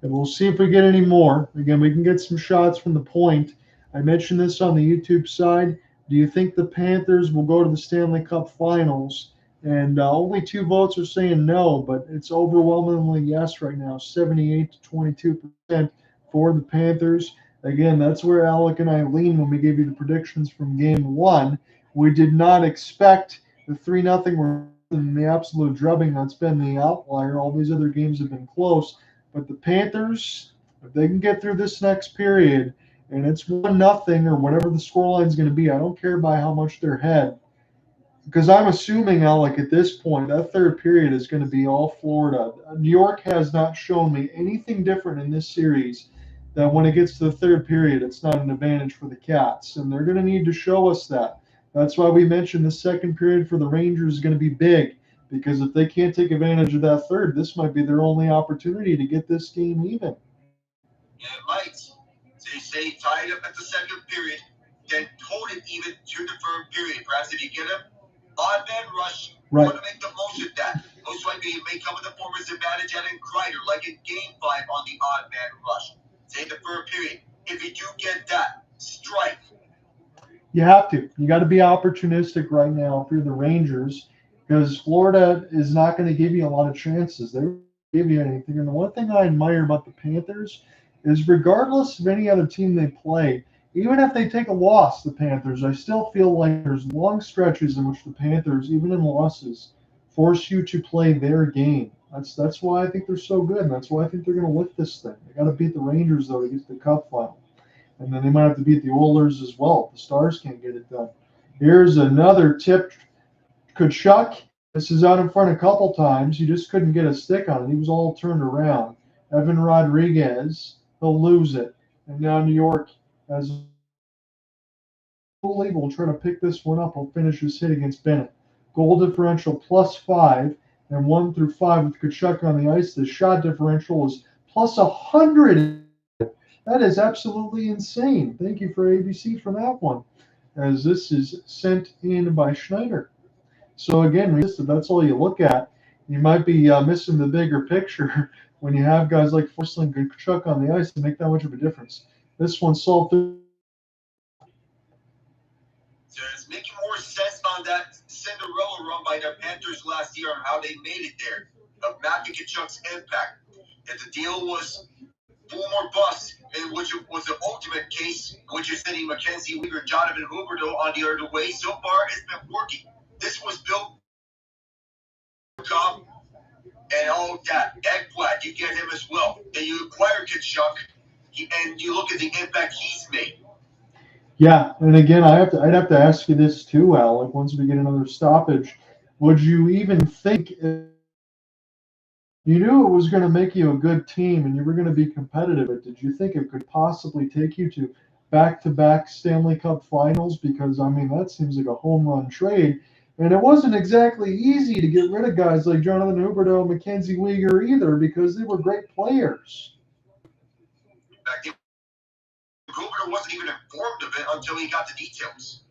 And we'll see if we get any more. Again, we can get some shots from the point. I mentioned this on the YouTube side. Do you think the Panthers will go to the Stanley Cup Finals? And only 2 votes are saying no, but it's overwhelmingly yes right now, 78 to 22% for the Panthers. Again, that's where Alec and I lean when we gave you the predictions from Game 1. We did not expect the 3-0 and the absolute drubbing that's been the outlier. All these other games have been close. But the Panthers, if they can get through this next period, and it's 1-0 or whatever the scoreline is going to be, I don't care by how much they're ahead. Because I'm assuming, Alec, at this point, that third period is going to be all Florida. New York has not shown me anything different in this series that when it gets to the third period, it's not an advantage for the Cats. And they're going to need to show us that. That's why we mentioned the second period for the Rangers is going to be big. Because if they can't take advantage of that third, this might be their only opportunity to get this game even. Yeah, it might. They say tied up at the second period, then hold it even to the third period. Perhaps if you get them, odd man rush, right. You want to make the most of that. Most likely it may come in the form of Zibanejad and Kreider, like in Game 5 on the odd man rush. Say the third period. If you do get that, strike. You have to. You got to be opportunistic right now if you're the Rangers, because Florida is not going to give you a lot of chances. They won't give you anything. And the one thing I admire about the Panthers is regardless of any other team they play, even if they take a loss, the Panthers, I still feel like there's long stretches in which the Panthers, even in losses, force you to play their game. That's why I think they're so good, and that's why I think they're going to lift this thing. They got to beat the Rangers, though, to get to the Cup final. And then they might have to beat the Oilers as well. The Stars can't get it done. Here's another tip. Tkachuk, this is out in front a couple times. He just couldn't get a stick on it. He was all turned around. Evan Rodriguez, he'll lose it. And now New York has will try to pick this one up. He'll finish his hit against Bennett. Goal differential +5 and 1 through 5 with Tkachuk on the ice. The shot differential is +100. That is absolutely insane. Thank you for ABC for that one, as this is sent in by Schneider. So again, that's all you look at. You might be missing the bigger picture when you have guys like Forsling and Tkachuk on the ice to make that much of a difference. This one solved. So it's making more sense on that Cinderella run by the Panthers last year on how they made it there, of Matthew Tkachuk's impact. That the deal was boom or bust, which was the ultimate case, which is sending Mackenzie Weegar, Jonathan Huberdeau on the other way. So far, it's been working. This was built Barkov and all that. Ekblad, you get him as well. Then you acquire Tkachuk, and you look at the impact he's made. Yeah, and again, I'd have to ask you this too, Alec. Once we get another stoppage, would you even think, you knew it was going to make you a good team and you were going to be competitive. But did you think it could possibly take you to back-to-back Stanley Cup finals? Because, I mean, that seems like a home run trade. And it wasn't exactly easy to get rid of guys like Jonathan Huberdeau and Mackenzie Weegar either, because they were great players. Back then, Huberdeau wasn't even informed of it until he got the details.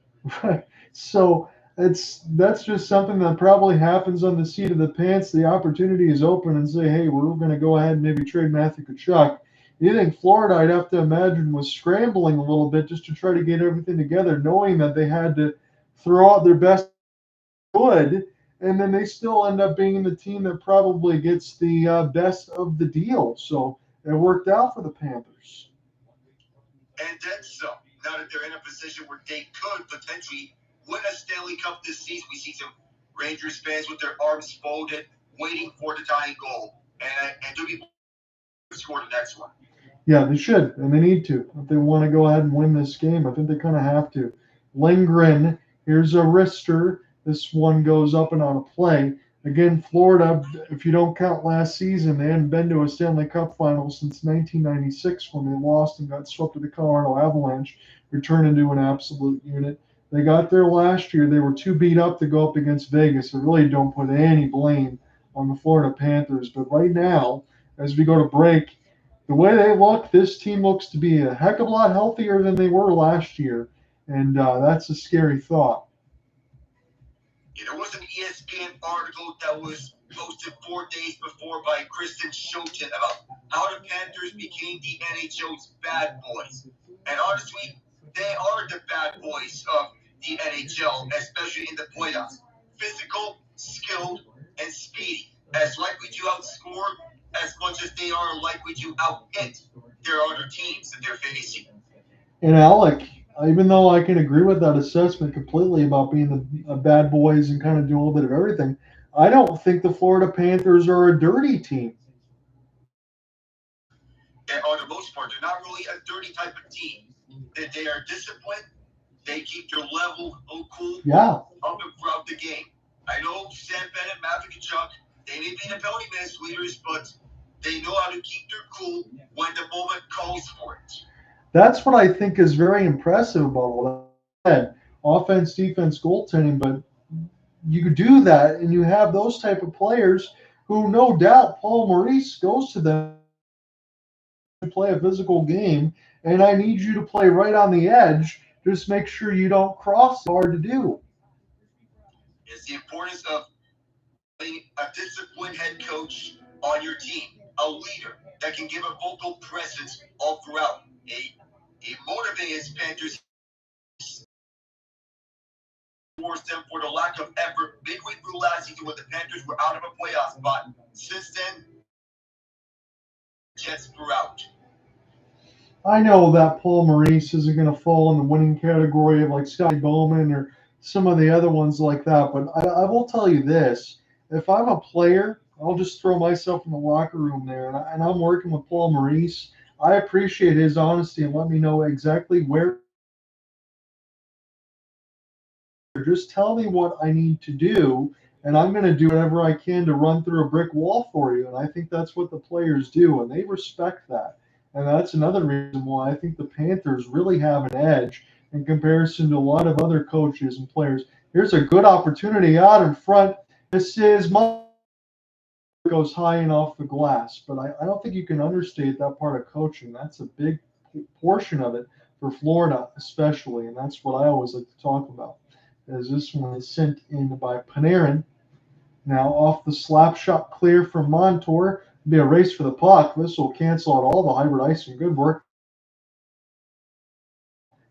Right. So that's just something that probably happens on the seat of the pants. The opportunity is open and say, hey, we're going to go ahead and maybe trade Matthew Tkachuk. You think Florida, I'd have to imagine, was scrambling a little bit just to try to get everything together, knowing that they had to throw out their best good, and then they still end up being the team that probably gets the best of the deal. So it worked out for the Panthers. And then some. Now that they're in a position where they could potentially win a Stanley Cup this season, we see some Rangers fans with their arms folded, waiting for the tying goal, and to be score the next one. Yeah, they should, and they need to. If they want to go ahead and win this game, I think they kind of have to. Lindgren, here's a wrister. This one goes up and on a play. Again, Florida, if you don't count last season, they hadn't been to a Stanley Cup final since 1996 when they lost and got swept to the Colorado Avalanche, returned into an absolute unit. They got there last year. They were too beat up to go up against Vegas. I really don't put any blame on the Florida Panthers. But right now, as we go to break, the way they look, this team looks to be a heck of a lot healthier than they were last year. And that's a scary thought. There was an ESPN article that was posted 4 days before by Kristen Schoten about how the Panthers became the NHL's bad boys. And honestly, they are the bad boys of the NHL, especially in the playoffs. Physical, skilled, and speedy. As likely to outscore as much as they are likely to out-hit their other teams that they're facing. And Alec, even though I can agree with that assessment completely about being the bad boys and kind of doing a little bit of everything, I don't think the Florida Panthers are a dirty team. And on the most part, they're not really a dirty type of team. That they are disciplined. They keep their level cool up and throughout the game. I know Sam Bennett, Matthew Tkachuk, they may be the penalty minutes leaders, but they know how to keep their cool when the moment calls for it. That's what I think is very impressive about what I said. Offense, defense, goaltending, but you could do that, and you have those type of players who, no doubt, Paul Maurice goes to them to play a physical game, and I need you to play right on the edge. Just make sure you don't cross. It's hard to do. It's the importance of being a disciplined head coach on your team, a leader that can give a vocal presence all throughout. He motivated his Panthers, forced them for the lack of effort midway through last season when the Panthers were out of a playoff spot. Since then, Jets were out. I know that Paul Maurice isn't going to fall in the winning category of like Scotty Bowman or some of the other ones like that, but I will tell you this. If I'm a player, I'll just throw myself in the locker room there, and I'm working with Paul Maurice. I appreciate his honesty and let me know exactly where. Just tell me what I need to do, and I'm going to do whatever I can to run through a brick wall for you. And I think that's what the players do, and they respect that. And that's another reason why I think the Panthers really have an edge in comparison to a lot of other coaches and players. Here's a good opportunity out in front. This is goes high and off the glass, but I don't think you can understate that part of coaching. That's a big portion of it for Florida especially, and that's what I always like to talk about. As this one is sent in by Panarin. Now off the slap shot clear from Montour. It'll be a race for the puck. This will cancel out all the hybrid icing. Good work.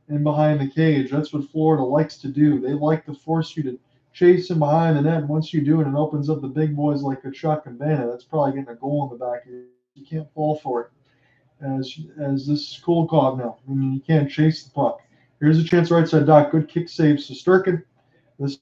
In behind the cage. That's what Florida likes to do. They like to force you to chase him behind the net. Once you do it, it opens up the big boys like Tkachuk and Bennett. That's probably getting a goal in the back here. You can't fall for it. As this is Kilikov now. I mean, you can't chase the puck. Here's a chance right side dot. Good kick save. Shesterkin. This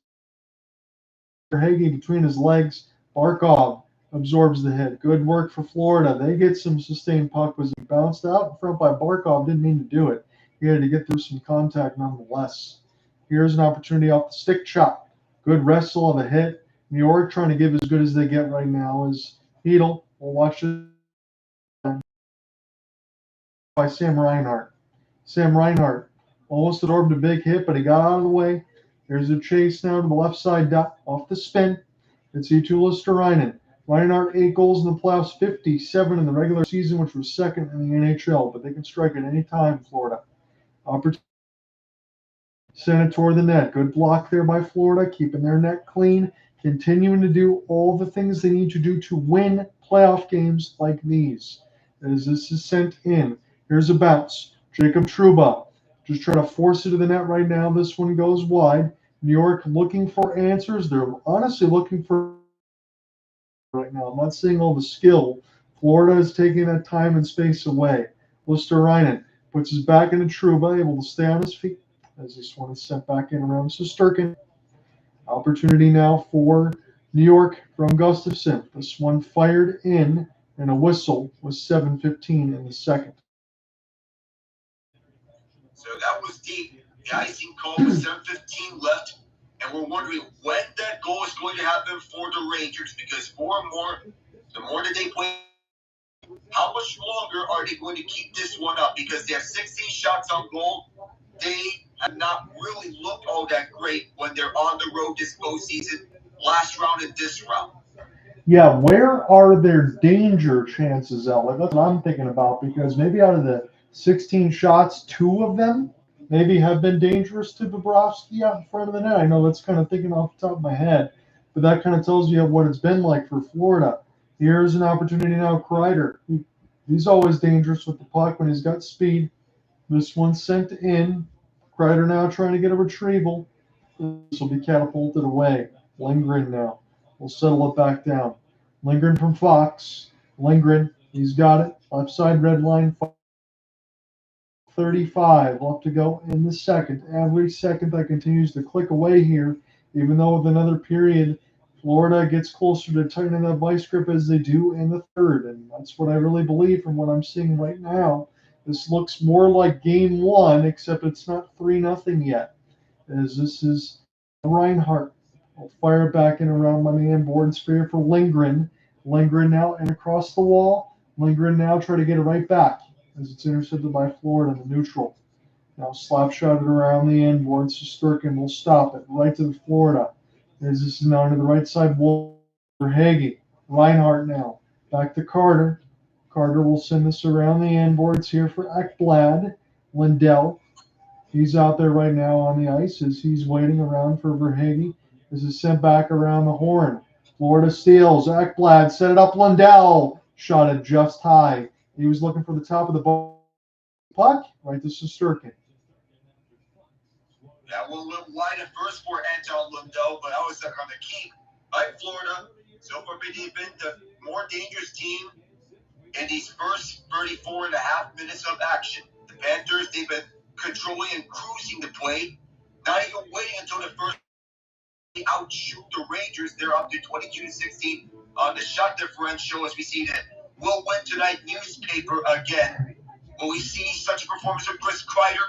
Verhaeghe between his legs. Barkov absorbs the hit. Good work for Florida. They get some sustained puck. Was it bounced out in front by Barkov? Didn't mean to do it. He had to get through some contact nonetheless. Here's an opportunity off the stick shot. Good wrestle of a hit. New York trying to give as good as they get right now as Hedl We'll watch it by Sam Reinhart. Sam Reinhart almost absorbed a big hit, but he got out of the way. There's a chase now to the left side off the spin. It's Eetu Luostarinen. Reinhart 8 goals in the playoffs, 57 in the regular season, which was second in the NHL, but they can strike at any time, Florida. Opportunity. Send it toward the net. Good block there by Florida, keeping their net clean, continuing to do all the things they need to do to win playoff games like these. As this is sent in, here's a bounce. Jacob Trouba just trying to force it to the net right now. This one goes wide. New York looking for answers. They're honestly looking for right now. I'm not seeing all the skill. Florida is taking that time and space away. Luostarinen puts his back into Trouba, able to stay on his feet as this one is sent back in around Shesterkin. Opportunity now for New York from Gustafsson. This one fired in, and a whistle was 7:15 in the second. So that was deep. The icing call with 7:15 left, and we're wondering when that goal is going to happen for the Rangers, because more and more, the more that they play, how much longer are they going to keep this one up? Because they have 16 shots on goal. They have not really looked all that great when they're on the road this postseason, last round and this round. Yeah, where are their danger chances, Alec? That's what I'm thinking about, because maybe out of the 16 shots, 2 of them maybe have been dangerous to Bobrovsky out in front of the net. I know that's kind of thinking off the top of my head, but that kind of tells you what it's been like for Florida. Here's an opportunity now, Kreider. He's always dangerous with the puck when he's got speed. This one's sent in. Kreider now trying to get a retrieval. This will be catapulted away. Lindgren now. We'll settle it back down. Lindgren from Fox. Lindgren, he's got it. Left side red line. 35 left to go in the second. Every second that continues to click away here, even though with another period, Florida gets closer to tightening that vice grip as they do in the third. And that's what I really believe from what I'm seeing right now. This looks more like game one, except it's not 3-0 yet. As this is Reinhart. I'll fire it back in around my man board sphere for Lindgren. Lindgren now and across the wall. Lindgren now try to get it right back as it's intercepted by Florida in the neutral. Now slap shot it around the end board. Shesterkin will stop it right to the Florida. As this is now to the right side wall. Verhaeghe. Reinhart now. Back to Carter. Carter will send this around the end boards here for Ekblad. Lundell. He's out there right now on the ice as he's waiting around for Verhaeghe. This is sent back around the horn. Florida steals. Ekblad set it up. Lundell shot it just high. He was looking for the top of the puck. Right to Shesterkin. That one looked wide at first for Anton Lundell, but I was stuck on the keep. Like Florida, so far they've been the more dangerous team in these first 34 and a half minutes of action. The Panthers, they've been controlling and cruising the play, not even waiting until the first outshoot the Rangers. They're up to 22-16 on the shot differential as we see the Will Win Tonight newspaper again. Will we see such a performance of Chris Kreider?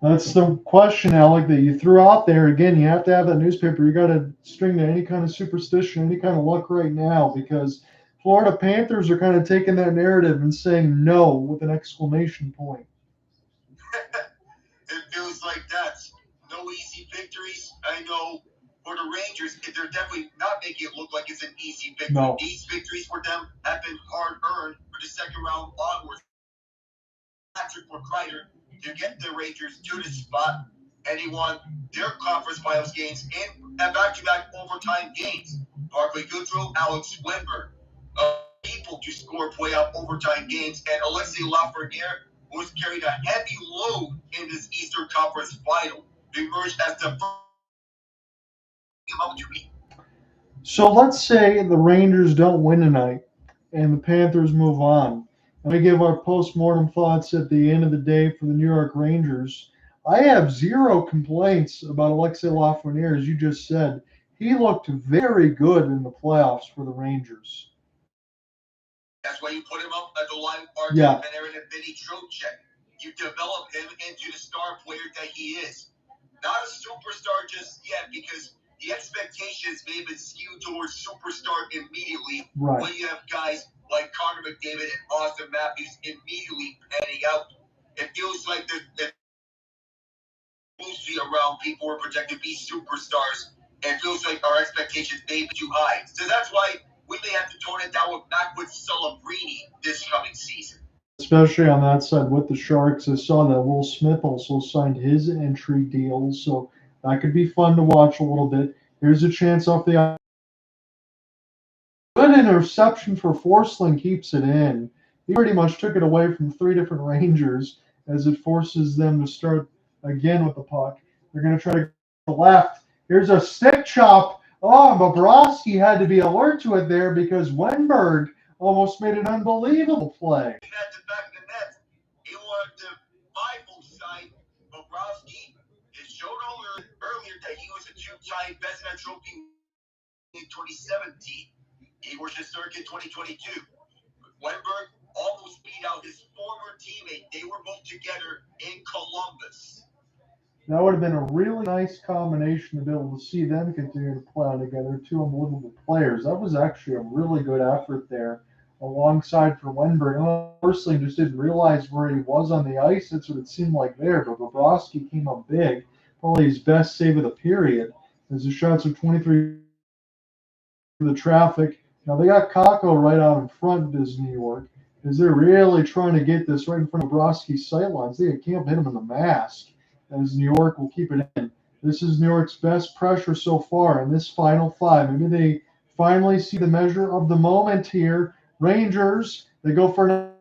That's the question, Alec, that you threw out there. Again, you have to have that newspaper. You got to string to any kind of superstition, any kind of luck right now, because Florida Panthers are kind of taking that narrative and saying no with an exclamation point. It feels like that's no easy victories. I know for the Rangers, they're definitely not making it look like it's an easy victory. No. These victories for them have been hard-earned for the second round onwards. Patrick for Kreider to get the Rangers to the spot, and he won their conference finals games in back-to-back overtime games. Barclay, Goodrow, Alex Winberg, people to score playoff overtime games, and Alexis Lafreniere, who's carried a heavy load in this Eastern Conference final, emerged as the first to beat. So let's say the Rangers don't win tonight and the Panthers move on. And we give our post-mortem thoughts at the end of the day for the New York Rangers. I have zero complaints about Alexis Lafreniere, as you just said. He looked very good in the playoffs for the Rangers. That's why you put him up at the line with Artemi, Yeah. Panarin, and Vinny Trocheck. You develop him into the star player that he is. Not a superstar just yet, because the expectations may have been skewed towards superstar immediately Right. when you have guys like Connor McDavid and Austin Matthews immediately panning out. It feels like they're mostly around people who are projected to be superstars, and it feels like our expectations may be too high. So that's why we may have to tone it down with Macwood Celebrini this coming season. Especially on that side with the Sharks. I saw that Will Smith also signed his entry deal, so that could be fun to watch a little bit. Here's a chance off the good interception for Forsling, keeps it in. He pretty much took it away from 3 different Rangers as it forces them to start again with the puck. They're going to try to go to the left. Here's a stick chop. Oh, Bobrovsky had to be alert to it there because Wenberg almost made an unbelievable play. At the back of the net, he wanted to buy both sides. Bobrovsky has shown earlier that he was a 2-time Vezina Trophy in 2017. He was a circuit 2022. Wenberg almost beat out his former teammate. They were both together in Columbus. That would have been a really nice combination to be able to see them continue to play together. 2 unbelievable players. That was actually a really good effort there alongside for Wenberg. Personally, just didn't realize where he was on the ice. That's what it seemed like there. But Bobrovsky came up big. Probably his best save of the period. As the shots are 23 for the traffic. Now they got Kaapo right out in front as New York. As they're really trying to get this right in front of Bobrovsky's sightlines. They can't hit him in the mask. As New York will keep it in. This is New York's best pressure so far in this final 5. Maybe they finally see the measure of the moment here. Rangers, they go for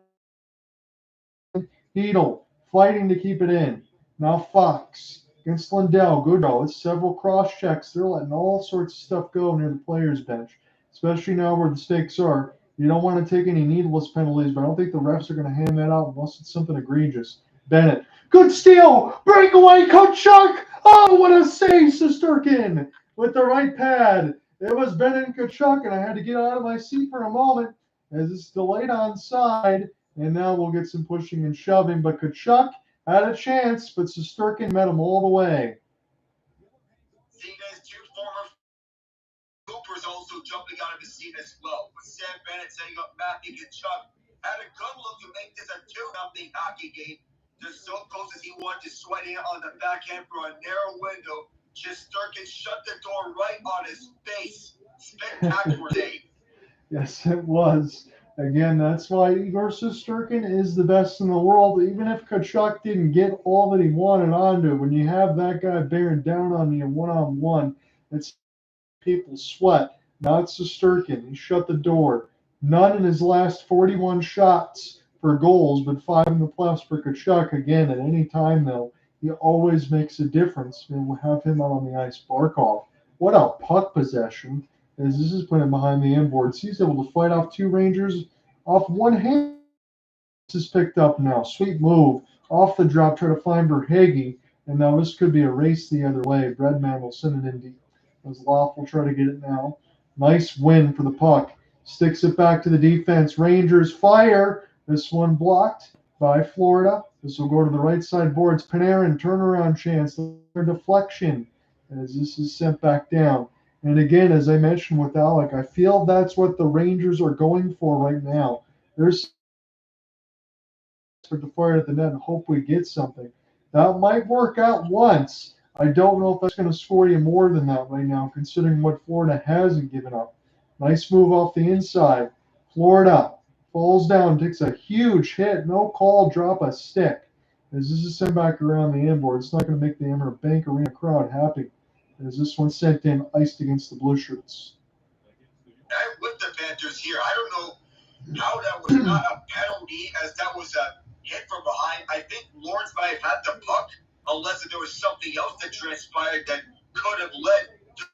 Needle, fighting to keep it in. Now Fox against Lundell. Goodrow. It's several cross checks. They're letting all sorts of stuff go near the players' bench, especially now where the stakes are. You don't want to take any needless penalties, but I don't think the refs are going to hand that out unless it's something egregious. Bennett. Good steal! Breakaway, Tkachuk! Oh, what a save, Shesterkin! With the right pad. It was Bennett and Tkachuk, and I had to get out of my seat for a moment as it's delayed onside, and now we'll get some pushing and shoving. But Tkachuk had a chance, but Shesterkin met him all the way. Zena's 2 former Cooper's also jumping out of his seat as well, with Sam Bennett setting up Matthew Tkachuk. Had a good look to make this a 2-0 hockey game. Just so close as he wanted to sweat in on the backhand for a narrow window. Shesterkin shut the door right on his face. Spectacular save. Yes, it was. Again, that's why Igor Shesterkin is the best in the world. Even if Tkachuk didn't get all that he wanted onto it, when you have that guy bearing down on you one-on-one, it's people sweat. Now it's Shesterkin. He shut the door. None in his last 41 shots for goals, but 5 in the playoffs for Tkachuk. Again, at any time, though, he always makes a difference. And we'll have him out on the ice. Barkov. What a puck possession. As this is putting him behind the inboards. He's able to fight off 2 Rangers off one hand. This is picked up now. Sweet move. Off the drop, try to find Verhaeghe. And now this could be a race the other way. Breadman will send it in deep. As Loft will try to get it now. Nice win for the puck. Sticks it back to the defense. Rangers fire. This one blocked by Florida. This will go to the right side boards. Panarin, turnaround chance. Deflection as this is sent back down. And again, as I mentioned with Alec, I feel that's what the Rangers are going for right now. There's to fire at the net and hope we get something. That might work out once. I don't know if that's going to score you more than that right now, considering what Florida hasn't given up. Nice move off the inside. Florida falls down, takes a huge hit. No call, drop a stick. As this is sent back around the inboard, it's not going to make the Emmer Bank Arena crowd happy. As this one sent in, iced against the Blue Shirts. I'm with the Panthers here. I don't know how that was not a penalty, as that was a hit from behind. I think Lawrence might have had the puck, unless there was something else that transpired that could have led to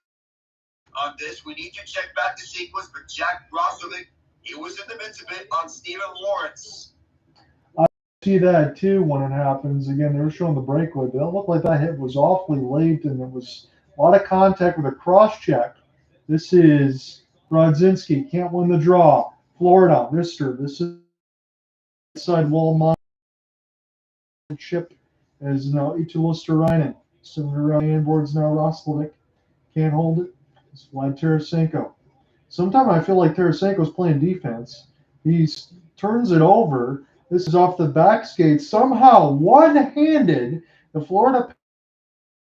on this. We need to check back the sequence, but Jack Roslovic, he was in the midst of it on Steven Lawrence. I see that too when it happens. Again, they were showing the breakaway, but it looked like that hit was awfully late, and there was a lot of contact with a cross check. This is Brodzinski, can't win the draw. Florida, this is side wall chip as now Itulisterainen. Sitting around the inboards now, Roslovic can't hold it. It's Vlad Tarasenko. Sometimes I feel like Tarasenko's playing defense. He turns it over. This is off the back skate. Somehow, one-handed, the Florida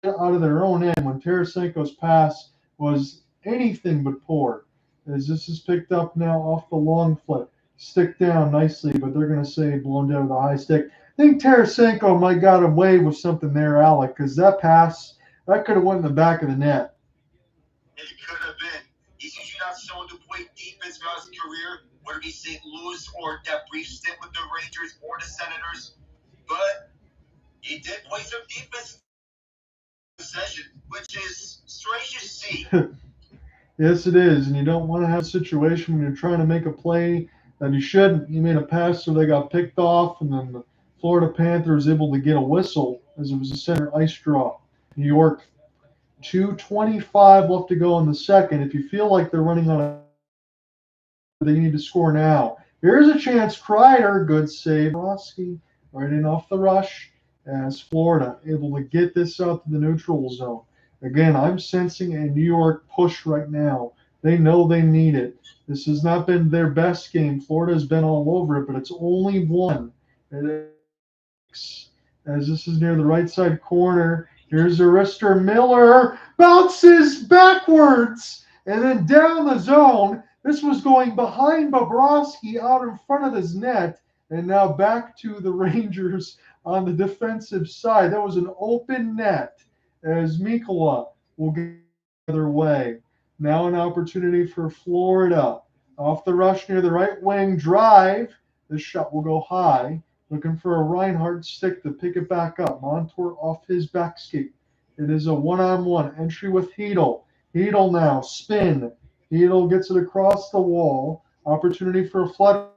out of their own end when Tarasenko's pass was anything but poor. As this is picked up now off the long flip. Stick down nicely, but they're going to say blown down with a high stick. I think Tarasenko might got away with something there, Alec, because that pass, that could have went in the back of the net. It could have been. He's usually not someone to play defense throughout his career, whether it be St. Louis or that brief stint with the Rangers or the Senators. But he did play some defense possession, which is strange to see. Yes, it is, and you don't want to have a situation when you're trying to make a play that you shouldn't. You made a pass so they got picked off, and then the Florida Panthers able to get a whistle as it was a center ice draw. New York, 2:25 left to go in the second. If you feel like they're running on a, they need to score now. Here's a chance. Kreider, good save. Roski right in off the rush as Florida able to get this out to the neutral zone. Again, I'm sensing a New York push right now. They know they need it. This has not been their best game. Florida's been all over it, but it's only one. As this is near the right side corner, here's Arister Miller. Bounces backwards and then down the zone. This was going behind Bobrovsky out in front of his net, and now back to the Rangers on the defensive side. That was an open net as Mika will get the other way. Now an opportunity for Florida. Off the rush near the right wing, drive. This shot will go high. Looking for a Reinhart stick to pick it back up. Montour off his back skate. It is a one-on-one entry with Hedl. Hedl now, spin. Hedl gets it across the wall. Opportunity for a flood.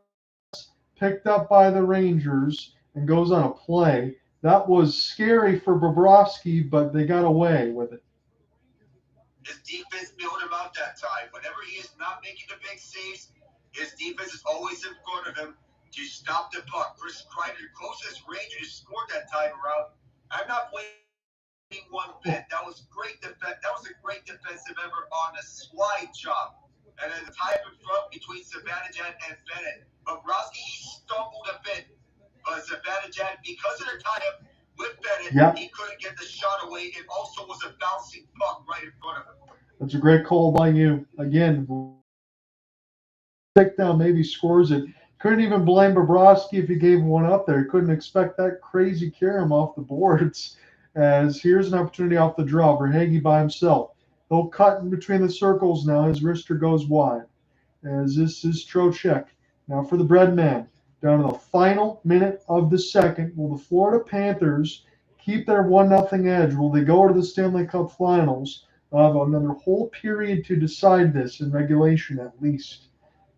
Picked up by the Rangers and goes on a play. That was scary for Bobrovsky, but they got away with it. His defense bailed him out that time. Whenever he is not making the big saves, his defense is always in front of him to stop the puck. Chris Kreider, the closest Ranger to score that time around. I'm not blaming one bit. That was great defense. That was a great defensive effort on a slide job. And then the tie in front between Zibanejad and Bennett. Bobrovsky, he stumbled a bit. But Zibanejad, because of the tie-up with Bennett, he couldn't get the shot away. It also was a bouncing puck right in front of him. That's a great call by you. Again, pick down maybe scores it. Couldn't even blame Bobrovsky if he gave one up there. Couldn't expect that crazy Karam off the boards. As here's an opportunity off the draw. Verhaeghe by himself. He'll cut in between the circles now. His wrister goes wide. As this is Trocheck. Now for the bread man. Down to the final minute of the second. Will the Florida Panthers keep their 1-0 edge? Will they go to the Stanley Cup Finals? They'll have another whole period to decide this in regulation at least.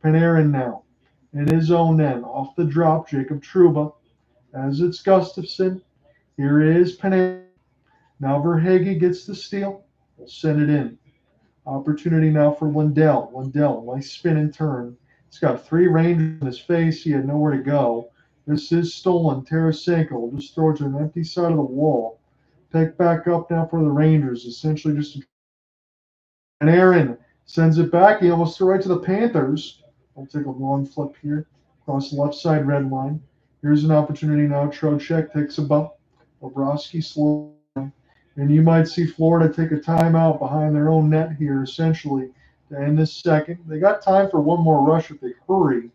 Panarin now in his own end. Off the drop, Jacob Trouba. As it's Gustafsson. Here is Panarin. Now Verhaeghe gets the steal. We'll send it in. Opportunity now for Lundell. Lundell, nice spin and turn. He's got 3 Rangers in his face. He had nowhere to go. This is stolen. Tarasenko will just throw it to an empty side of the wall. Pick back up now for the Rangers. Essentially just and Aaron sends it back. He almost threw right to the Panthers. I'll take a long flip here. Across the left side red line. Here's an opportunity now. Trocheck takes a bump. Bobrovsky slow down. And you might see Florida take a timeout behind their own net here, essentially, to end this second. They got time for one more rush if they hurry.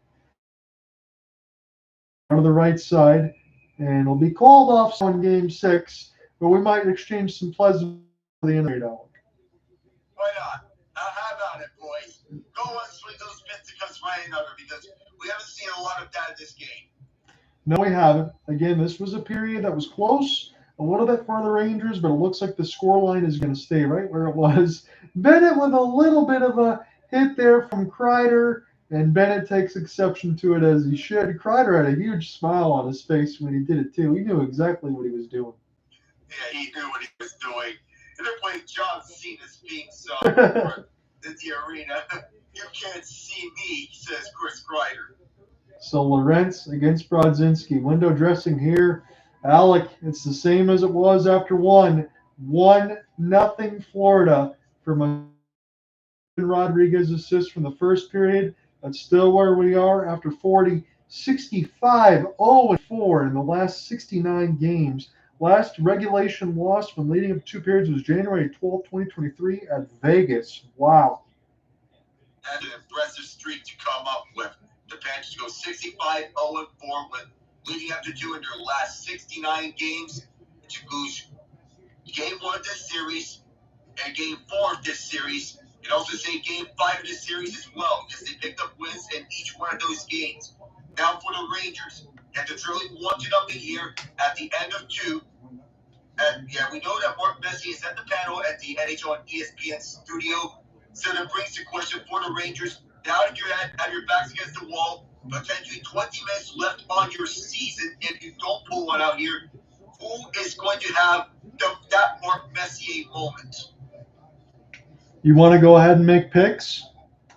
On the right side, and it'll be called off on Game 6, but we might exchange some pleasant for the end of it. Why not? How about it, boys? Go on, swing those fisticuffs right another, because we haven't seen a lot of that in this game. No, we haven't. Again, this was a period that was close, a little bit for the Rangers, but it looks like the scoreline is going to stay right where it was. Bennett with a little bit of a hit there from Kreider, and Bennett takes exception to it as he should. Kreider had a huge smile on his face when he did it, too. He knew exactly what he was doing. Yeah, he knew what he was doing. And they're playing John Cena's theme song for the arena. You can't see me, says Chris Kreider. So Lorentz against Brodzinski. Window dressing here. Alec, it's the same as it was after 1. 1-0 Florida. from a Rodriguez assist from the first period. That's still where we are after 40, 65, 0-4 in the last 69 games. Last regulation loss from leading up 2 periods was January 12, 2023 at Vegas. Wow. That's an impressive streak to come up with. The Panthers go 65-0-4 with leading up to 2 in their last 69 games, which includes Game 1 of this series and Game 4 of this series. And also say Game 5 of this series as well, because they picked up wins in each one of those games. Now for the Rangers, and they're drilling 1-0 here at the end of 2. And yeah, we know that Mark Messier is at the panel at the NHL and ESPN studio. So that brings the question for the Rangers. Now that you're at your backs against the wall, potentially 20 minutes left on your season, if you don't pull one out here, who is going to have that Mark Messier moment? You want to go ahead and make picks?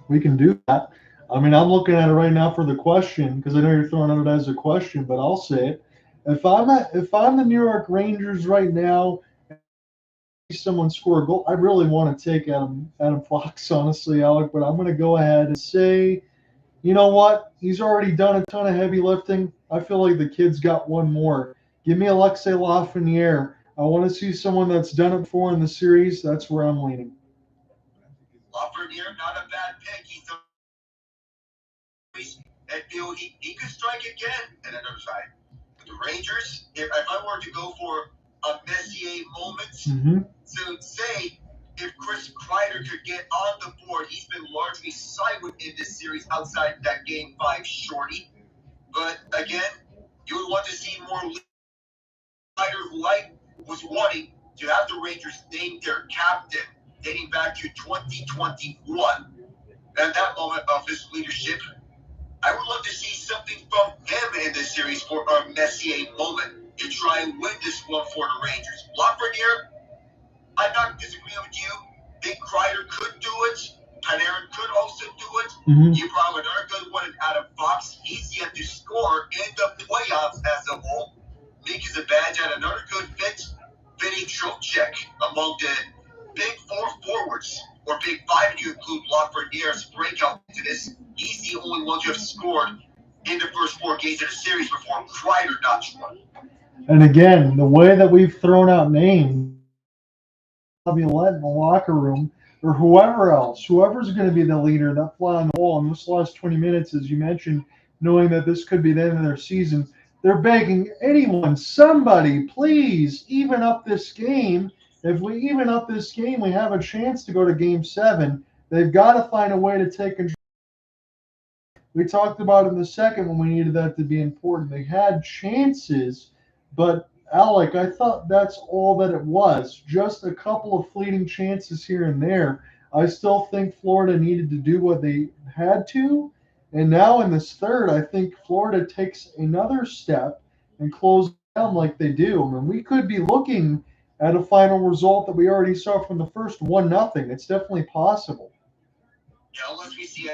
We can do that. I mean, I'm looking at it right now for the question because I know you're throwing it as a question, but I'll say it. If I'm the New York Rangers right now, someone score a goal, I really want to take Adam Fox, honestly, Alec. But I'm going to go ahead and say, you know what? He's already done a ton of heavy lifting. I feel like the kid's got one more. Give me Alexis Lafreniere. I want to see someone that's done it before in the series. That's where I'm leaning. Lafreniere, not a bad pick. He could strike again at another time. The Rangers, if I were to go for a Messier moment, so say if Chris Kreider could get on the board, he's been largely silent in this series outside that Game 5 shorty. But again, you would want to see more Kreider, who I was wanting to have the Rangers name their captain dating back to 2021. At that moment of his leadership, I would love to see something from him in this series for a Messier moment to try and win this one for the Rangers. Lafreniere, I'm not disagreeing with you. Think Kreider could do it. Panarin could also do it. You probably another good one in Adam Fox. He's yet to score in the playoffs as a whole. Mika Zibanejad, another good fit. Vinny Trocheck among the big 4 forwards, or big 5 if you include Lafreniere's breakout into this. He's the only one to have scored in the first 4 games of the series before Kreider notched one. And again, the way that we've thrown out names, Laviolette in the locker room, or whoever's going to be the leader, that fly on the wall in this last 20 minutes, as you mentioned, knowing that this could be the end of their season, they're begging anyone, somebody, please even up this game. If we even up this game, we have a chance to go to Game 7. They've got to find a way to take control. We talked about in the second when we needed that to be important. They had chances, but Alec, I thought that's all that it was. Just a couple of fleeting chances here and there. I still think Florida needed to do what they had to. And now in this third, I think Florida takes another step and closes down like they do. I mean, we could be looking at a final result that we already saw from the first 1-0. It's definitely possible. Yeah, unless we see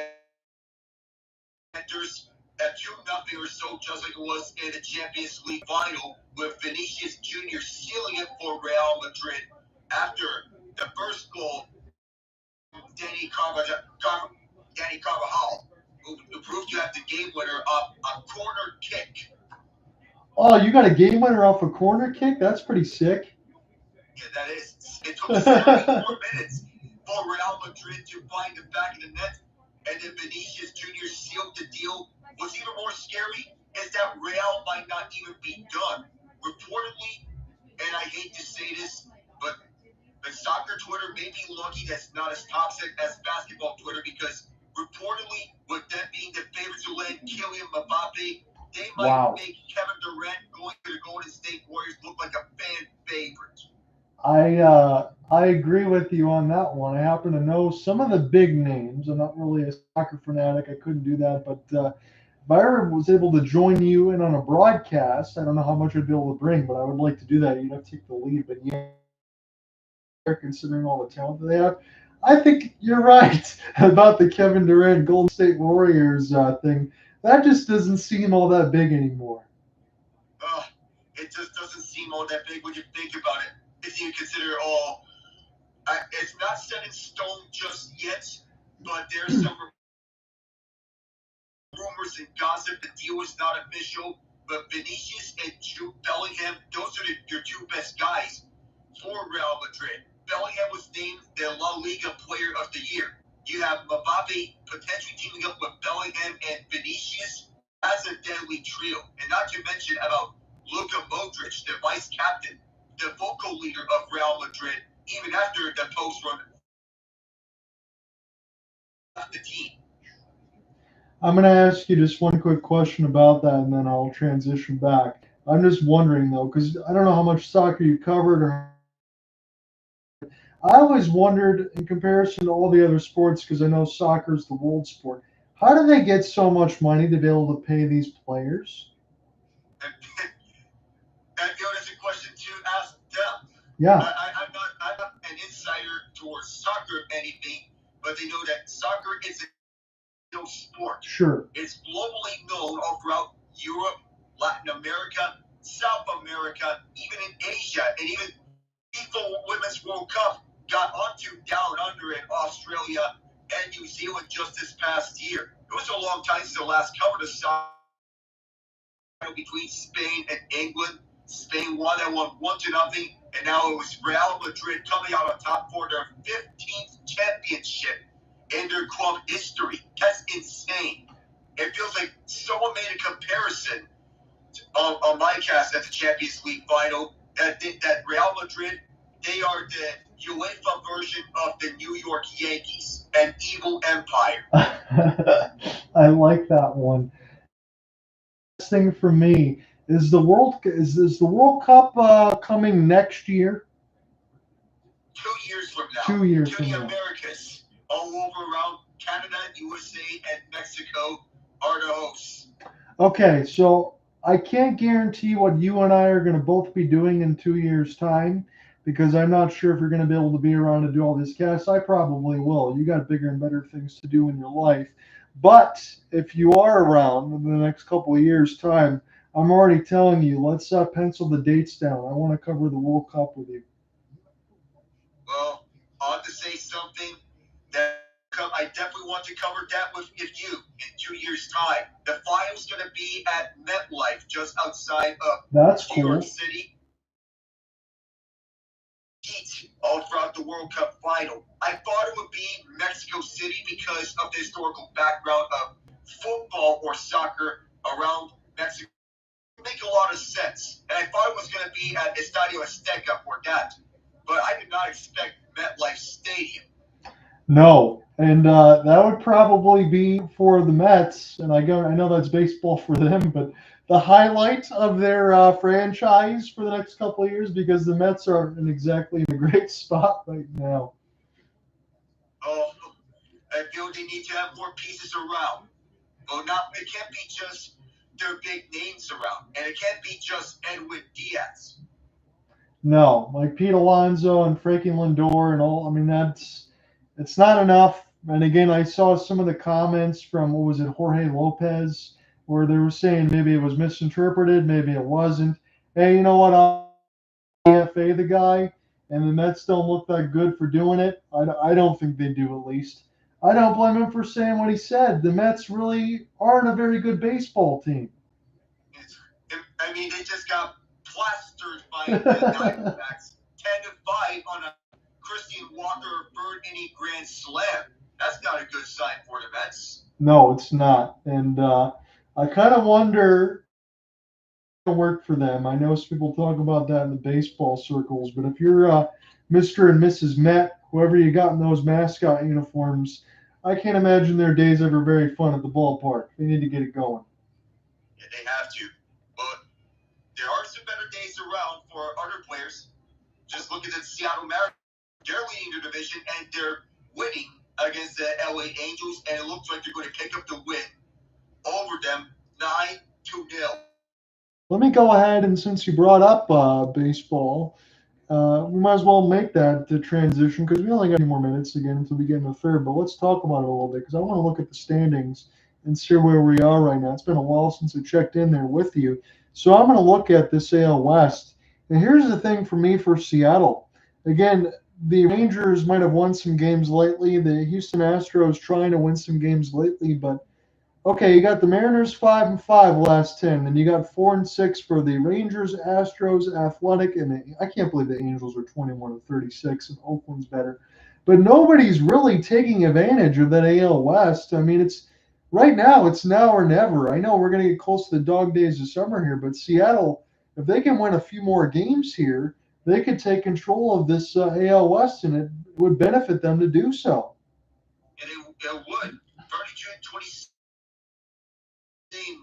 Panthers at 2-0 or so, just like it was in the Champions League final, with Vinicius Jr. sealing it for Real Madrid after the first goal. Danny Carvajal, who proved to have the game winner off a corner kick. Oh, you got a game winner off a corner kick? That's pretty sick. Yeah, that is. It took 74 minutes for Real Madrid to find the back of the net, and then Vinicius Jr. sealed the deal. What's even more scary is that Real might not even be done. Reportedly, and I hate to say this, but soccer Twitter may be lucky that's not as toxic as basketball Twitter, because reportedly, with them being the favorites to land Kylian Mbappe, they might make Kevin Durant going to the Golden State Warriors look like a fan favorite. I agree with you on that one. I happen to know some of the big names. I'm not really a soccer fanatic. I couldn't do that, but if I ever was able to join you in on a broadcast, I don't know how much I'd be able to bring, but I would like to do that. You'd have to take the lead, but yeah, considering all the talent that they have. I think you're right about the Kevin Durant Golden State Warriors thing. That just doesn't seem all that big anymore. It just doesn't seem all that big when you think about it. If you consider all It's not set in stone just yet, but there's some rumors and gossip. The deal is not official, but Vinicius and Jude Bellingham, those are your two best guys for Real Madrid. Bellingham was named the La Liga Player of the Year. You have Mbappe potentially teaming up with Bellingham and Vinicius as a deadly trio. And not to mention about Luka Modric, the vice captain, the vocal leader of Real Madrid, even after the post-run of the team. I'm going to ask you just one quick question about that, and then I'll transition back. I'm just wondering, though, because I don't know how much soccer you covered. I always wondered, in comparison to all the other sports, because I know soccer is the world sport, how do they get so much money to be able to pay these players? That's a question to ask them. Yeah. I'm not an insider towards soccer or anything, but they know that soccer is a real sport. Sure. It's globally known all throughout Europe, Latin America, South America, even in Asia, and even FIFA Women's World Cup got onto down under in Australia and New Zealand just this past year. It was a long time since the last covered a soccer between Spain and England. Spain won that one 1-0, and now it was Real Madrid coming out on top for their 15th championship in their club history. That's insane. It feels like someone made a comparison on my cast at the Champions League final that Real Madrid, they are the UEFA version of the New York Yankees, an evil empire. I like that one. Last thing for me is the World Cup coming next year? 2 years from now. 2 years to from the now. Americas, all over around Canada, USA, and Mexico are the hosts. Okay, so I can't guarantee what you and I are going to both be doing in 2 years' time, because I'm not sure if you're going to be able to be around to do all these casts. I probably will. You got bigger and better things to do in your life. But if you are around in the next couple of years' time, I'm already telling you, let's pencil the dates down. I want to cover the World Cup with you. Well, I want to say something that I definitely want to cover that with you in 2 years' time. The final's going to be at MetLife, just outside of New York City. All throughout the World Cup final. I thought it would be Mexico City because of the historical background of football or soccer around Mexico. It would make a lot of sense. And I thought it was going to be at Estadio Azteca for that. But I did not expect MetLife Stadium. No, and that would probably be for the Mets, and I know that's baseball for them, but the highlight of their franchise for the next couple of years, because the Mets aren't exactly in a great spot right now. Oh, I feel they need to have more pieces around. It can't be just their big names around, and it can't be just Edwin Diaz. No, like Pete Alonso and Frankie Lindor and all. I mean, it's not enough. And again, I saw some of the comments from, what was it, Jorge Lopez, where they were saying maybe it was misinterpreted, maybe it wasn't. Hey, you know what? I'll EFA the guy, and the Mets don't look that good for doing it. I don't think they do, at least. I don't blame him for saying what he said. The Mets really aren't a very good baseball team. I mean, they just got plastered by the Diamondbacks, 10-5 on a Christian Walker third-inning grand slam. That's not a good sign for the Mets. No, it's not. And I kind of wonder if it'll work for them. I know some people talk about that in the baseball circles, but if you're Mr. and Mrs. Met, whoever you got in those mascot uniforms, I can't imagine their days ever very fun at the ballpark. They need to get it going. Yeah, they have to. But there are some better days around for other players. Just look at the Seattle Mariners. They're leading the division, and they're winning against the LA Angels, and it looks like they're going to pick up the win over them 9-0. Let me go ahead, and since you brought up baseball, we might as well make that the transition, because we only got a few more minutes again until we get in the third. But let's talk about it a little bit, because I want to look at the standings and see where we are right now. It's been a while since I checked in there with you. So I'm going to look at this AL West. And here's the thing for me for Seattle. Again, the Rangers might have won some games lately. The Houston Astros trying to win some games lately, but okay, you got the Mariners 5-5 last 10, and you got 4-6 for the Rangers, Astros, Athletic, and I can't believe the Angels are 21-36, and Oakland's better. But nobody's really taking advantage of that AL West. I mean, it's right now, it's now or never. I know we're going to get close to the dog days of summer here, but Seattle, if they can win a few more games here, they could take control of this AL West, and it would benefit them to do so. And it would. Furniture in 20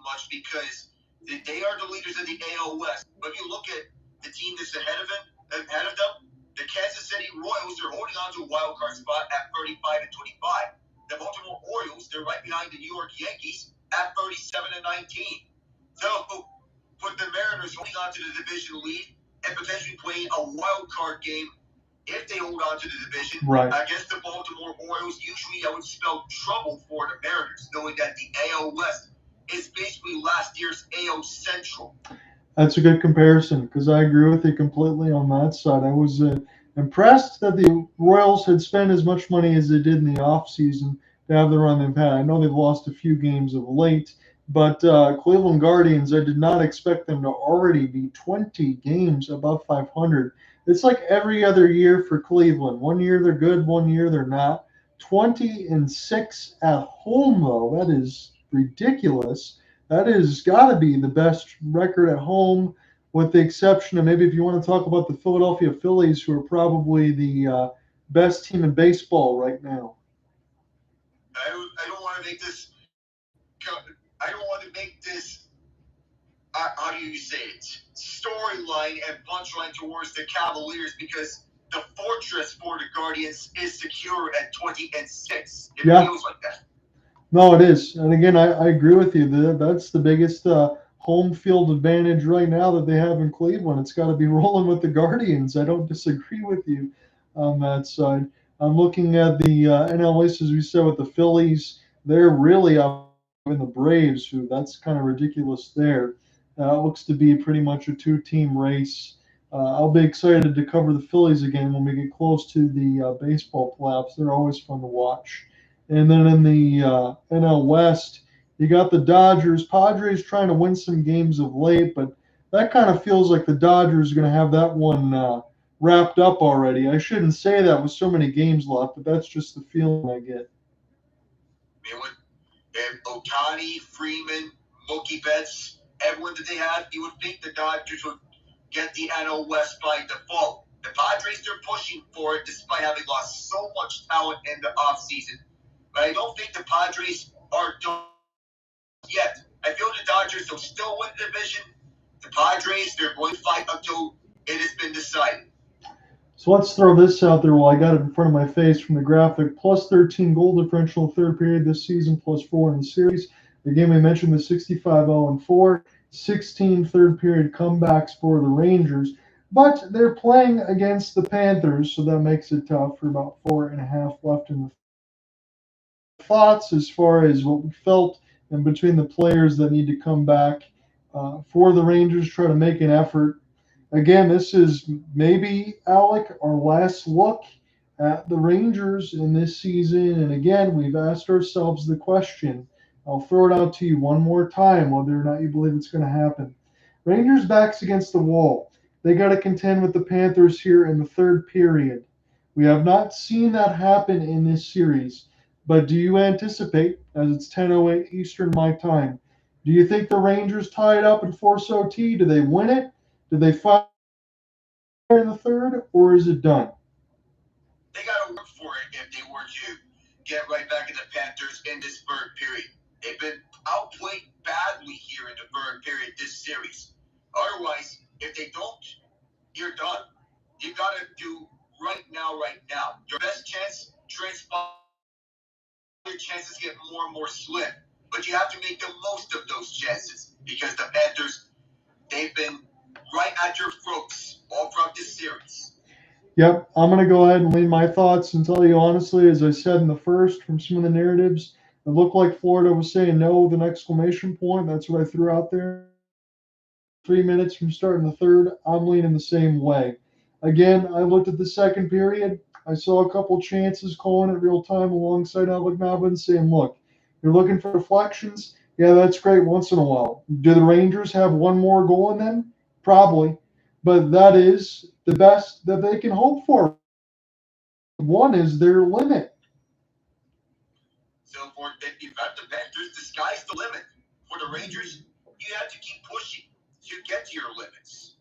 much because they are the leaders of the AL West. But if you look at the team that's ahead of them, the Kansas City Royals are holding on to a wild card spot at 35-25. The Baltimore Orioles, they're right behind the New York Yankees at 37-19. So, put the Mariners holding on to the division lead and potentially playing a wild card game if they hold on to the division against the Baltimore Orioles. Usually, that would spell trouble for the Mariners, knowing that the AL West is basically last year's AL Central. That's a good comparison because I agree with you completely on that side. I was impressed that the Royals had spent as much money as they did in the offseason to have the run they've had. I know they've lost a few games of late, but Cleveland Guardians, I did not expect them to already be 20 games above 500. It's like every other year for Cleveland. One year they're good, one year they're not. 20-6 at home, though. That is ridiculous. That has got to be the best record at home, with the exception of maybe if you want to talk about the Philadelphia Phillies, who are probably the best team in baseball right now. I don't want to make this. I don't want to make this. How do you say it? Storyline and punchline towards the Cavaliers, because the fortress for the Guardians is secure at 20-6. It feels like that. No, it is. And again, I agree with you. That's the biggest home field advantage right now that they have in Cleveland. It's got to be rolling with the Guardians. I don't disagree with you on that side. I'm looking at the NL East, as we said, with the Phillies. They're really up in the Braves, who that's kind of ridiculous there. It looks to be pretty much a two-team race. I'll be excited to cover the Phillies again when we get close to the baseball playoffs. They're always fun to watch. And then in the NL West, you got the Dodgers. Padres trying to win some games of late, but that kind of feels like the Dodgers are going to have that one wrapped up already. I shouldn't say that with so many games left, but that's just the feeling I get. And Ohtani, Freeman, Mookie Betts, everyone that they have, you would think the Dodgers would get the NL West by default. The Padres, they're pushing for it despite having lost so much talent in the offseason. But I don't think the Padres are done yet. I feel the Dodgers will still win the division. The Padres, they're going to fight until it has been decided. So let's throw this out there while I got it in front of my face from the graphic. Plus 13 goal differential third period this season, plus 4 in the series. Again, we mentioned the 65-0-4, 16 third period comebacks for the Rangers. But they're playing against the Panthers, so that makes it tough for about 4.5 left in the thoughts as far as what we felt and between the players that need to come back for the Rangers, try to make an effort. Again, this is maybe, Alec, our last look at the Rangers in this season. And again, we've asked ourselves the question. I'll throw it out to you one more time, whether or not you believe it's going to happen. Rangers' backs against the wall. They got to contend with the Panthers here in the third period. We have not seen that happen in this series. But do you anticipate, as it's 10:08 Eastern my time, do you think the Rangers tie it up and force OT? Do they win it? Do they fight in the third, or is it done? They got to work for it if they were to get right back in the Panthers in this third period. They've been outplayed badly here in the third period this series. Otherwise, if they don't, you're done. You got to do right now. Your best chance transpire. Your chances get more and more slim. But you have to make the most of those chances, because the Panthers, they've been right at your throats all throughout this series. Yep, I'm going to go ahead and leave my thoughts and tell you honestly, as I said in the first, from some of the narratives, it looked like Florida was saying no with an exclamation point. That's what I threw out there. 3 minutes from starting the third, I'm leaning the same way. Again, I looked at the second period. I saw a couple chances calling it real time alongside Alec Malvin saying, look, you're looking for deflections? Yeah, that's great once in a while. Do the Rangers have one more goal in them? Probably. But that is the best that they can hope for. One is their limit. So for the Panthers, the sky's the limit. For the Rangers, you have to keep pushing to get to your limits.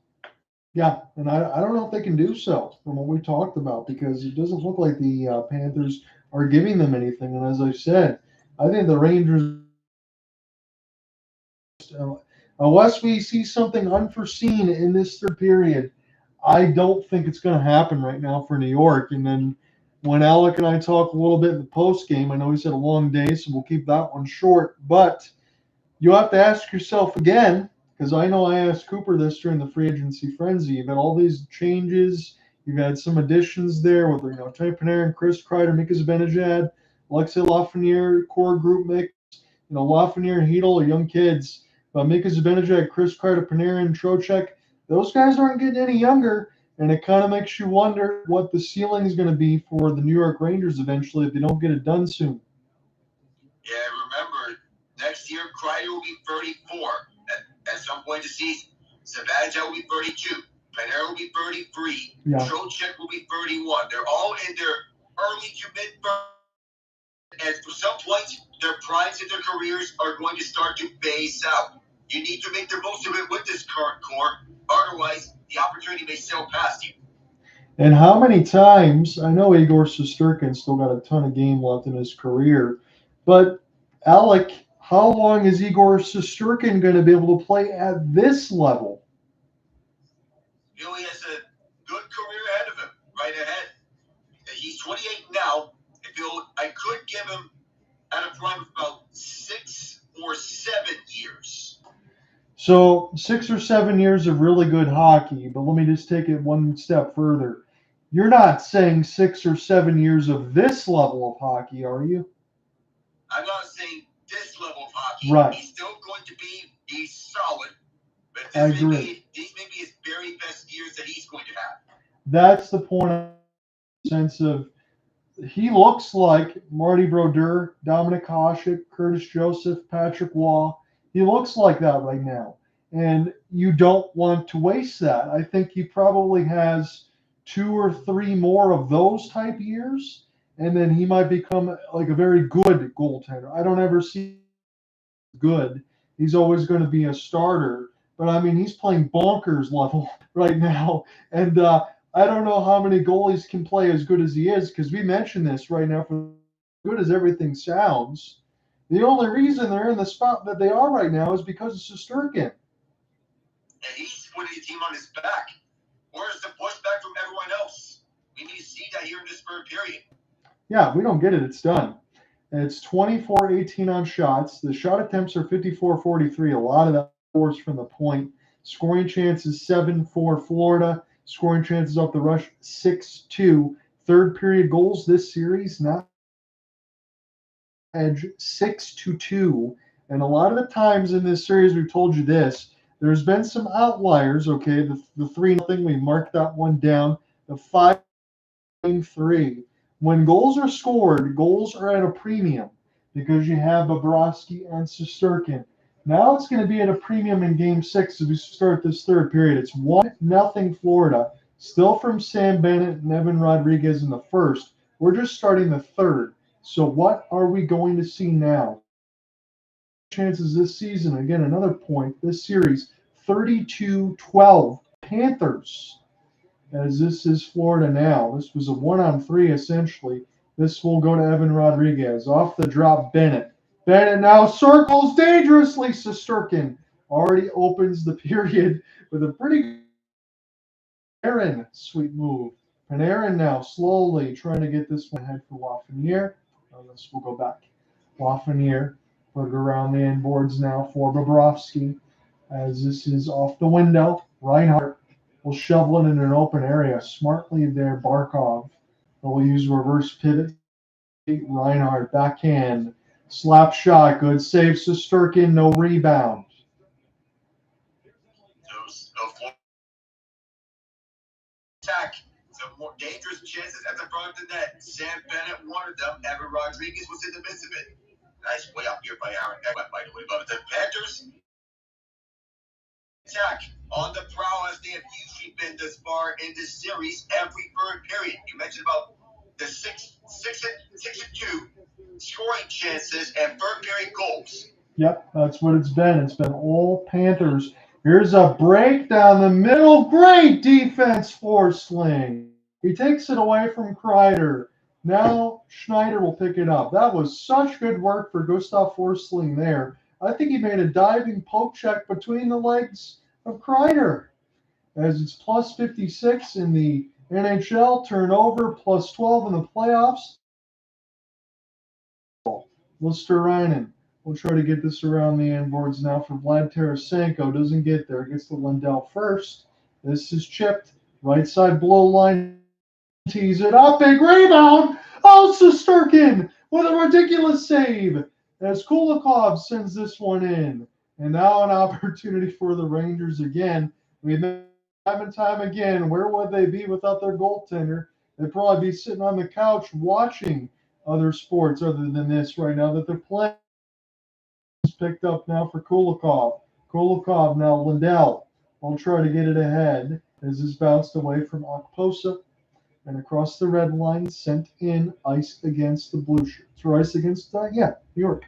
Yeah, and I don't know if they can do so from what we talked about because it doesn't look like the Panthers are giving them anything. And as I said, I think the Rangers, unless we see something unforeseen in this third period, I don't think it's going to happen right now for New York. And then when Alec and I talk a little bit in the post game, I know he said a long day, so we'll keep that one short. But you have to ask yourself again, because I know I asked Cooper this during the free agency frenzy. You've had all these changes. You've had some additions there with Panarin, Chris Kreider, Mika Zibanejad, Alexis Lafreniere, core group mix. Lafreniere and Hedl are young kids. But Mika Zibanejad, Chris Kreider, Panarin, Trocheck, those guys aren't getting any younger. And it kind of makes you wonder what the ceiling is going to be for the New York Rangers eventually if they don't get it done soon. Yeah, remember, next year Kreider will be 34 at some point in the season. Zibanejad will be 32. Panarin will be 33. Yeah. Trocheck will be 31. They're all in their early to mid-30s. And for some point, their primes in their careers are going to start to phase out. You need to make the most of it with this current core. Otherwise, the opportunity may sail past you. And how many times, I know Igor Shesterkin still got a ton of game left in his career, but Alec, how long is Igor Shesterkin going to be able to play at this level? He has a good career ahead of him, right ahead. He's 28 now. I could give him at a prime of about 6 or 7 years. So 6 or 7 years of really good hockey, but let me just take it one step further. You're not saying 6 or 7 years of this level of hockey, are you? I'm not saying this level of hockey. Right. He's still going to be solid, but these may be his very best years that he's going to have. That's the point. Sense of he looks like Marty Brodeur, Dominic Hasek, Curtis Joseph, Patrick Waugh. He looks like that right now. And you don't want to waste that. I think he probably has 2 or 3 more of those type years, and then he might become like a very good goaltender. I don't ever see good. He's always going to be a starter. But, I mean, he's playing bonkers level right now. And I don't know how many goalies can play as good as he is, because we mentioned this right now. For as good as everything sounds, the only reason they're in the spot that they are right now is because of Shesterkin. And he's putting the team on his back. Where's the pushback from everyone else? We need to see that here in this third period. Yeah, we don't get it. It's done. It's 24-18 on shots. The shot attempts are 54-43. A lot of that forced from the point. Scoring chances 7 for Florida. Scoring chances off the rush 6-2. Third period goals this series, not edge 6-2. And a lot of the times in this series, we've told you this. There's been some outliers. Okay, the 3-0, we marked that one down. The 5-3. When goals are scored, goals are at a premium because you have Bobrovsky and Shesterkin. Now it's going to be at a premium in Game 6 as we start this third period. It's 1-0 Florida, still from Sam Bennett and Evan Rodriguez in the first. We're just starting the third. So what are we going to see now? Chances this season, again, another point, this series, 32-12 Panthers. As this is Florida now. This was a 1-on-3 essentially. This will go to Evan Rodriguez. Off the drop, Bennett. Bennett now circles dangerously. Shesterkin already opens the period with a pretty Panarin sweet move. Panarin now slowly trying to get this one ahead for Lafreniere. This will go back. Lafreniere put it around the inboards now for Bobrovsky. As this is off the window. Reinhart will shovel it in an open area. Smartly there, Barkov. They'll use reverse pivot. Reinhart, backhand. Slap shot. Good save. Shesterkin, no rebound. attack. Some more dangerous chances at the front of the net. Sam Bennett wanted them. Evan Rodriguez was in the midst of it. Nice way up here by Aaron. By the way, but the Panthers attack on the prowl as they have usually been this far in this series every third period. You mentioned about the 6-2 scoring chances and third period goals. Yep, that's what it's been. It's been all Panthers. Here's a break down the middle. Great defense, Forsling. He takes it away from Kreider. Now Schneider will pick it up. That was such good work for Gustav Forsling there. I think he made a diving poke check between the legs of Kreider. As it's plus 56 in the NHL, turnover plus 12 in the playoffs. Lundell will try to get this around the end boards now for Vlad Tarasenko. Doesn't get there. Gets to Lundell first. This is chipped. Right side blow line. Tees it up. Big rebound. Oh, Shesterkin with a ridiculous save as Kilikov sends this one in. And now an opportunity for the Rangers again. We've been time and time again. Where would they be without their goaltender? They'd probably be sitting on the couch watching other sports other than this right now that they're playing. Picked up now for Kilikov. Kilikov now Lundell will try to get it ahead as it's bounced away from Okposa and across the red line, sent in, ice against the blue shirts. Or ice against, New York.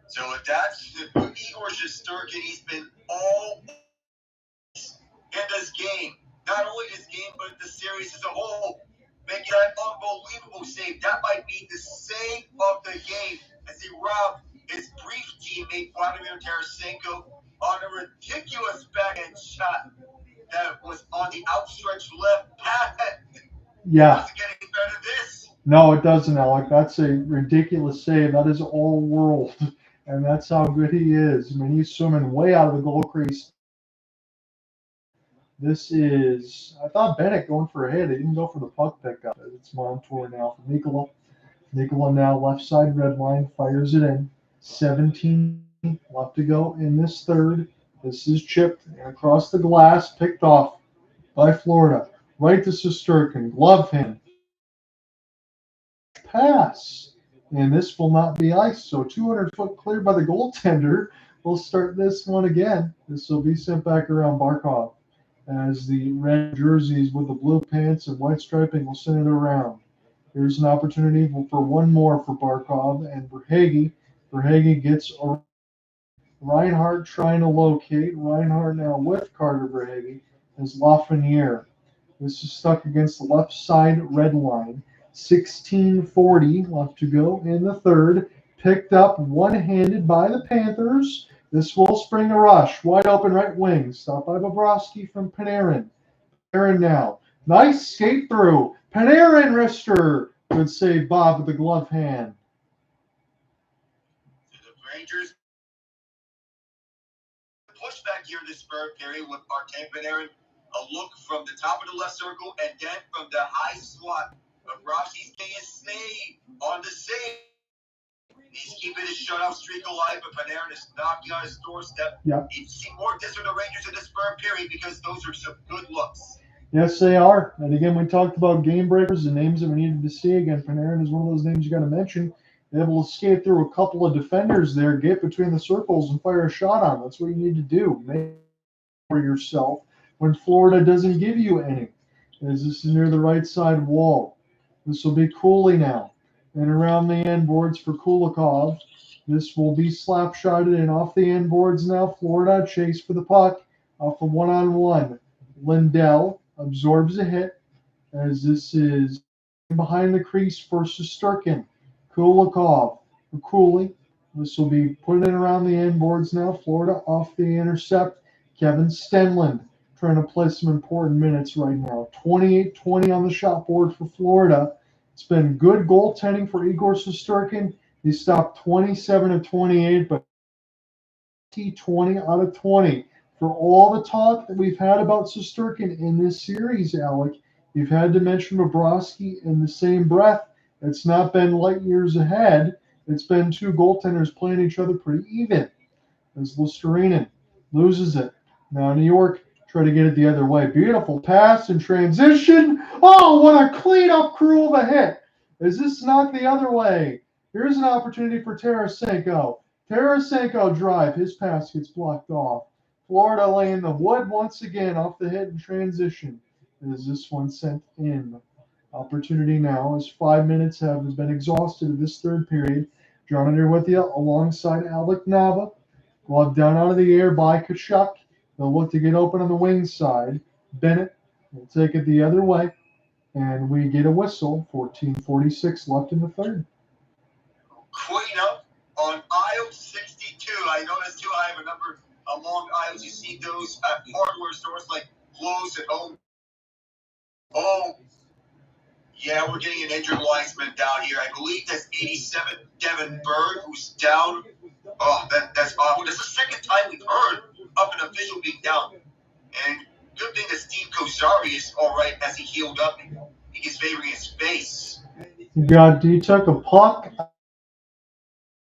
So that's the Igor Shesterkin. He's been all in this game. Not only this game, but the series as a whole. Making that unbelievable save. That might be the save of the game as he robbed his brief teammate Vladimir Tarasenko on a ridiculous backhand shot that was on the outstretched left pad. Yeah. It doesn't get any better than this. No, it doesn't, Alec. That's a ridiculous save. That is all world. And that's how good he is. I mean, he's swimming way out of the goal crease. This is, I thought Bennett going for a hit. He didn't go for the puck pickup. It's Montour now for Mika. Mika now left side red line, fires it in. 17 left to go in this third. This is chipped and across the glass, picked off by Florida. Right to Shesterkin, glove hand. Pass. And this will not be ice. So 200-foot cleared by the goaltender. We'll start this one again. This will be sent back around Barkov as the red jerseys with the blue pants and white striping will send it around. Here's an opportunity for one more for Barkov and Verhaeghe. Verhaeghe gets a Reinhart trying to locate. Reinhart now with Carter Verhaeghe as Lafreniere. This is stuck against the left side red line. 16:40 left to go in the third. Picked up one-handed by the Panthers. This will spring a rush. Wide open right wing. Stopped by Bobrovsky from Panarin. Panarin now. Nice skate through. Panarin wrister. Good save, Bob, with the glove hand. The Rangers push back here in this third period with Artemi Panarin. A look from the top of the left circle and then from the high slot. Bobrovsky's getting a save on the save. He's keeping his shutout streak alive, but Panarin is knocking on his doorstep. Yep. You see more of this from the Rangers in this third period because those are some good looks. Yes, they are. And again, we talked about game breakers and names that we needed to see. Again, Panarin is one of those names you got to mention. Able to skate through a couple of defenders there, get between the circles, and fire a shot on. That's what you need to do. Make for yourself when Florida doesn't give you any. As this is near the right side wall. This will be Cooley now. And around the end boards for Kilikov. This will be slap-shotted and off the end boards now. Florida chase for the puck off a one-on-one. Lundell absorbs a hit as this is behind the crease for Shesterkin. Kilikov for Cooley. This will be put in around the end boards now. Florida off the intercept. Kevin Stenlund trying to play some important minutes right now. 28-20 on the shot board for Florida. It's been good goaltending for Igor Shesterkin. He stopped 27 of 28, but 20 out of 20. For all the talk that we've had about Shesterkin in this series, Alec, you've had to mention Bobrovsky in the same breath. It's not been light years ahead. It's been two goaltenders playing each other pretty even. As Lusterinen loses it. Now New York Try to get it the other way. Beautiful pass in transition. Oh, what a clean-up crew of a hit. Is this not the other way? Here's an opportunity for Tarasenko. Tarasenko drive. His pass gets blocked off. Florida laying the wood once again off the hit in transition. Is this one sent in? Opportunity now as 5 minutes have been exhausted in this third period. John here with you alongside Alec Nava. Glove down out of the air by Tkachuk. They'll look to get open on the wing side. Bennett will take it the other way. And we get a whistle. 14:46 left in the third. Clean up on aisle 62. I noticed too, I have a number along aisles. You see those at hardware stores like Lowe's and Home. Oh, yeah, we're getting an injured linesman down here. I believe that's 87 Devin Bird, who's down. Oh, that's awful. That's the second time we've heard of an official being down. And good thing that Steve Kozari is all right as he healed up. He's favoring his face. He took a puck.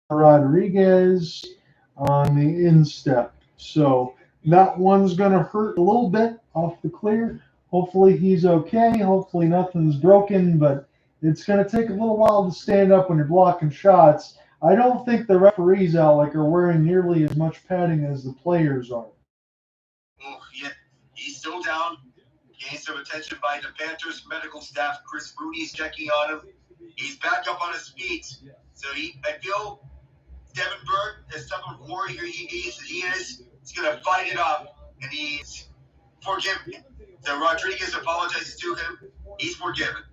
Rodriguez on the instep. So that one's going to hurt a little bit off the clear. Hopefully he's okay. Hopefully nothing's broken, but it's going to take a little while to stand up when you're blocking shots. I don't think the referees, Alec, are wearing nearly as much padding as the players are. Oh, yeah. He's still down. Gained some attention by the Panthers medical staff. Chris Rooney's checking on him. He's back up on his feet. So I feel Devin Bird, as tough a warrior he is, he's going to fight it off. And he's forgiven. So Rodriguez apologizes to him. He's forgiven.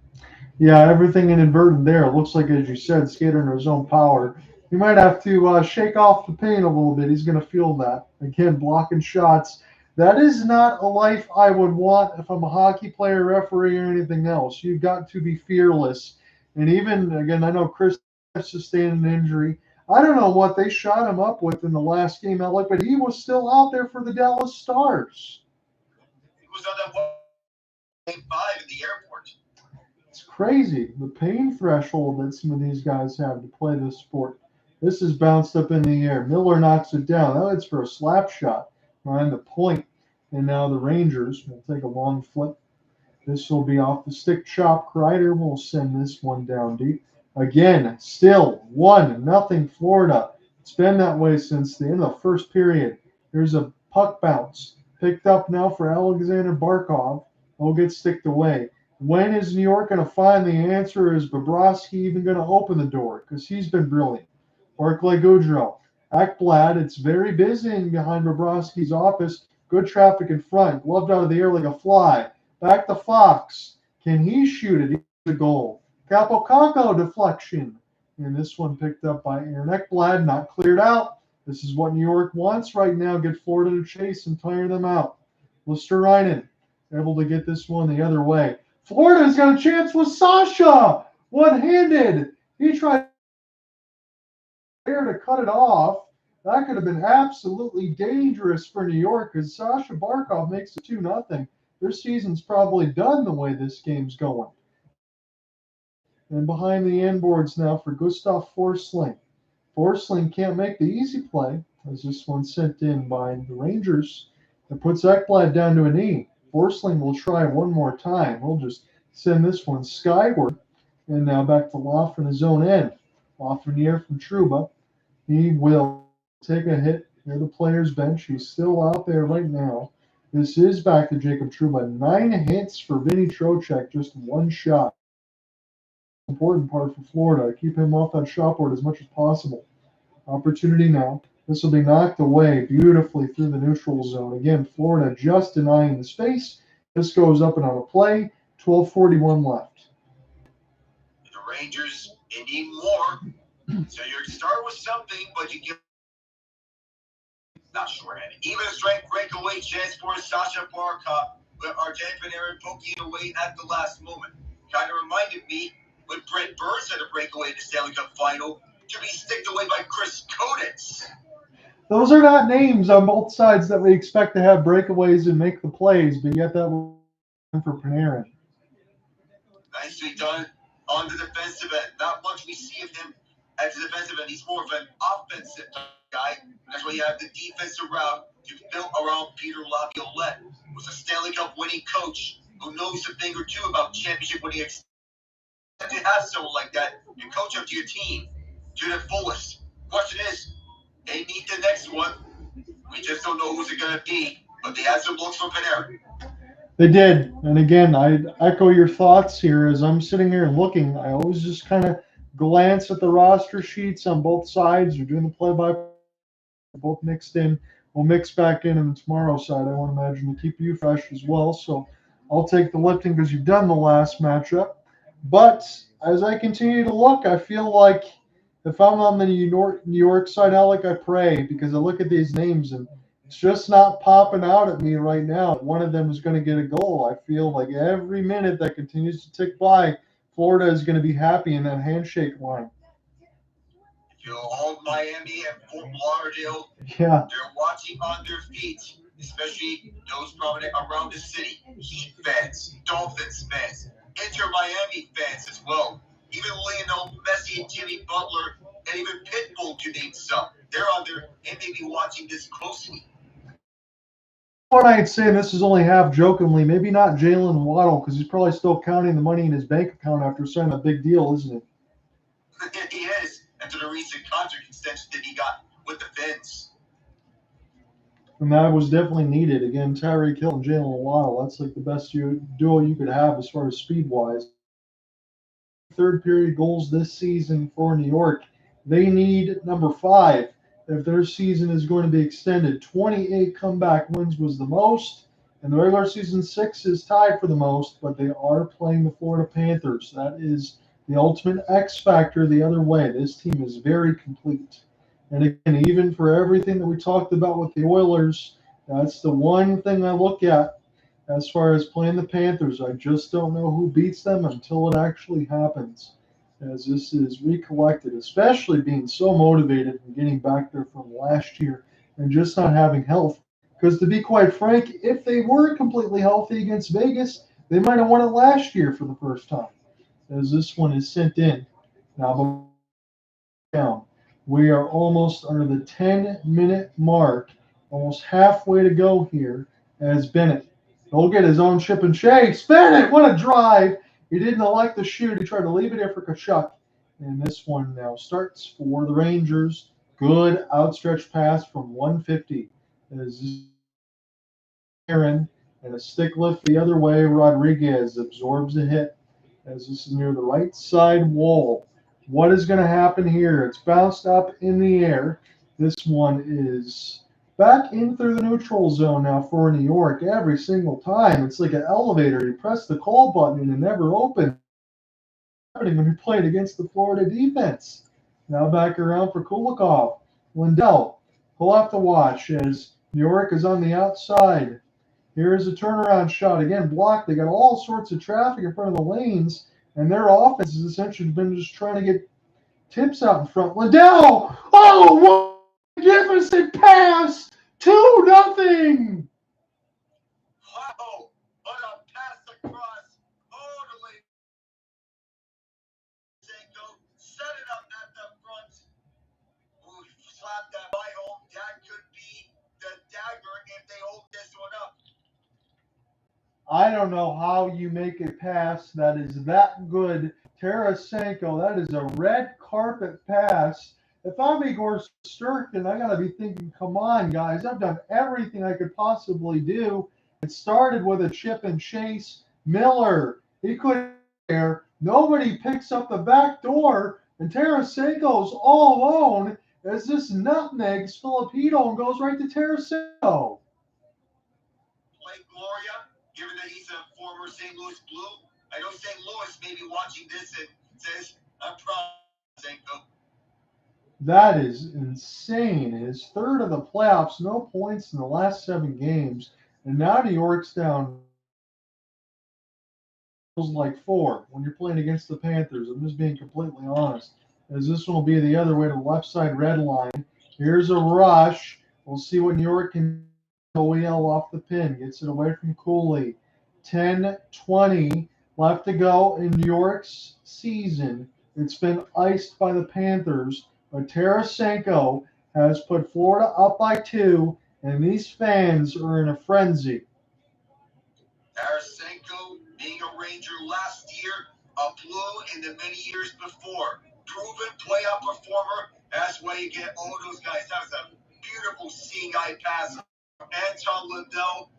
Yeah, everything inadvertent there. It looks like, as you said, skater in his own power. He might have to shake off the pain a little bit. He's going to feel that. Again, blocking shots. That is not a life I would want if I'm a hockey player, referee, or anything else. You've got to be fearless. And even, again, I know Chris sustained an injury. I don't know what they shot him up with in the last game, Alec, but he was still out there for the Dallas Stars. He was on that game 5 in the airport. It's crazy, the pain threshold that some of these guys have to play this sport. This is bounced up in the air. Miller knocks it down. Now it's for a slap shot behind the point. And now the Rangers will take a long flip. This will be off the stick chop. Kreider will send this one down deep. Again, still 1-0 Florida. It's been that way since the end of the first period. There's a puck bounce. Picked up now for Alexander Barkov. Will get sticked away. When is New York going to find the answer? Is Bobrovsky even going to open the door? Because he's been brilliant. Barclay, Goodrow. Ekblad, it's very busy behind Bobrovsky's office. Good traffic in front. Gloved out of the air like a fly. Back to Fox. Can he shoot it? He's a goal. Kaapo deflection. And this one picked up by Aaron Ekblad, not cleared out. This is what New York wants right now. Get Florida to chase and tire them out. Lundell able to get this one the other way. Florida's got a chance with Sasha. One-handed. He tried to cut it off. That could have been absolutely dangerous for New York because Sasha Barkov makes it 2-0. Their season's probably done the way this game's going. And behind the end boards now for Gustav Forsling. Forsling can't make the easy play as this one's sent in by the Rangers. It puts Ekblad down to a knee. Forsling will try one more time. We'll just send this one skyward. And now back to Lafreniere in his own end. Lafreniere from Trouba. He will take a hit near the player's bench. He's still out there right now. This is back to Jacob Trouba. 9 hits for Vinny Trocheck, just 1 shot. Important part for Florida. Keep him off that shot board as much as possible. Opportunity now. This will be knocked away beautifully through the neutral zone. Again, Florida just denying the space. This goes up and on a play. 12:41 left. The Rangers, they need more. So you start with something, but you get not short-handed. Even a strength breakaway chance for Sasha Barkov, with Artemi poking away at the last moment. Kind of reminded me when Brent Burns had a breakaway in the Stanley Cup final to be sticked away by Chris Konitz. Those are not names on both sides that we expect to have breakaways and make the plays, but yet that was for Panarin. Nicely done on the defensive end. Not much we see of him at the defensive end. He's more of an offensive guy. That's why you have the defensive route to build around Peter Laviolette, winning coach who knows a thing or two about championship winning. To have someone like that and coach up to your team to the fullest. Question is, they need the next one. We just don't know who's it going to be, but they had some looks from Panarin. They did. And again, I echo your thoughts here as I'm sitting here and looking. I always just kind of glance at the roster sheets on both sides. You're doing the play-by-play, both mixed in. We'll mix back in on the tomorrow side. I want to imagine to keep you fresh as well. So I'll take the lifting because you've done the last matchup. But as I continue to look, I feel like if I'm on the New York side, Alec, I pray because I look at these names and it's just not popping out at me right now. One of them is going to get a goal. I feel like every minute that continues to tick by, Florida is going to be happy in that handshake line. If you hold Miami and Fort Lauderdale, Yeah. they're watching on their feet, especially those prominent around the city. Heat fans, Dolphins fans, Inter Miami fans as well. Even Lionel Messi and Jimmy Butler, and even Pitbull, to name some. They're on there and may be watching this closely. What I'd say, this is only half jokingly, maybe not Jalen Waddle because he's probably still counting the money in his bank account after signing a big deal, isn't it? He is, after the recent contract extension that he got with the Fins. And that was definitely needed. Again, Tyreek Hill and Jalen Waddle, that's like the best duo you could have as far as speed-wise. Third period goals this season for New York. They need number 5 if their season is going to be extended. 28 comeback wins was the most, and the regular season 6 is tied for the most, but they are playing the Florida Panthers. That is the ultimate X factor the other way. This team is very complete. And again, even for everything that we talked about with the Oilers, that's the one thing I look at as far as playing the Panthers. I just don't know who beats them until it actually happens, as this is recollected, especially being so motivated and getting back there from last year and just not having health. Because to be quite frank, if they were completely healthy against Vegas, they might have won it last year for the first time, as this one is sent in. Now, down. We are almost under the 10-minute mark, almost halfway to go here as Bennett. He'll get his own chip and chase. Bennett, what a drive. He didn't like the shoot. He tried to leave it here for Tkachuk. And this one now starts for the Rangers. Good outstretched pass from 150. As Aaron and a stick lift the other way. Rodriguez absorbs a hit as this is near the right side wall. What is going to happen here? It's bounced up in the air. This one is back in through the neutral zone now for New York every single time. It's like an elevator. You press the call button and it never opens. When you're playing against the Florida defense. Now back around for Kilikov. Lundell. He'll have to watch as New York is on the outside. Here's a turnaround shot. Again, blocked. They got all sorts of traffic in front of the lanes. And their offense has essentially been just trying to get tips out in front. Lundell! Oh, what a magnificent pass! 2-0! Wow! What a pass across! Totally. Set it up at the front. Ooh, slap that by home. That could be the dagger if they hold this one up. I don't know how you make a pass that is that good. Tarasenko, that is a red carpet pass. If I'm Igor Sturkin, I got to be thinking, come on, guys. I've done everything I could possibly do. It started with a chip and chase. Miller, he couldn't there. Nobody picks up the back door, and Tarasenko's all alone as this nutmegs Filipino and goes right to Tarasenko. Blake Gloria, given that he's a former St. Louis Blue, I know St. Louis may be watching this and says, I'm proud of Senko. That is insane. His third of the playoffs, no points in the last 7 games. And now New York's down like 4 when you're playing against the Panthers. I'm just being completely honest. As this one will be the other way to the left side red line. Here's a rush. We'll see what New York can do. OEL off the pin. Gets it away from Cooley. 10-20 left to go in New York's season. It's been iced by the Panthers. But Tarasenko has put Florida up by 2, and these fans are in a frenzy. Tarasenko, being a Ranger last year, a Blue in the many years before. Proven playoff performer. That's why you get all those guys. That was a beautiful seeing eye pass from Anton Lundell.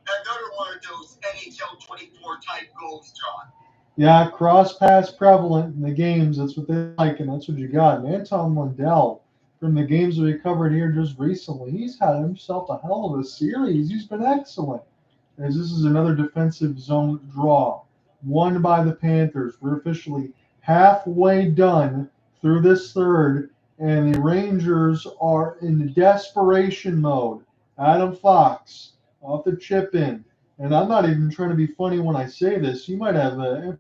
Another one of those NHL 24 type goals, John. Yeah, cross pass prevalent in the games. That's what they like, and that's what you got. And Anton Lundell, from the games we covered here just recently, he's had himself a hell of a series. He's been excellent. As this is another defensive zone draw, won by the Panthers. We're officially halfway done through this third, and the Rangers are in desperation mode. Adam Fox off the chip in. And I'm not even trying to be funny when I say this. You might have the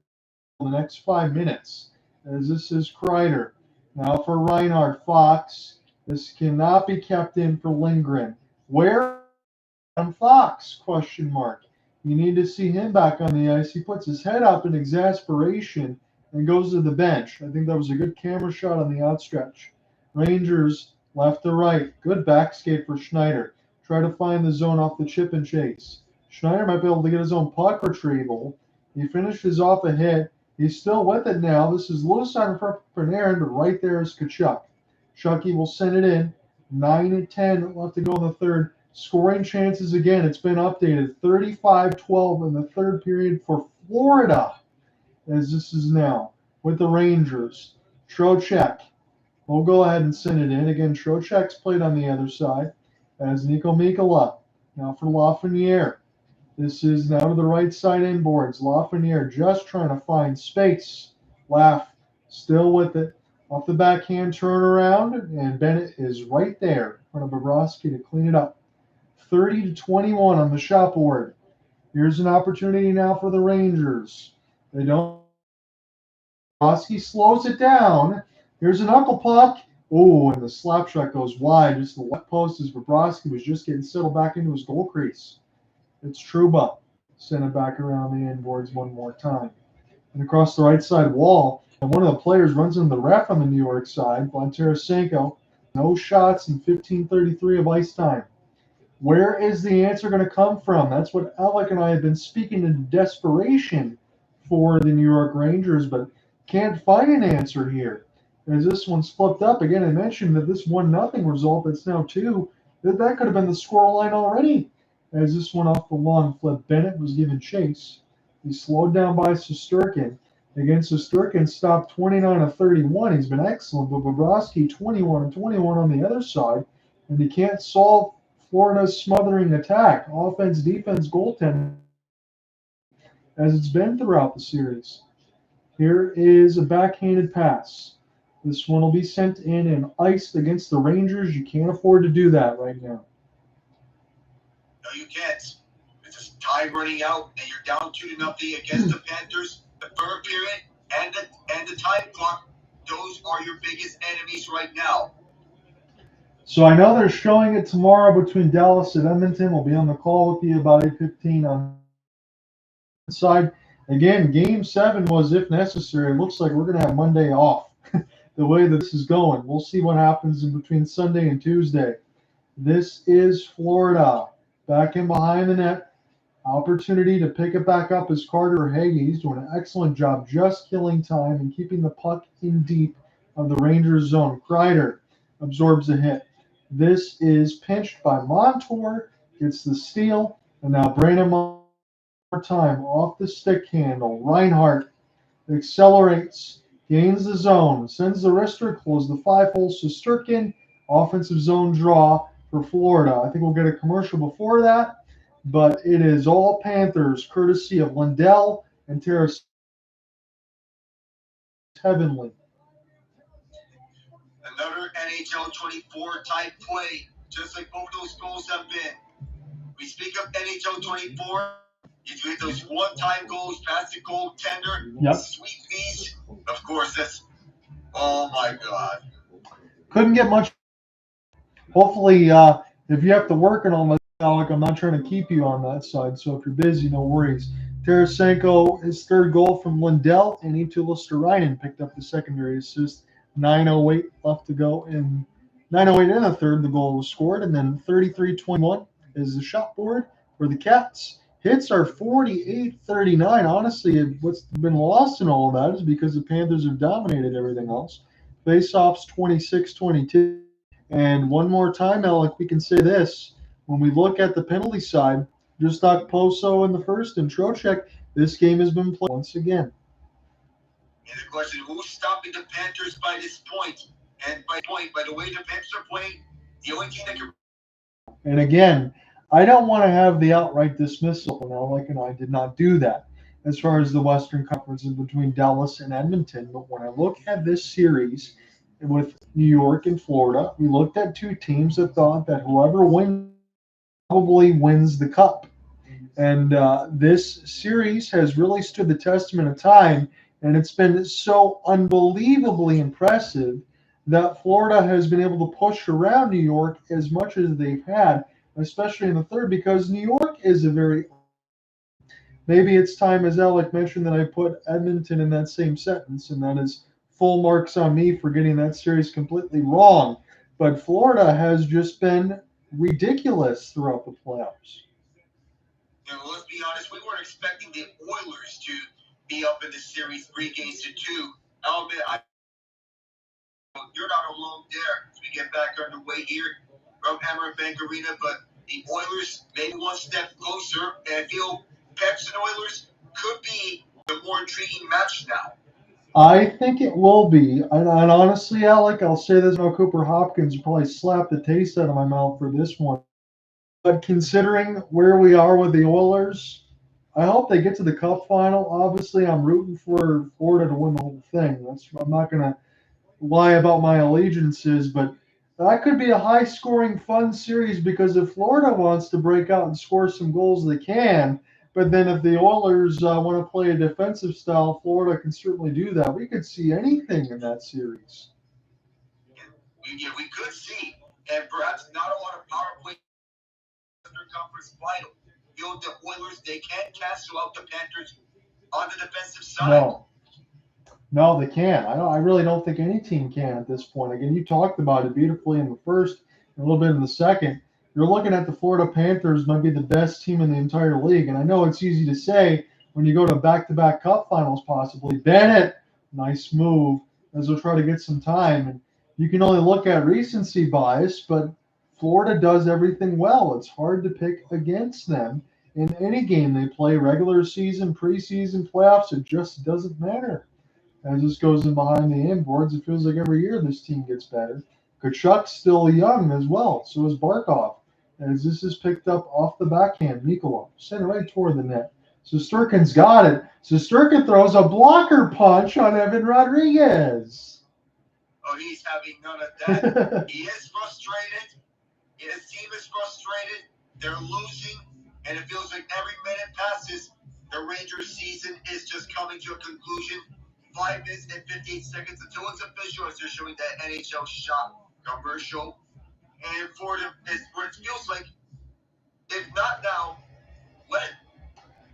next 5 minutes, as this is Kreider. Now for Reinhart, Fox. This cannot be kept in for Lindgren. Where Adam Fox? Question mark. You need to see him back on the ice. He puts his head up in exasperation and goes to the bench. I think that was a good camera shot on the outstretch. Rangers left to right. Good back skate for Schneider. Try to find the zone off the chip and chase. Schneider might be able to get his own puck retrieval. He finishes off a hit. He's still with it now. This is loose on Panarin, but right there is Tkachuk. Chucky will send it in. 9-10 left to go in the third. Scoring chances again. It's been updated. 35-12 in the third period for Florida, as this is now with the Rangers. Trocheck. We'll go ahead and send it in. Again, Trocheck's played on the other side as Nico Mikala. Now for Lafreniere. This is now to the right side inboards. Lafreniere just trying to find space. Laugh still with it. Off the backhand turnaround, and Bennett is right there in front of Bobrovsky to clean it up. 30-21 on the shot board. Here's an opportunity now for the Rangers. They don't. Bobrovsky slows it down. Here's an knuckle puck. Oh, and the slap shot goes wide. Just the left post as Bobrovsky was just getting settled back into his goal crease. It's Trouba. Send it back around the inboards one more time. And across the right side wall, and one of the players runs into the ref on the New York side. Tarasenko, no shots in 15:33 of ice time. Where is the answer going to come from? That's what Alec and I have been speaking in desperation for the New York Rangers, but can't find an answer here. As this one's flipped up, again, I mentioned that this 1-0 result that's now 2, that could have been the scoreline already. As this one off the long flip, Bennett was given chase. He's slowed down by Shesterkin. Again, Shesterkin stopped 29-31. He's been excellent, but Bobrovsky 21-21 on the other side, and he can't solve Florida's smothering attack, offense, defense, goaltending, as it's been throughout the series. Here is a backhanded pass. This one will be sent in and iced against the Rangers. You can't afford to do that right now. No, you can't. It's just time running out, and you're down 2-0 against the Panthers. The third period and the time clock, those are your biggest enemies right now. So I know they're showing it tomorrow between Dallas and Edmonton. We'll be on the call with you about 8:15 on the side. Again, Game 7 was if necessary. It looks like we're going to have Monday off the way that this is going. We'll see what happens in between Sunday and Tuesday. This is Florida. Back in behind the net. Opportunity to pick it back up is Verhaeghe. He's doing an excellent job just killing time and keeping the puck in deep of the Rangers zone. Kreider absorbs a hit. This is pinched by Montour. Gets the steal. And now Brandon more time off the stick handle. Reinhart accelerates. Gains the zone. Sends the wrister. Close the 5-hole. Shesterkin. Offensive zone draw for Florida. I think we'll get a commercial before that. But it is all Panthers, courtesy of Lundell and Tarasenko. Heavenly. Another NHL 24 type play, just like both those goals have been. We speak of NHL 24. You hit those one-time goals past the goaltender. Yep. Sweet fees. Of course, that's. Oh my God. Couldn't get much. Hopefully, if you have to work and all that, Alec, I'm not trying to keep you on that side. So if you're busy, no worries. Tarasenko, his third goal from Lundell, and Eetu Luosterainen picked up the secondary assist. 9:08 left to go, and 9:08 in the third, the goal was scored, and then 33-21 is the shot board for the Cats. Hits are 48-39. Honestly, what's been lost in all of that is because the Panthers have dominated everything else. Faceoffs 26-22. And one more time, Alec, we can say this. When we look at the penalty side, just like Poso in the first and Trocheck, this game has been played once again. And the question, who's stopping the Panthers by this point? And by the way the Panthers are playing, the only team that can... And again, I don't want to have the outright dismissal, and Alec and I did not do that as far as the Western Conference in between Dallas and Edmonton. But when I look at this series with New York and Florida, we looked at two teams that thought that whoever wins probably wins the cup. And this series has really stood the testament of time, and it's been so unbelievably impressive that Florida has been able to push around New York as much as they've had, especially in the third, because New York is a very... Maybe it's time, as Alec mentioned, that I put Edmonton in that same sentence, and that is full marks on me for getting that series completely wrong. But Florida has just been ridiculous throughout the playoffs. You know, let's be honest, we weren't expecting the Oilers to be up in this series 3-2. I'll admit, you're not alone there as we get back underway here from Emirates Bank Arena, but the Oilers maybe one step closer, and I feel Pats and Oilers could be the more intriguing match now. I think it will be. And honestly, Alec, I'll say this now, Cooper Hopkins probably slapped the taste out of my mouth for this one. But considering where we are with the Oilers, I hope they get to the Cup final. Obviously, I'm rooting for Florida to win the whole thing. I'm not going to lie about my allegiances, but that could be a high-scoring, fun series because if Florida wants to break out and score some goals, they can. But then if the Oilers want to play a defensive style, Florida can certainly do that. We could see anything in that series. Yeah, we could see, and perhaps not a lot of power play conference final. You know, the Oilers, they can't cancel out the Panthers on the defensive side. No, they can't. I really don't think any team can at this point. Again, you talked about it beautifully in the first and a little bit in the second. You're looking at the Florida Panthers might be the best team in the entire league. And I know it's easy to say when you go to back-to-back Cup finals possibly. Bennett, nice move, as they'll try to get some time. And you can only look at recency bias, but Florida does everything well. It's hard to pick against them in any game they play, regular season, preseason, playoffs. It just doesn't matter. As this goes in behind the inboards, it feels like every year this team gets better. Tkachuk's still young as well. So is Barkov. As this is picked up off the backhand, Mika sent it right toward the net. Shesterkin's got it. Shesterkin throws a blocker punch on Evan Rodriguez. Oh, he's having none of that. He is frustrated. His team is frustrated. They're losing, and it feels like every minute passes, the Rangers season is just coming to a conclusion. 5 minutes and 58 seconds until it's official as they're showing that NHL shot commercial. And for them, it's where it feels like, if not now, when?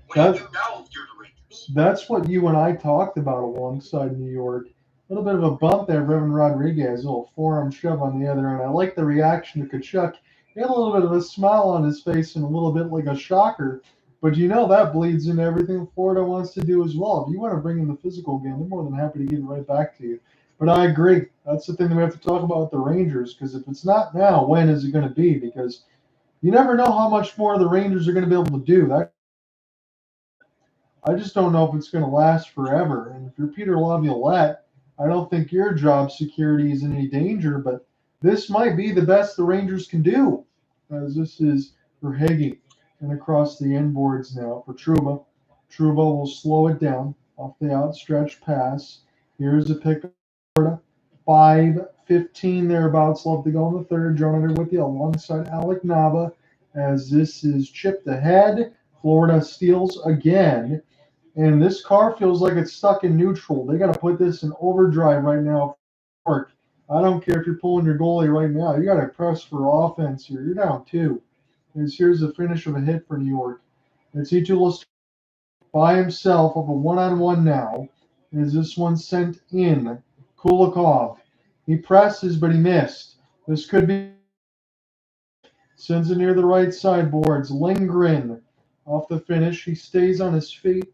What do you do now if you're the Rangers? That's what you and I talked about alongside New York. A little bit of a bump there, Evan Rodriguez, a little forearm shove on the other end. I like the reaction to Tkachuk. He had a little bit of a smile on his face and a little bit like a shocker. But you know that bleeds into everything Florida wants to do as well. If you want to bring in the physical game, they're more than happy to give it right back to you. But I agree. That's the thing that we have to talk about with the Rangers, because if it's not now, when is it going to be? Because you never know how much more the Rangers are going to be able to do. I just don't know if it's going to last forever. And if you're Peter Laviolette, I don't think your job security is in any danger, but this might be the best the Rangers can do, as this is Verhaeghe. And across the inboards now for Trouba. Trouba will slow it down off the outstretched pass. Here's a pick of Florida. 5:15 thereabouts left to go in the third. Jonathan with you alongside Alec Nava as this is chipped ahead. Florida steals again. And this car feels like it's stuck in neutral. They got to put this in overdrive right now. I don't care if you're pulling your goalie right now. You got to press for offense here. You're down 2. Here's the finish of a hit for New York. It's Etulis by himself of a one-on-one now. Is this one sent in? Kilikov. He presses, but he missed. This could be. Sends it near the right side boards. Lindgren off the finish. He stays on his feet.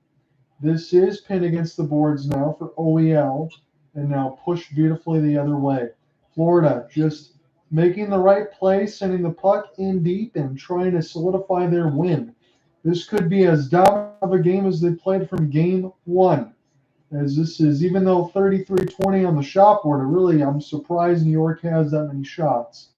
This is pinned against the boards now for OEL, and now pushed beautifully the other way. Florida just making the right play, sending the puck in deep and trying to solidify their win. This could be as dominant of a game as they played from game one. As this is, even though 33-20 on the shot board, I'm surprised New York has that many shots.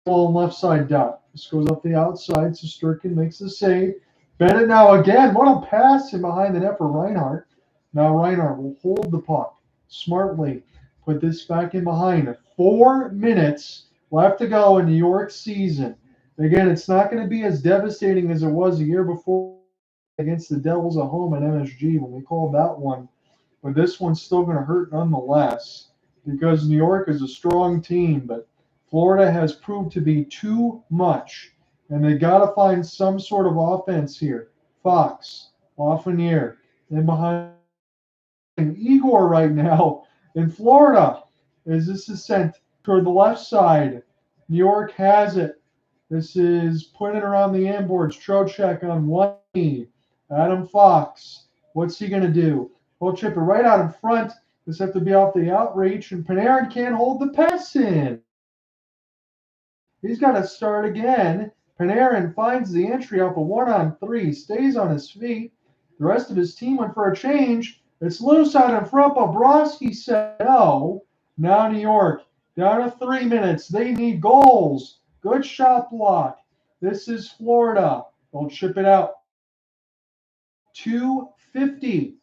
Ball left side dot. This goes up the outside, so Sturkin makes the save. Bennett now again. What a pass in behind the net for Reinhart. Now Reinhart will hold the puck smartly. Put this back in behind. 4 minutes left to go in New York's season. Again, it's not going to be as devastating as it was a year before against the Devils at home at MSG when we called that one. But this one's still going to hurt nonetheless because New York is a strong team, but Florida has proved to be too much, and they got to find some sort of offense here. Fox, Lafreniere, and behind Igor right now in Florida as this is sent toward the left side. New York has it. This is putting it around the inboards. Trocheck on one knee. Adam Fox. What's he going to do? He'll chip it right out in front. This has to be off the outreach, and Panarin can't hold the pass in. He's got to start again. Panarin finds the entry off a 1-on-3, stays on his feet. The rest of his team went for a change. It's loose out in front. Bobrovsky said no. Now New York down to 3 minutes. They need goals. Good shot block. This is Florida. They'll chip it out. 2:50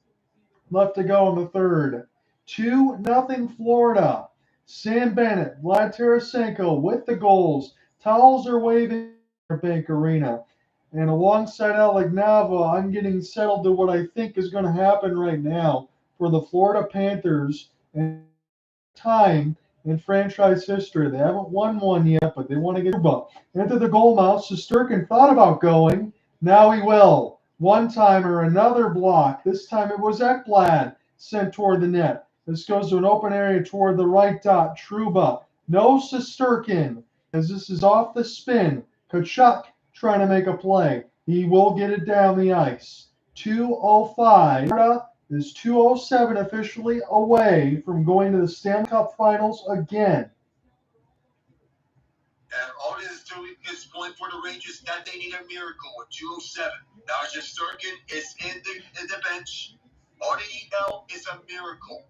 left to go in the third. 2-0 Florida. Sam Bennett, Vlad Tarasenko with the goals. Towels are waving at Bank Arena. And alongside Alec Nava, I'm getting settled to what I think is going to happen right now for the Florida Panthers and time in franchise history. They haven't won one yet, but they want to get Cuba into the goal mouth. Shesterkin thought about going. Now he will. One-timer, another block. This time it was Ekblad sent toward the net. This goes to an open area toward the right dot. Trouba. No Shesterkin as this is off the spin. Tkachuk trying to make a play. He will get it down the ice. 2:05. Florida is 2:07 officially away from going to the Stanley Cup Finals again. And all it is to this point for the Rangers that they need a miracle with 2:07. Now Shesterkin is in the bench. All they need now is a miracle.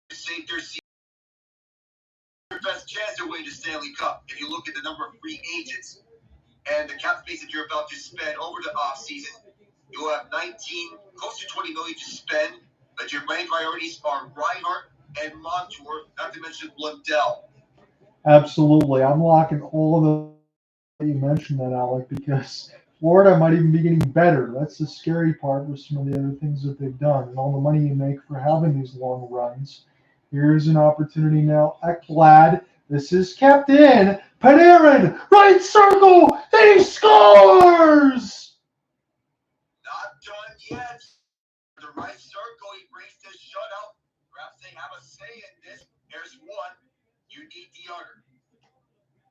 To save their season. Their best chance to win the Stanley Cup. If you look at the number of free agents and the cap space that you're about to spend over the offseason, you have 19, close to 20 million to spend. But your main priorities are Reinhart and Montour, not to mention Lundell. Absolutely. I'm locking all of the you mentioned that, Alec, because Florida might even be getting better. That's the scary part with some of the other things that they've done and all the money you make for having these long runs. Here's an opportunity now. Ekblad. This is kept in. Panarin, right circle. He scores! Not done yet. The right circle, he brings this shutout. Perhaps they have a say in this. There's one. You need the other.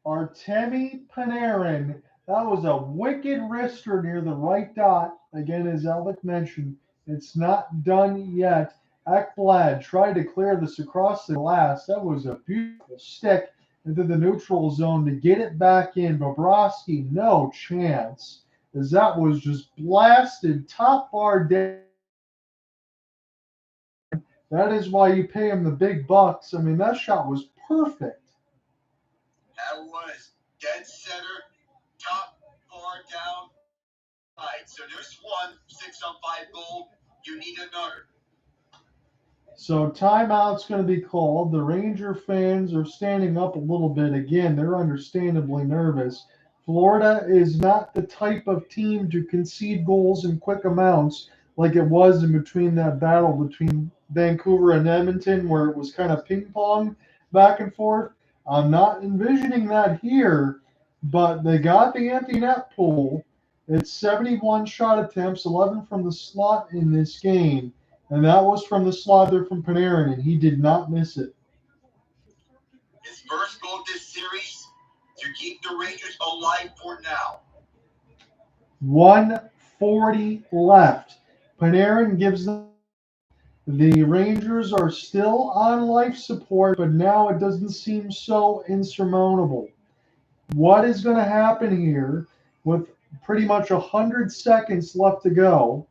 Artemi Panarin. That was a wicked wrister near the right dot. Again, as Alec mentioned, it's not done yet. Ekblad tried to clear this across the glass. That was a beautiful stick into the neutral zone to get it back in. Bobrovsky, no chance, as that was just blasted top bar down. That is why you pay him the big bucks. I mean, that shot was perfect. That was dead center, top bar down. Right, so there's one 6-on-5 goal. You need another. So timeout's going to be called. The Ranger fans are standing up a little bit. Again, they're understandably nervous. Florida is not the type of team to concede goals in quick amounts like it was in between that battle between Vancouver and Edmonton where it was kind of ping-pong back and forth. I'm not envisioning that here, but they got the empty net pool. It's 71 shot attempts, 11 from the slot in this game. And that was from the slot there from Panarin, and he did not miss it. His first goal this series to keep the Rangers alive for now. 1:40 left. Panarin gives them. The Rangers are still on life support, but now it doesn't seem so insurmountable. What is going to happen here with pretty much 100 seconds left to go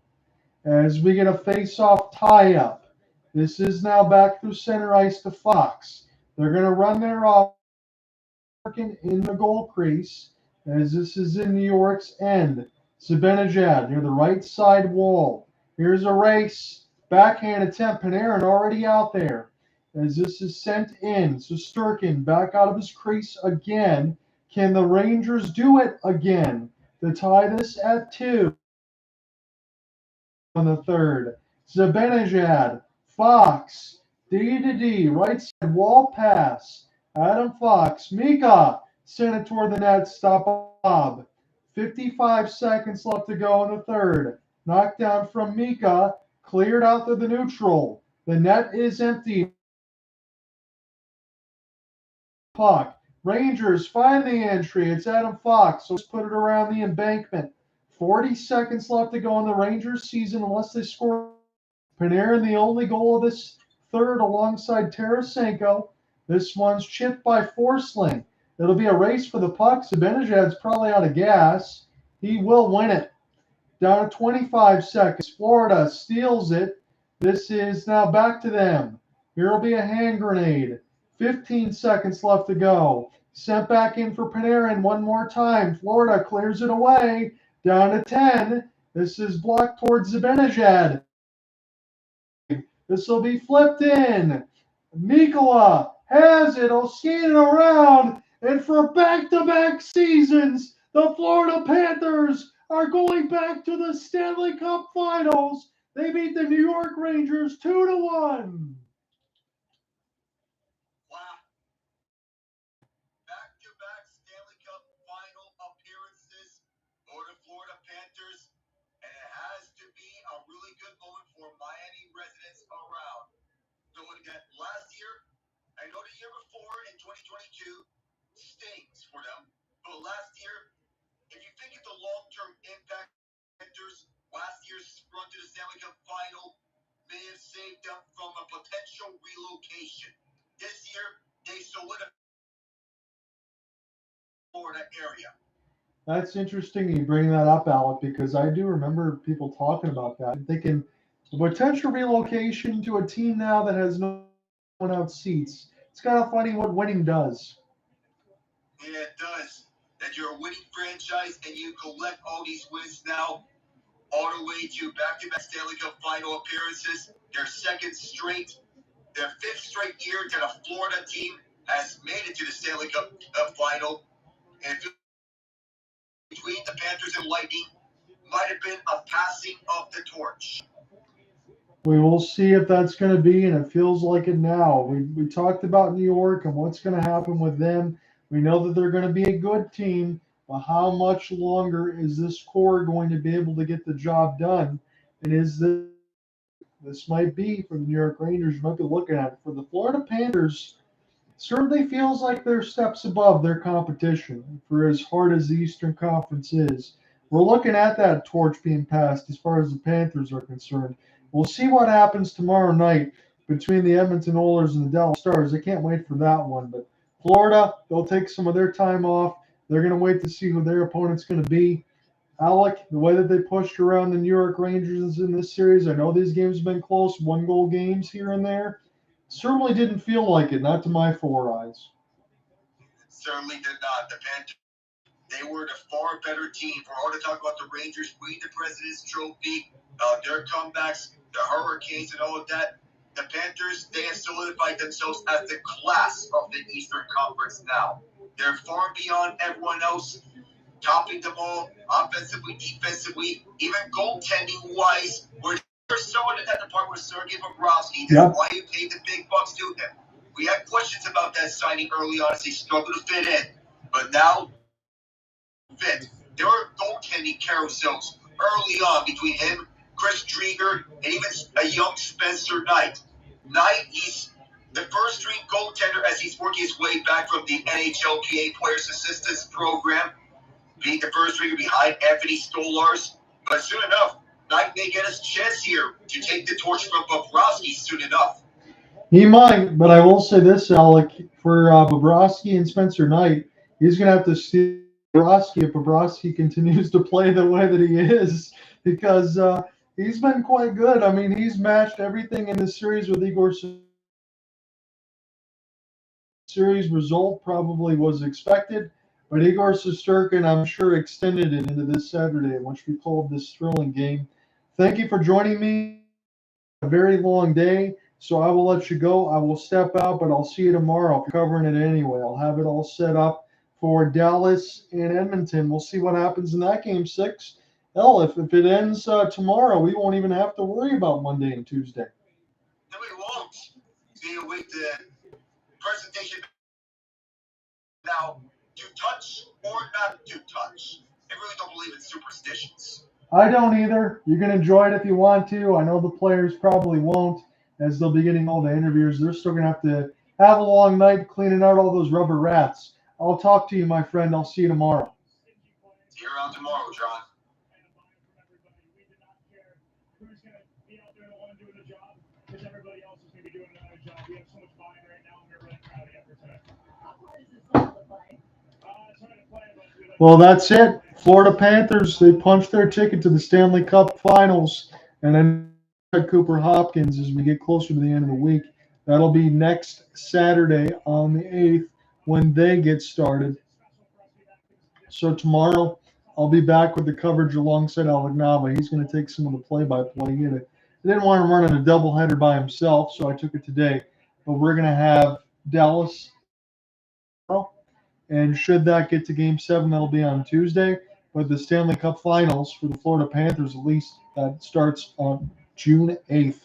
as we get a face-off tie-up? This is now back through center ice to Fox. They're going to run their off in the goal crease as this is in New York's end. Zibanejad near the right side wall. Here's a race. Backhand attempt. Panarin already out there as this is sent in. Shesterkin back out of his crease again. Can the Rangers do it again to tie this at 2 on the third? Zibanejad, Fox, D to D, right side wall pass. Adam Fox, Mika sent it toward the net, stop Bob. 55 seconds left to go in the third. Knockdown from Mika, cleared out to the neutral. The net is empty. Puck. Rangers find the entry. It's Adam Fox. So let's put it around the embankment. 40 seconds left to go in the Rangers season unless they score. Panarin, the only goal of this third alongside Tarasenko. This one's chipped by Forsling. It'll be a race for the puck. Zibanejad's probably out of gas. He will win it. Down to 25 seconds. Florida steals it. This is now back to them. Here will be a hand grenade. 15 seconds left to go. Sent back in for Panarin one more time. Florida clears it away. Down to 10. This is blocked towards Zibanejad. This will be flipped in. Mika has it. He'll skate it around. And for back-to-back seasons, the Florida Panthers are going back to the Stanley Cup Finals. They beat the New York Rangers 2-1. Back-to-back Stanley Cup final appearances for the Florida Panthers, and it has to be a really good moment for Miami residents around. So again, last year, I know the year before in 2022 stings for them, but last year, if you think of the long-term impact, Panthers last year's run to the Stanley Cup final may have saved them from a potential relocation. This year, they solidified Florida area. That's interesting you bring that up, Alec, because I do remember people talking about that. I'm thinking potential relocation to a team now that has no one out seats. It's kind of funny what winning does. Yeah, it does. That you're a winning franchise and you collect all these wins now, all the way to back-to-back Stanley Cup final appearances, their second straight, their fifth straight year that a Florida team has made it to the Stanley Cup final. And between the Panthers and Lightning might have been a passing of the torch. We will see if that's going to be, and it feels like it now. We talked about New York and what's going to happen with them. We know that they're going to be a good team, but how much longer is this core going to be able to get the job done? And is this might be for the New York Rangers, you might be looking at it. For the Florida Panthers, certainly feels like they're steps above their competition for as hard as the Eastern Conference is. We're looking at that torch being passed as far as the Panthers are concerned. We'll see what happens tomorrow night between the Edmonton Oilers and the Dallas Stars. I can't wait for that one. But Florida, they'll take some of their time off. They're going to wait to see who their opponent's going to be. Alec, the way that they pushed around the New York Rangers in this series, I know these games have been close, one-goal games here and there. Certainly didn't feel like it, not to my four eyes. Certainly did not. The Panthers, they were the far better team. For all to talk about the Rangers winning the President's Trophy, their comebacks, the Hurricanes, and all of that, the Panthers, they have solidified themselves as the class of the Eastern Conference now. They're far beyond everyone else, topping them all offensively, defensively, even goaltending-wise. We're someone in that department with Sergei Bobrovsky. That's why you paid the big bucks to him. We had questions about that signing early on as he struggled to fit in. But now, fit. There were goaltending carousels early on between him, Chris Drieger, and even a young Spencer Knight. Knight, he's the first-string goaltender as he's working his way back from the NHLPA Players Assistance Program. being the first ringer behind Anthony Stolarz. But soon enough, Knight may get his chance here to take the torch from Bobrovsky soon enough. He might, but I will say this, Alec, for Bobrovsky and Spencer Knight, he's going to have to steal Bobrovsky if Bobrovsky continues to play the way that he is, because he's been quite good. I mean, he's matched everything in this series with Igor. Series result probably was expected, but Igor Shesterkin, I'm sure, extended it into this Saturday, which we called this thrilling game. Thank you for joining me. A very long day, so I will let you go. I will step out, but I'll see you tomorrow. I'm covering it anyway. I'll have it all set up for Dallas and Edmonton. We'll see what happens in that game 6. Hell, if it ends tomorrow, we won't even have to worry about Monday and Tuesday. No, we won't. We await the presentation now. To touch or not to touch. I really don't believe in superstitions. I don't either. You can enjoy it if you want to. I know the players probably won't, as they'll be getting all the interviews. They're still going to have a long night cleaning out all those rubber rats. I'll talk to you, my friend. I'll see you tomorrow. See you around tomorrow, John. Well, that's it. Florida Panthers, they punched their ticket to the Stanley Cup Finals. And then Cooper Hopkins as we get closer to the end of the week. That'll be next Saturday on the 8th when they get started. So tomorrow, I'll be back with the coverage alongside Alec Nava. He's going to take some of the play-by-play. He didn't want to run in a doubleheader by himself, so I took it today. But we're going to have Dallas. And should that get to Game 7, that'll be on Tuesday. But the Stanley Cup Finals for the Florida Panthers, at least, that starts on June 8th.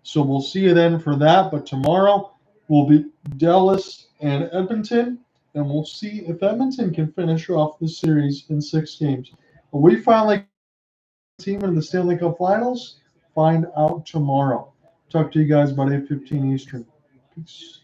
So we'll see you then for that. But tomorrow will be Dallas and Edmonton. And we'll see if Edmonton can finish off the series in 6 games. But we finally team in the Stanley Cup Finals. Find out tomorrow. Talk to you guys about 8:15 Eastern. Peace.